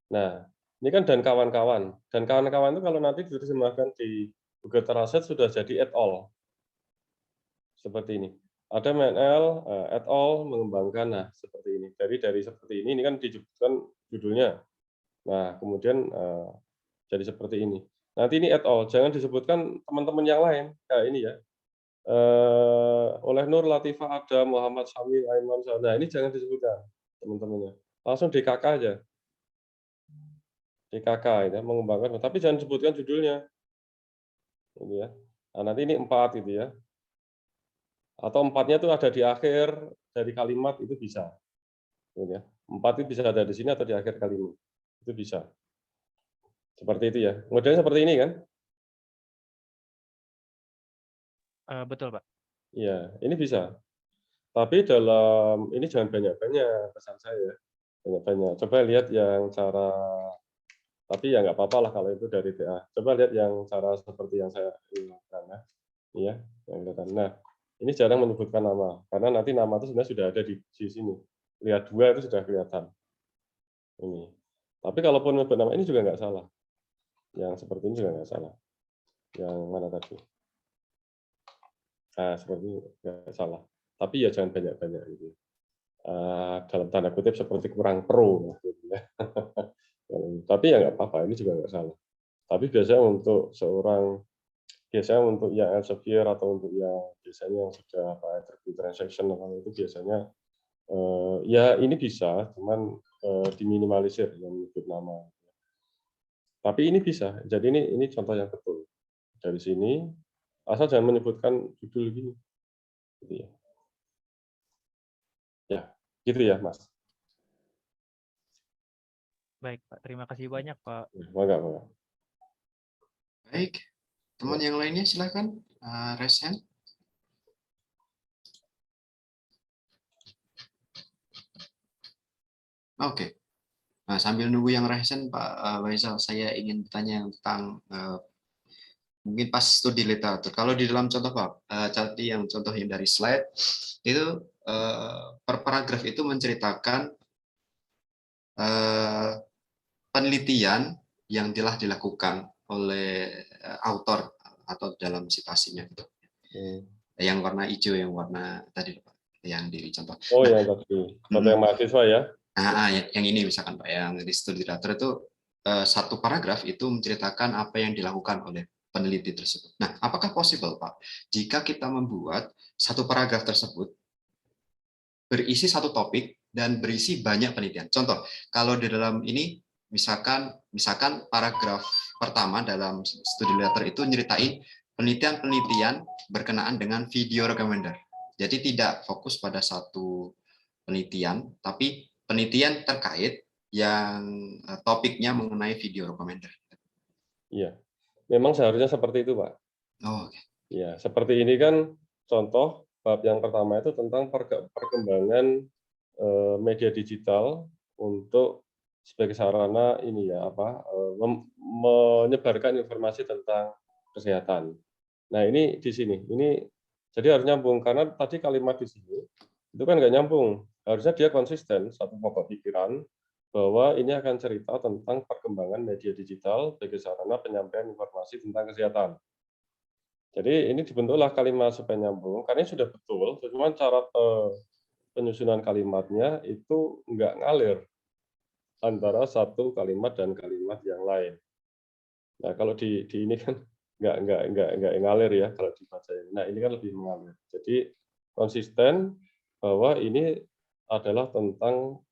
B: Nah, ini kan dan kawan-kawan. Dan kawan-kawan itu kalau nanti diterjemahkan di Google Translate sudah jadi et al. Seperti ini. Ada MNL, et al. Mengembangkan, nah seperti ini. Dari seperti ini kan disebutkan judulnya. Nah, kemudian jadi seperti ini. Nanti ini et al. Jangan disebutkan teman-teman yang lain. Kayak ini ya. Oleh Nur Latifah ada Muhammad Syamil Aiman. Nah, ini jangan disebutkan teman-temannya. Langsung DKK aja. DKK ya, mengembangkan, tapi jangan sebutkan judulnya. Ini ya. Nah, nanti ini 4 gitu ya. Atau 4-nya itu ada di akhir dari kalimat itu bisa. Gitu ya. 4 itu bisa ada di sini atau di akhir kalimat. Itu bisa. Seperti itu ya. Modelnya seperti ini kan?
C: Betul, Pak.
B: Iya, ini bisa. Tapi dalam ini jangan banyak-banyak pesan saya. Banyak-banyak. Coba lihat yang cara, tapi ya nggak apa-apa lah kalau itu dari TA. Coba lihat yang cara seperti yang saya lakukan ya. Iya, yang kelihatan. Nah, ini jarang menyebutkan nama, karena nanti nama itu sebenarnya sudah ada di sini. Lihat 2 itu sudah kelihatan. Ini. Tapi kalaupun menyebut nama ini juga nggak salah. Yang seperti ini juga nggak salah. Yang mana tadi? Nah, seperti ini nggak salah. Tapi ya jangan banyak-banyak gitu. Dalam tanda kutip seperti kurang pro. Gitu ya. Tapi ya nggak apa-apa, ini juga nggak salah. Tapi biasanya untuk yang Elsevier atau untuk yang biasanya yang sudah attribute transaction itu biasanya ya ini bisa, cuman diminimalisir yang menyebut nama. Tapi ini bisa. Jadi ini contoh yang betul. Dari sini asal jangan menyebutkan judul gini. Gitu ya. Ya, gitu ya, Mas.
C: Baik, Pak. Terima kasih banyak, Pak.
B: Ya, mangga.
A: Baik, teman
B: Ya.
A: yang lainnya silakan raise hand. Oke. Nah, sambil nunggu yang raise hand, Pak Faisal, saya ingin bertanya tentang mungkin pas studi literatur. Kalau di dalam contoh Pak, tadi yang contoh yang dari slide itu per paragraf itu menceritakan penelitian yang telah dilakukan oleh autor atau dalam citasinya gitu. Yang warna hijau, yang warna tadi Pak, yang di contoh.
B: Oh, yang tadi. Contoh yang mahasiswa ya.
A: Yang ini misalkan Pak, yang di studi literatur itu satu paragraf itu menceritakan apa yang dilakukan oleh peneliti tersebut. Nah, apakah possible Pak, jika kita membuat satu paragraf tersebut berisi satu topik dan berisi banyak penelitian? Contoh, kalau di dalam ini misalkan paragraf pertama dalam studi literatur itu nyeritain penelitian-penelitian berkenaan dengan video recommender. Jadi tidak fokus pada satu penelitian, tapi penelitian terkait yang topiknya mengenai video recommender.
B: Iya. Memang seharusnya seperti itu, Pak.
A: Oh, okay.
B: Ya, seperti ini kan contoh bab yang pertama itu tentang perkembangan media digital untuk sebagai sarana ini ya apa menyebarkan informasi tentang kesehatan. Nah ini di sini ini jadi harus nyambung karena tadi kalimat di sini itu kan nggak nyambung. Harusnya dia konsisten satu pokok pikiran bahwa ini akan cerita tentang perkembangan media digital sebagai sarana penyampaian informasi tentang kesehatan. Jadi ini dibentuklah kalimat supaya nyambung, karena ini sudah betul, cuma cara penyusunan kalimatnya itu nggak ngalir antara satu kalimat dan kalimat yang lain. Nah kalau di ini kan nggak ngalir ya kalau dibaca ini. Nah ini kan lebih mengalir. Jadi konsisten bahwa ini adalah tentang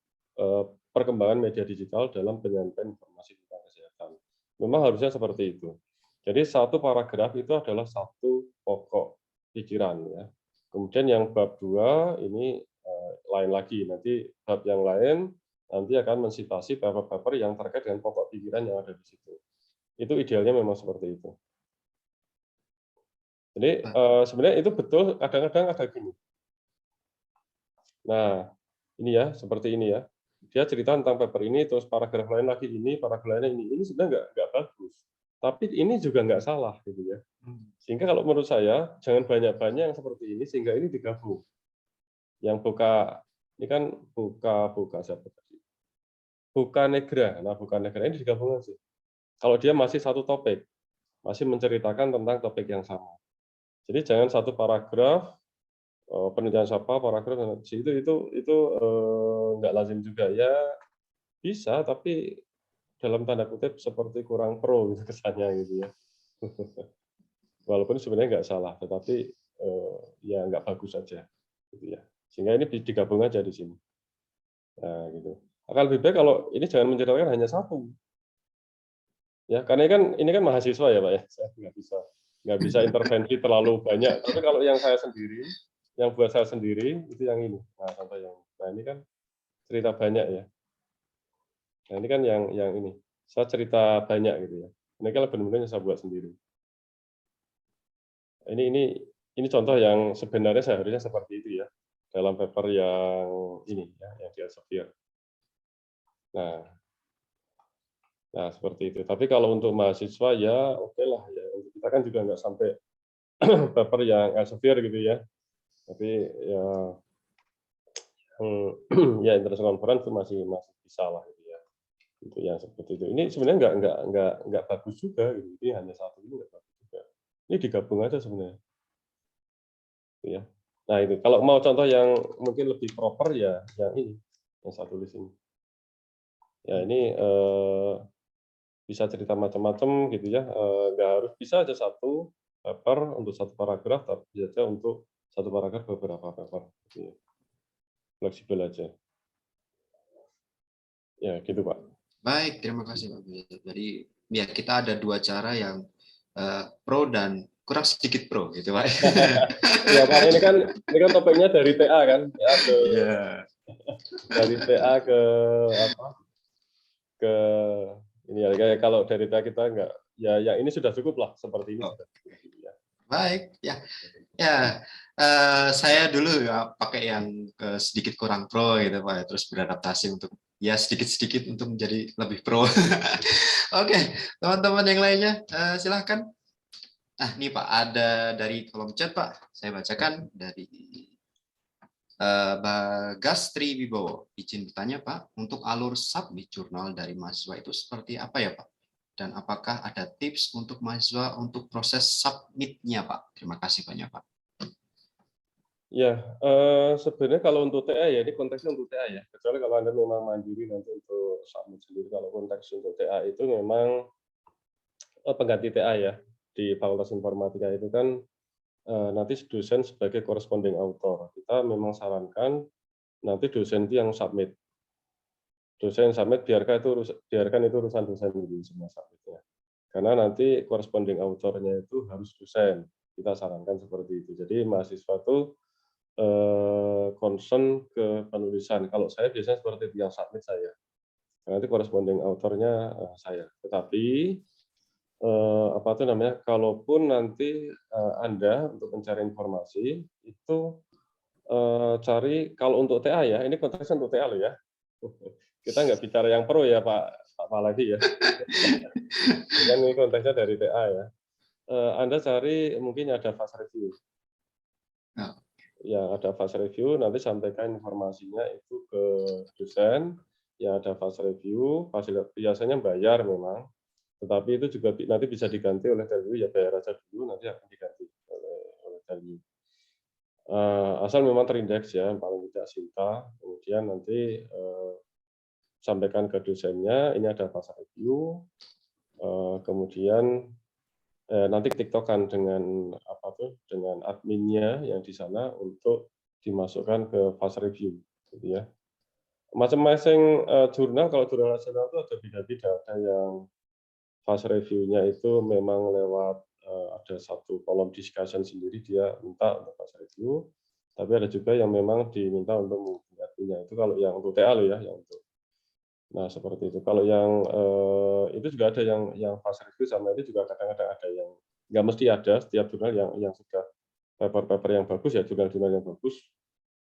B: perkembangan media digital dalam penyampaian informasi tentang kesehatan. Memang harusnya seperti itu. Jadi satu paragraf itu adalah satu pokok pikiran ya. Kemudian yang bab 2 ini lain lagi. Nanti bab yang lain nanti akan mensitasi paper-paper yang terkait dengan pokok pikiran yang ada di situ. Itu idealnya memang seperti itu. Jadi sebenarnya itu betul, kadang-kadang ada gini. Nah, ini ya, seperti ini ya. Dia cerita tentang paper ini, terus paragraf lain lagi ini, paragraf lainnya ini. Ini sebenarnya nggak bagus. Tapi ini juga nggak salah, gitu ya. Sehingga kalau menurut saya, jangan banyak-banyak yang seperti ini, sehingga ini digabung. Yang buka, ini kan buka siapa tadi? Buka Negra. Nah, buka Negra ini digabung aja. Kalau dia masih satu topik, masih menceritakan tentang topik yang sama. Jadi jangan satu paragraf penelitian siapa paragraf itu nggak lazim juga ya, bisa tapi dalam tanda kutip seperti kurang pro gitu kesannya gitu ya. Walaupun sebenarnya nggak salah, tetapi ya nggak bagus saja gitu ya. Sehingga ini digabung aja di sini. Nah gitu. Akan lebih baik kalau ini jangan menceritakan hanya satu. Ya, karena ini kan mahasiswa ya Pak ya, saya nggak bisa intervensi terlalu banyak. Tapi kalau yang saya sendiri, yang buat saya sendiri itu yang ini. Nah contoh yang, nah ini kan cerita banyak ya. Nah ini kan yang ini, saya cerita banyak gitu ya. Ini kan benar-benar yang saya buat sendiri. Ini contoh yang sebenarnya seharusnya seperti itu ya dalam paper yang ini ya, yang di Elsevier. Nah seperti itu. Tapi kalau untuk mahasiswa ya oke lah ya. Kita kan juga nggak sampai paper yang Elsevier gitu ya. Tapi ya ya international conference itu masih bisa lah gitu ya. Itu yang seperti itu. Ini sebenarnya nggak bagus juga gitu. Ini hanya satu ini nggak bagus juga. Ini digabung aja sebenarnya. Ya. Nah itu kalau mau contoh yang mungkin lebih proper ya yang ini yang saya tulis ini. Ya ini bisa cerita macam-macam gitu ya. Nggak harus bisa aja satu paper untuk satu paragraf, tapi bisa aja untuk satu paragraf beberapa paper. Gitu ya. Fleksibel aja. Ya gitu Pak.
A: Baik, terima kasih Pak. Jadi ya kita ada dua cara yang pro dan kurang sedikit pro gitu Pak.
B: Ya Pak, ini kan topiknya dari TA kan, ya ke
A: Yeah.
B: dari TA ke apa? Ke ini ya kayak kalau dari TA kita enggak ya yang ini sudah cukup lah seperti ini sudah cukup ya.
A: Baik, ya. Ya, saya dulu ya pakai yang sedikit kurang pro gitu Pak, terus beradaptasi untuk ya sedikit-sedikit untuk menjadi lebih pro. Oke, teman-teman yang lainnya silahkan. Nah, nih Pak, ada dari kolom chat Pak, saya bacakan dari Bagastri Wibowo. Izin bertanya Pak, untuk alur submit jurnal dari mahasiswa itu seperti apa ya Pak? Dan apakah ada tips untuk mahasiswa untuk proses submit-nya Pak? Terima kasih banyak Pak.
B: Ya, sebenarnya kalau untuk TA ya, ini konteksnya untuk TA ya. Kecuali kalau Anda memang mandiri nanti untuk submit sendiri. Kalau konteks untuk TA itu memang pengganti TA ya. Di Fakultas Informatika itu kan nanti dosen sebagai corresponding author. Kita memang sarankan nanti dosen itu yang submit. Dosen submit biarkan itu urusan dosen dulu semua submitnya. Karena nanti corresponding author-nya itu harus dosen. Kita sarankan seperti itu. Jadi mahasiswa itu concern ke penulisan. Kalau saya biasanya seperti itu, yang submit saya. Nanti corresponding author-nya saya. Tetapi apa itu namanya, kalaupun nanti Anda untuk mencari informasi itu cari kalau untuk TA ya, ini konteksnya untuk TA loh ya. Kita nggak bicara yang pro ya Pak Palevi ya. Kan ini konteksnya dari TA ya. Anda cari mungkin ada fast review.
A: Oh.
B: Ya, ada fast review, nanti sampaikan informasinya itu ke dosen, yang ada fast review, biasanya bayar memang, tetapi itu juga nanti bisa diganti oleh Telyu, ya bayar aja dulu, nanti akan diganti oleh Telyu. Asal memang terindeks ya, paling tidak Sinta, kemudian nanti sampaikan ke dosennya, ini ada fast review, kemudian nanti tiktokan dengan apa tuh, dengan adminnya yang di sana untuk dimasukkan ke fast review, gitu ya. Masing-masing jurnal, kalau jurnal nasional itu ada beda-beda, ada yang fast review-nya itu memang lewat ada satu kolom discussion sendiri, dia minta untuk fast review, tapi ada juga yang memang diminta untuk menghubungi adminnya. Itu kalau yang untuk TA loh ya, yang untuk. Nah, seperti itu. Kalau yang itu juga ada yang fast review sama itu juga kadang-kadang ada yang nggak mesti ada, setiap jurnal yang sudah paper-paper yang bagus ya, jurnal-jurnal yang bagus,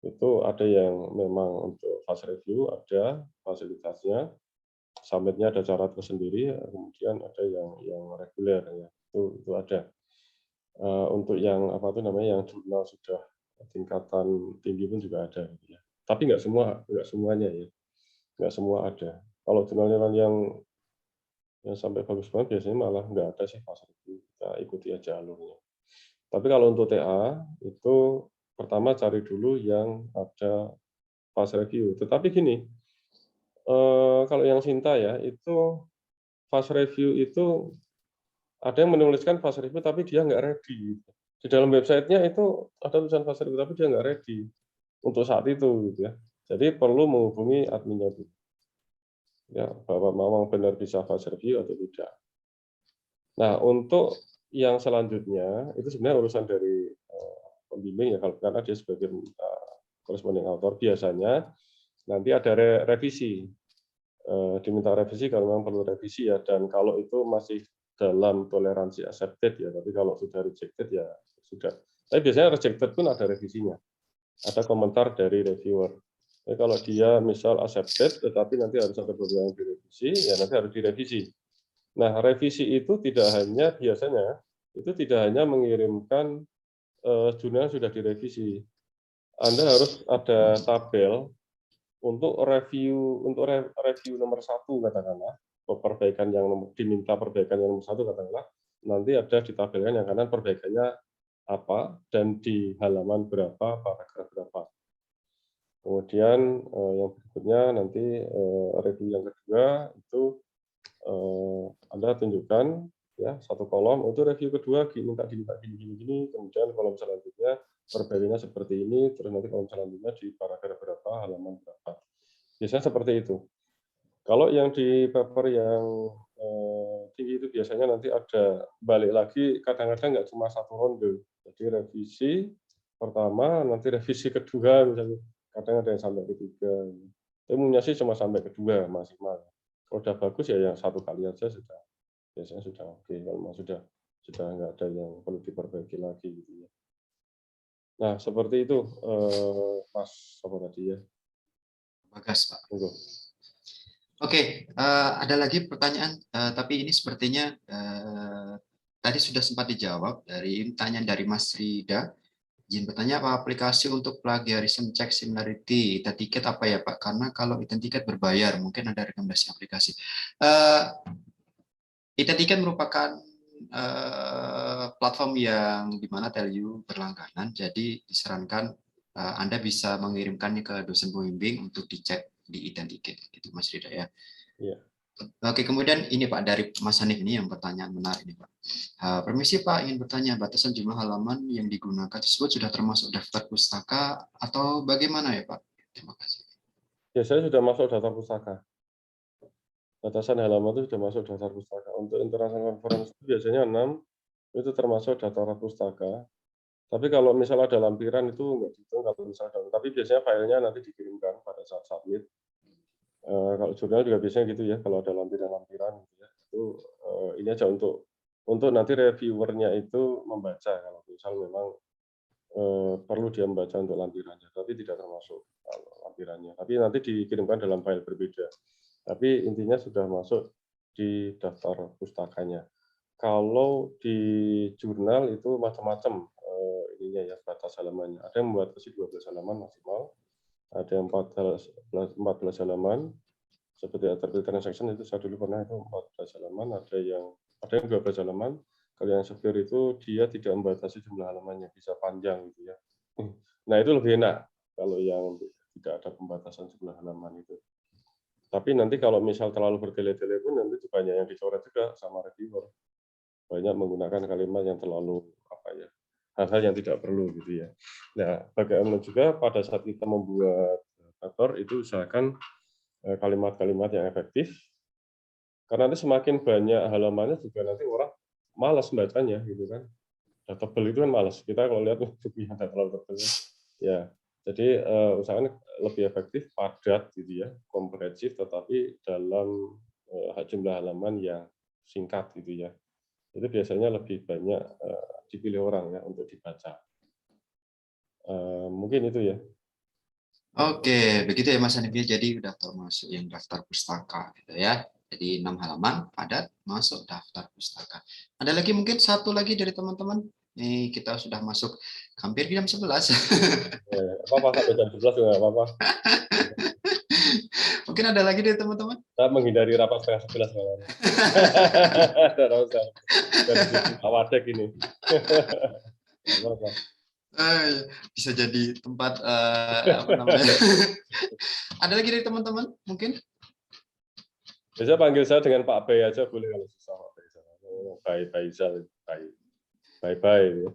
B: itu ada yang memang untuk fast review, ada fasilitasnya, submit-nya ada syarat tersendiri, kemudian ada yang reguler ya, itu ada. Untuk yang apa itu namanya, yang jurnal sudah tingkatan tinggi pun juga ada gitu ya. Tapi nggak semuanya ya, nggak semua ada. Kalau jurnal-jurnal yang sampai bagus banget biasanya malah nggak ada sih fast review, kita ikuti aja alurnya. Tapi kalau untuk TA itu pertama cari dulu yang ada fast review. Tetapi gini, kalau yang Sinta ya, itu fast review itu ada yang menuliskan fast review tapi dia nggak ready. Di dalam website-nya itu ada tulisan fast review tapi dia nggak ready untuk saat itu gitu ya. Jadi perlu menghubungi adminnya dulu. Ya, bahwa memang benar bisa fast review atau tidak. Nah, untuk yang selanjutnya itu sebenarnya urusan dari pembimbing ya, karena dia sebagai corresponding author biasanya nanti ada revisi, diminta revisi kalau memang perlu revisi ya, dan kalau itu masih dalam toleransi accepted ya, tapi kalau sudah rejected ya sudah. Tapi biasanya rejected pun ada revisinya, ada komentar dari reviewer. Jadi kalau dia misal accepted tetapi nanti harus ada beberapa yang direvisi, ya nanti harus direvisi. Nah, revisi itu biasanya itu tidak hanya mengirimkan jurnal yang sudah direvisi. Anda harus ada tabel untuk review nomor 1 katakanlah, perbaikan yang diminta perbaikan yang nomor 1 katakanlah, nanti ada ditabelkan yang kanan perbaikannya apa dan di halaman berapa, paragraf berapa. Kemudian yang berikutnya nanti review yang kedua itu Anda tunjukkan ya satu kolom untuk review kedua minta gini, kemudian kolom selanjutnya perbaikannya seperti ini, terus nanti kolom selanjutnya di paragraf berapa, halaman berapa. Biasanya seperti itu. Kalau yang di paper yang tinggi itu biasanya nanti ada balik lagi, kadang-kadang nggak cuma satu ronde. Jadi revisi pertama, nanti revisi kedua misalnya, kadang ada yang sampai ketiga. Tapi umumnya sih cuma sampai kedua maksimal. Kalau udah bagus ya yang satu kali aja sudah, biasanya sudah oke. Kalau memang sudah nggak ada yang perlu diperbaiki lagi gitu ya. Nah seperti itu Mas apa tadi ya.
A: Bagas, Pak.
B: Tunggu.
A: Oke, ada lagi pertanyaan, tapi ini sepertinya tadi sudah sempat dijawab dari pertanyaan dari Mas Rida. Izin bertanya, apa aplikasi untuk plagiarism check similarity ticket apa ya Pak? Karena kalau ticket berbayar, mungkin ada rekomendasi aplikasi. Ticket merupakan platform yang dimana Telyu berlangganan, jadi disarankan Anda bisa mengirimkannya ke dosen pembimbing untuk dicek di ticket, gitu Mas Rida ya.
B: Iya.
A: Oke, kemudian ini Pak dari Mas Hanif ini yang pertanyaan menarik ini Pak. Permisi Pak, ingin bertanya batasan jumlah halaman yang digunakan tersebut sudah termasuk daftar pustaka atau bagaimana ya Pak? Terima kasih.
B: Biasanya sudah masuk daftar pustaka. Batasan halaman itu sudah masuk daftar pustaka. Untuk international conference biasanya 6, itu termasuk daftar pustaka. Tapi kalau misalnya ada lampiran itu enggak dihitung kalau misalnya ada. Tapi biasanya filenya nanti dikirimkan pada saat submit. Kalau jurnal juga biasanya gitu ya, kalau ada lampiran-lampiran gitu ya. Itu ini aja untuk untuk nanti reviewernya itu membaca kalau misal memang perlu dia membaca untuk lampirannya, tapi tidak termasuk lampirannya. Tapi nanti dikirimkan dalam file berbeda. Tapi intinya sudah masuk di daftar pustakanya. Kalau di jurnal itu macam-macam ininya ya, batas halamannya. Ada yang membatasi 12 halaman maksimal, ada yang 14 halaman, seperti artikel transaction itu saya dulu pernah itu 14 halaman, ada yang 12 halaman. Kalau yang severe itu dia tidak membatasi jumlah halamannya, bisa panjang gitu ya. Nah itu lebih enak kalau yang tidak ada pembatasan jumlah halaman itu. Tapi nanti kalau misal terlalu bertele-tele pun nanti banyak yang dicoret juga sama reviewer. Banyak menggunakan kalimat yang terlalu hal-hal yang tidak perlu gitu ya. Nah, bagaimana juga pada saat kita membuat paper itu usahakan kalimat-kalimat yang efektif. Karena nanti semakin banyak halamannya juga nanti orang malas bacanya gitu kan. Udah tebel itu kan malas. Kita kalau lihat bukunya terlalu tebel ya. Jadi usahakan lebih efektif, padat gitu ya, komprehensif tetapi dalam jumlah halaman yang singkat gitu ya. Itu biasanya lebih banyak dipilih orang ya untuk dibaca. Mungkin itu ya.
A: Oke, begitu ya Mas Hanifi. Jadi udah termasuk yang daftar pustaka gitu ya. Jadi 6 halaman padat masuk daftar pustaka. Ada lagi mungkin satu lagi dari teman-teman. Nih kita sudah masuk hampir jam 11.
B: Apa-apa sampai jam 11 juga nggak apa-apa.
A: Mungkin ada lagi dari teman-teman.
B: Saya menghindari rapat setengah 11 malam. Dari Wadek ini.
A: Bisa jadi tempat apa namanya. Ada lagi dari teman-teman mungkin?
B: Bisa panggil saya dengan Pak Bay aja boleh kalau susah Pak Bay. Bye.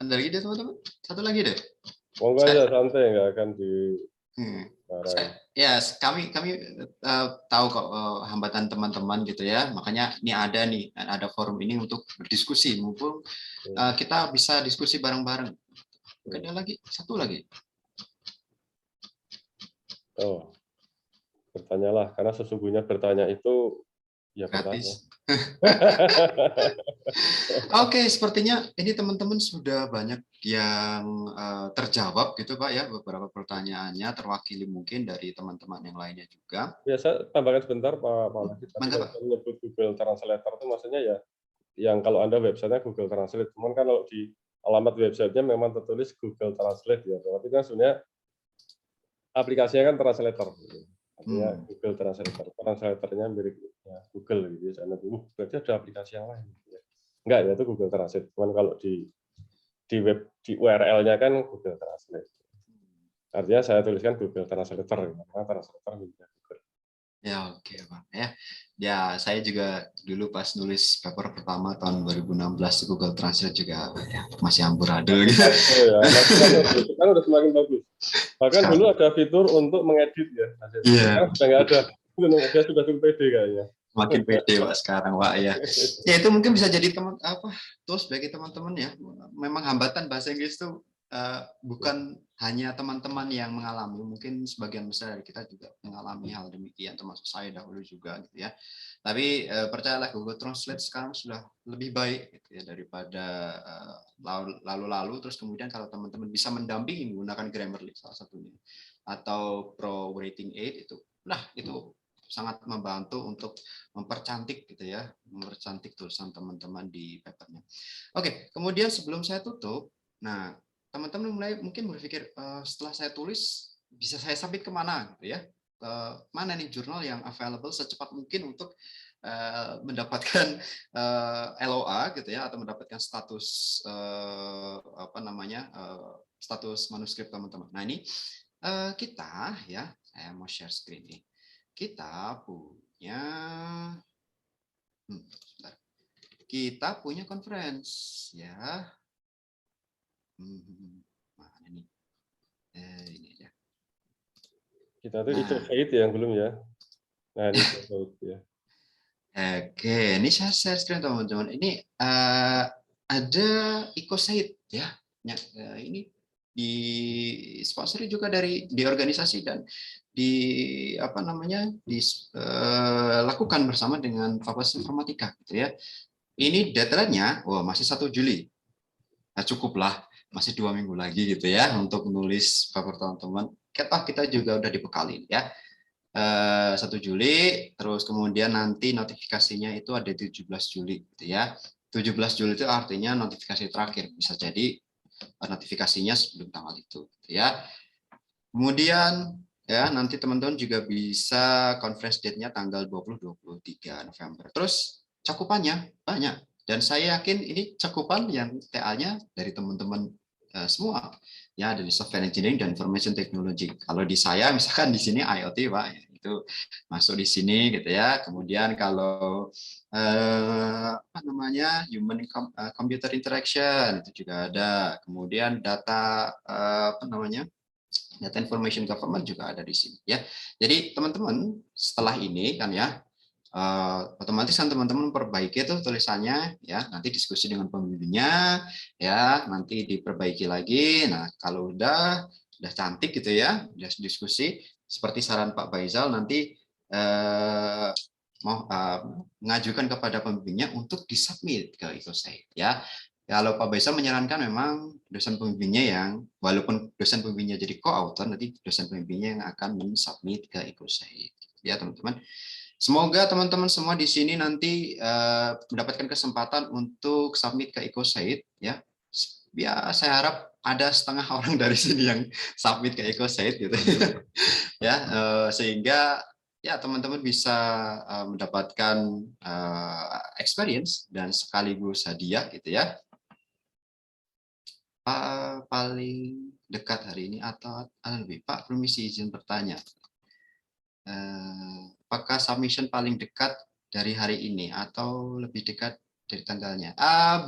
A: Ada lagi deh teman-teman? Satu lagi deh.
B: Monggo aja santai, nggak akan di.
A: Ya, kami tahu kok hambatan teman-teman gitu ya. Makanya ini ada forum ini untuk berdiskusi. Mumpung kita bisa diskusi bareng-bareng. Ada lagi, satu lagi.
B: Oh, bertanyalah, karena sesungguhnya bertanya itu ya bertanya.
A: Oke, sepertinya ini teman-teman sudah banyak yang terjawab gitu Pak ya, beberapa pertanyaannya terwakili mungkin dari teman-teman yang lainnya juga.
B: Biasa tambahkan sebentar Pak Lagi, tapi kalau menyebut Google Translator itu maksudnya ya yang kalau Anda websitenya Google Translate, cuman kan kalau di alamat websitenya memang tertulis Google Translate ya, tapi kan sebenarnya aplikasinya kan translator. Artinya Google Translator. Translatornya mirip ya, Google gitu ya. Berarti ada aplikasi yang lain. Enggak, ya itu Google Translate. Cuman kalau di web di URL-nya kan Google Translate. Artinya saya tuliskan Google Translator karena translator bisa Google.
A: Ya, oke, Pak. Ya, saya juga dulu pas nulis paper pertama tahun 2016 Google Translate juga ya, masih amburadul gitu.
B: Ya, sekarang udah semakin bagus. Bahkan dulu ada fitur untuk mengedit ya. Sekarang sudah nggak ada. Dia sudah cukup pede kayaknya.
A: Makin pede Pak sekarang Pak ya. Ya itu mungkin bisa jadi tools bagi teman-teman ya. Memang hambatan bahasa Inggris itu bukan hanya teman-teman yang mengalami, mungkin sebagian besar dari kita juga mengalami hal demikian, termasuk saya dahulu juga gitu ya. Tapi percayalah Google Translate sekarang sudah lebih baik gitu ya daripada lalu-lalu. Terus kemudian kalau teman-teman bisa mendampingi menggunakan Grammarly salah satunya atau Pro Writing Aid itu sangat membantu untuk mempercantik gitu ya, mempercantik tulisan teman-teman di papernya. Oke, kemudian sebelum saya tutup, nah teman-teman mulai mungkin berpikir setelah saya tulis bisa saya submit kemana gitu ya, mana nih jurnal yang available secepat mungkin untuk mendapatkan LOA gitu ya, atau mendapatkan status status manuskrip teman-teman. Nah ini kita ya, saya mau share screen nih. Kita punya conference ya. Mana nih? Ini ya.
B: Kita tuh Icofate yang belum ya. Nah ini Icofate ya.
A: Oke, ini saya share screen teman-teman. Ini ada Icofate ya. Ini disponsori juga di organisasi dan dilakukan bersama dengan Fakultas Informatika gitu ya. Ini deadline-nya masih 1 Juli. Nah, cukuplah, masih 2 minggu lagi gitu ya untuk menulis paper teman-teman. Kita juga udah dibekali ya. 1 Juli, terus kemudian nanti notifikasinya itu ada 17 Juli gitu ya. 17 Juli itu artinya notifikasi terakhir, bisa jadi notifikasinya sebelum tanggal itu gitu ya. Kemudian ya nanti teman-teman juga bisa conference date-nya tanggal 20-23 November. Terus cakupannya banyak dan saya yakin ini cakupan yang TA-nya dari teman-teman semua ya, dari software engineering dan information technology. Kalau di saya misalkan di sini IoT Pak, ya, itu masuk di sini gitu ya. Kemudian kalau human computer interaction itu juga ada. Kemudian data data information government juga ada di sini ya. Jadi teman-teman setelah ini kan ya otomatis kan teman-teman perbaiki itu tulisannya ya, nanti diskusi dengan pembimbingnya ya, nanti diperbaiki lagi. Nah kalau udah cantik gitu ya, udah diskusi seperti saran Pak Faisal, nanti mau mengajukan kepada pembimbingnya untuk disubmit ke EcoSite ya. Kalau Pak Faisal menyarankan memang dosen pembimbingnya yang, walaupun dosen pembimbingnya jadi co-author, nanti dosen pembimbingnya yang akan mensubmit ke EcoSite ya teman-teman. Semoga teman-teman semua di sini nanti mendapatkan kesempatan untuk submit ke EcoSite ya. Ya saya harap ada setengah orang dari sini yang submit ke EcoSite gitu ya, sehingga ya teman-teman bisa mendapatkan experience dan sekaligus hadiah gitu ya. Paling dekat hari ini atau lebih Pak, permisi izin bertanya. Apakah submission paling dekat dari hari ini atau lebih dekat dari tanggalnya?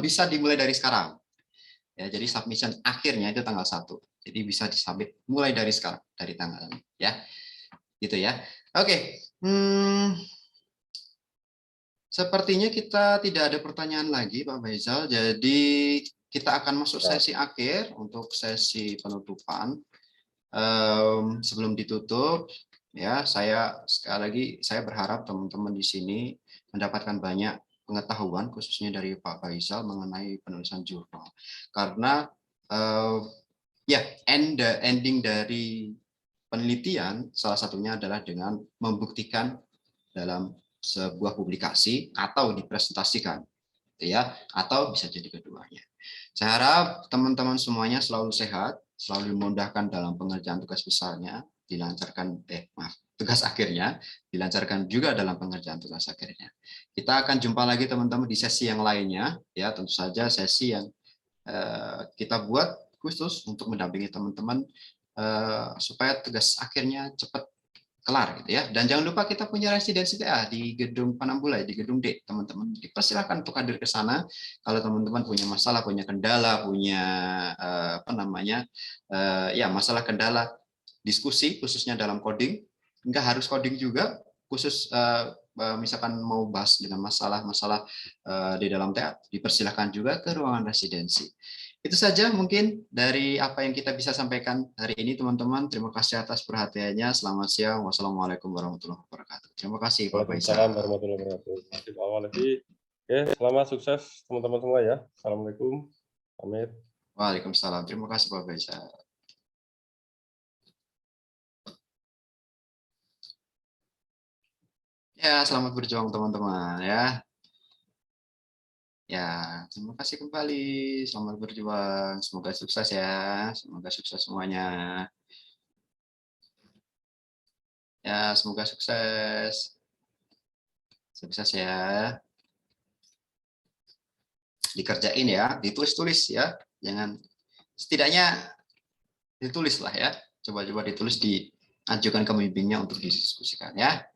A: Bisa dimulai dari sekarang. Ya, jadi submission akhirnya itu tanggal 1. Jadi bisa disubmit mulai dari sekarang, dari tanggalnya ya. Gitu ya. Oke. Sepertinya kita tidak ada pertanyaan lagi Pak Faisal. Jadi kita akan masuk sesi akhir untuk sesi penutupan. Sebelum ditutup ya, sekali lagi saya berharap teman-teman di sini mendapatkan banyak pengetahuan khususnya dari Pak Faisal mengenai penulisan jurnal. Karena ending dari penelitian salah satunya adalah dengan membuktikan dalam sebuah publikasi atau dipresentasikan ya, atau bisa jadi keduanya. Saya harap teman-teman semuanya selalu sehat, selalu dimudahkan dalam pengerjaan tugas besarnya, tugas akhirnya dilancarkan juga dalam pengerjaan tugas akhirnya. Kita akan jumpa lagi teman-teman di sesi yang lainnya ya, tentu saja sesi yang kita buat khusus untuk mendampingi teman-teman supaya tugas akhirnya cepat kelar gitu ya. Dan jangan lupa kita punya residensi TA di gedung Panambulai, di gedung D, teman-teman. Dipersilakan untuk hadir ke sana kalau teman-teman punya masalah, punya kendala, punya masalah kendala diskusi khususnya dalam coding. Enggak harus coding juga, khusus misalkan mau bahas dengan masalah-masalah di dalam TA, dipersilakan juga ke ruangan residensi. Itu saja mungkin dari apa yang kita bisa sampaikan hari ini teman-teman. Terima kasih atas perhatiannya. Selamat siang. Wassalamualaikum warahmatullahi wabarakatuh. Terima kasih Pak Faisal.
B: Waalaikumsalam warahmatullahi wabarakatuh. Terima kasih Pak Walevi. Oke, selamat sukses teman-teman semua ya. Assalamualaikum. Pamit.
A: Waalaikumsalam. Terima kasih Pak Faisal. Ya, selamat berjuang teman-teman ya. Ya, terima kasih kembali. Selamat berjuang. Semoga sukses ya. Semoga sukses semuanya. Ya, semoga sukses. Sukses ya. Dikerjain ya, ditulis-tulis ya. Jangan, setidaknya ditulis lah ya. Coba-coba ditulis, diajukan ke pembimbingnya untuk didiskusikan ya.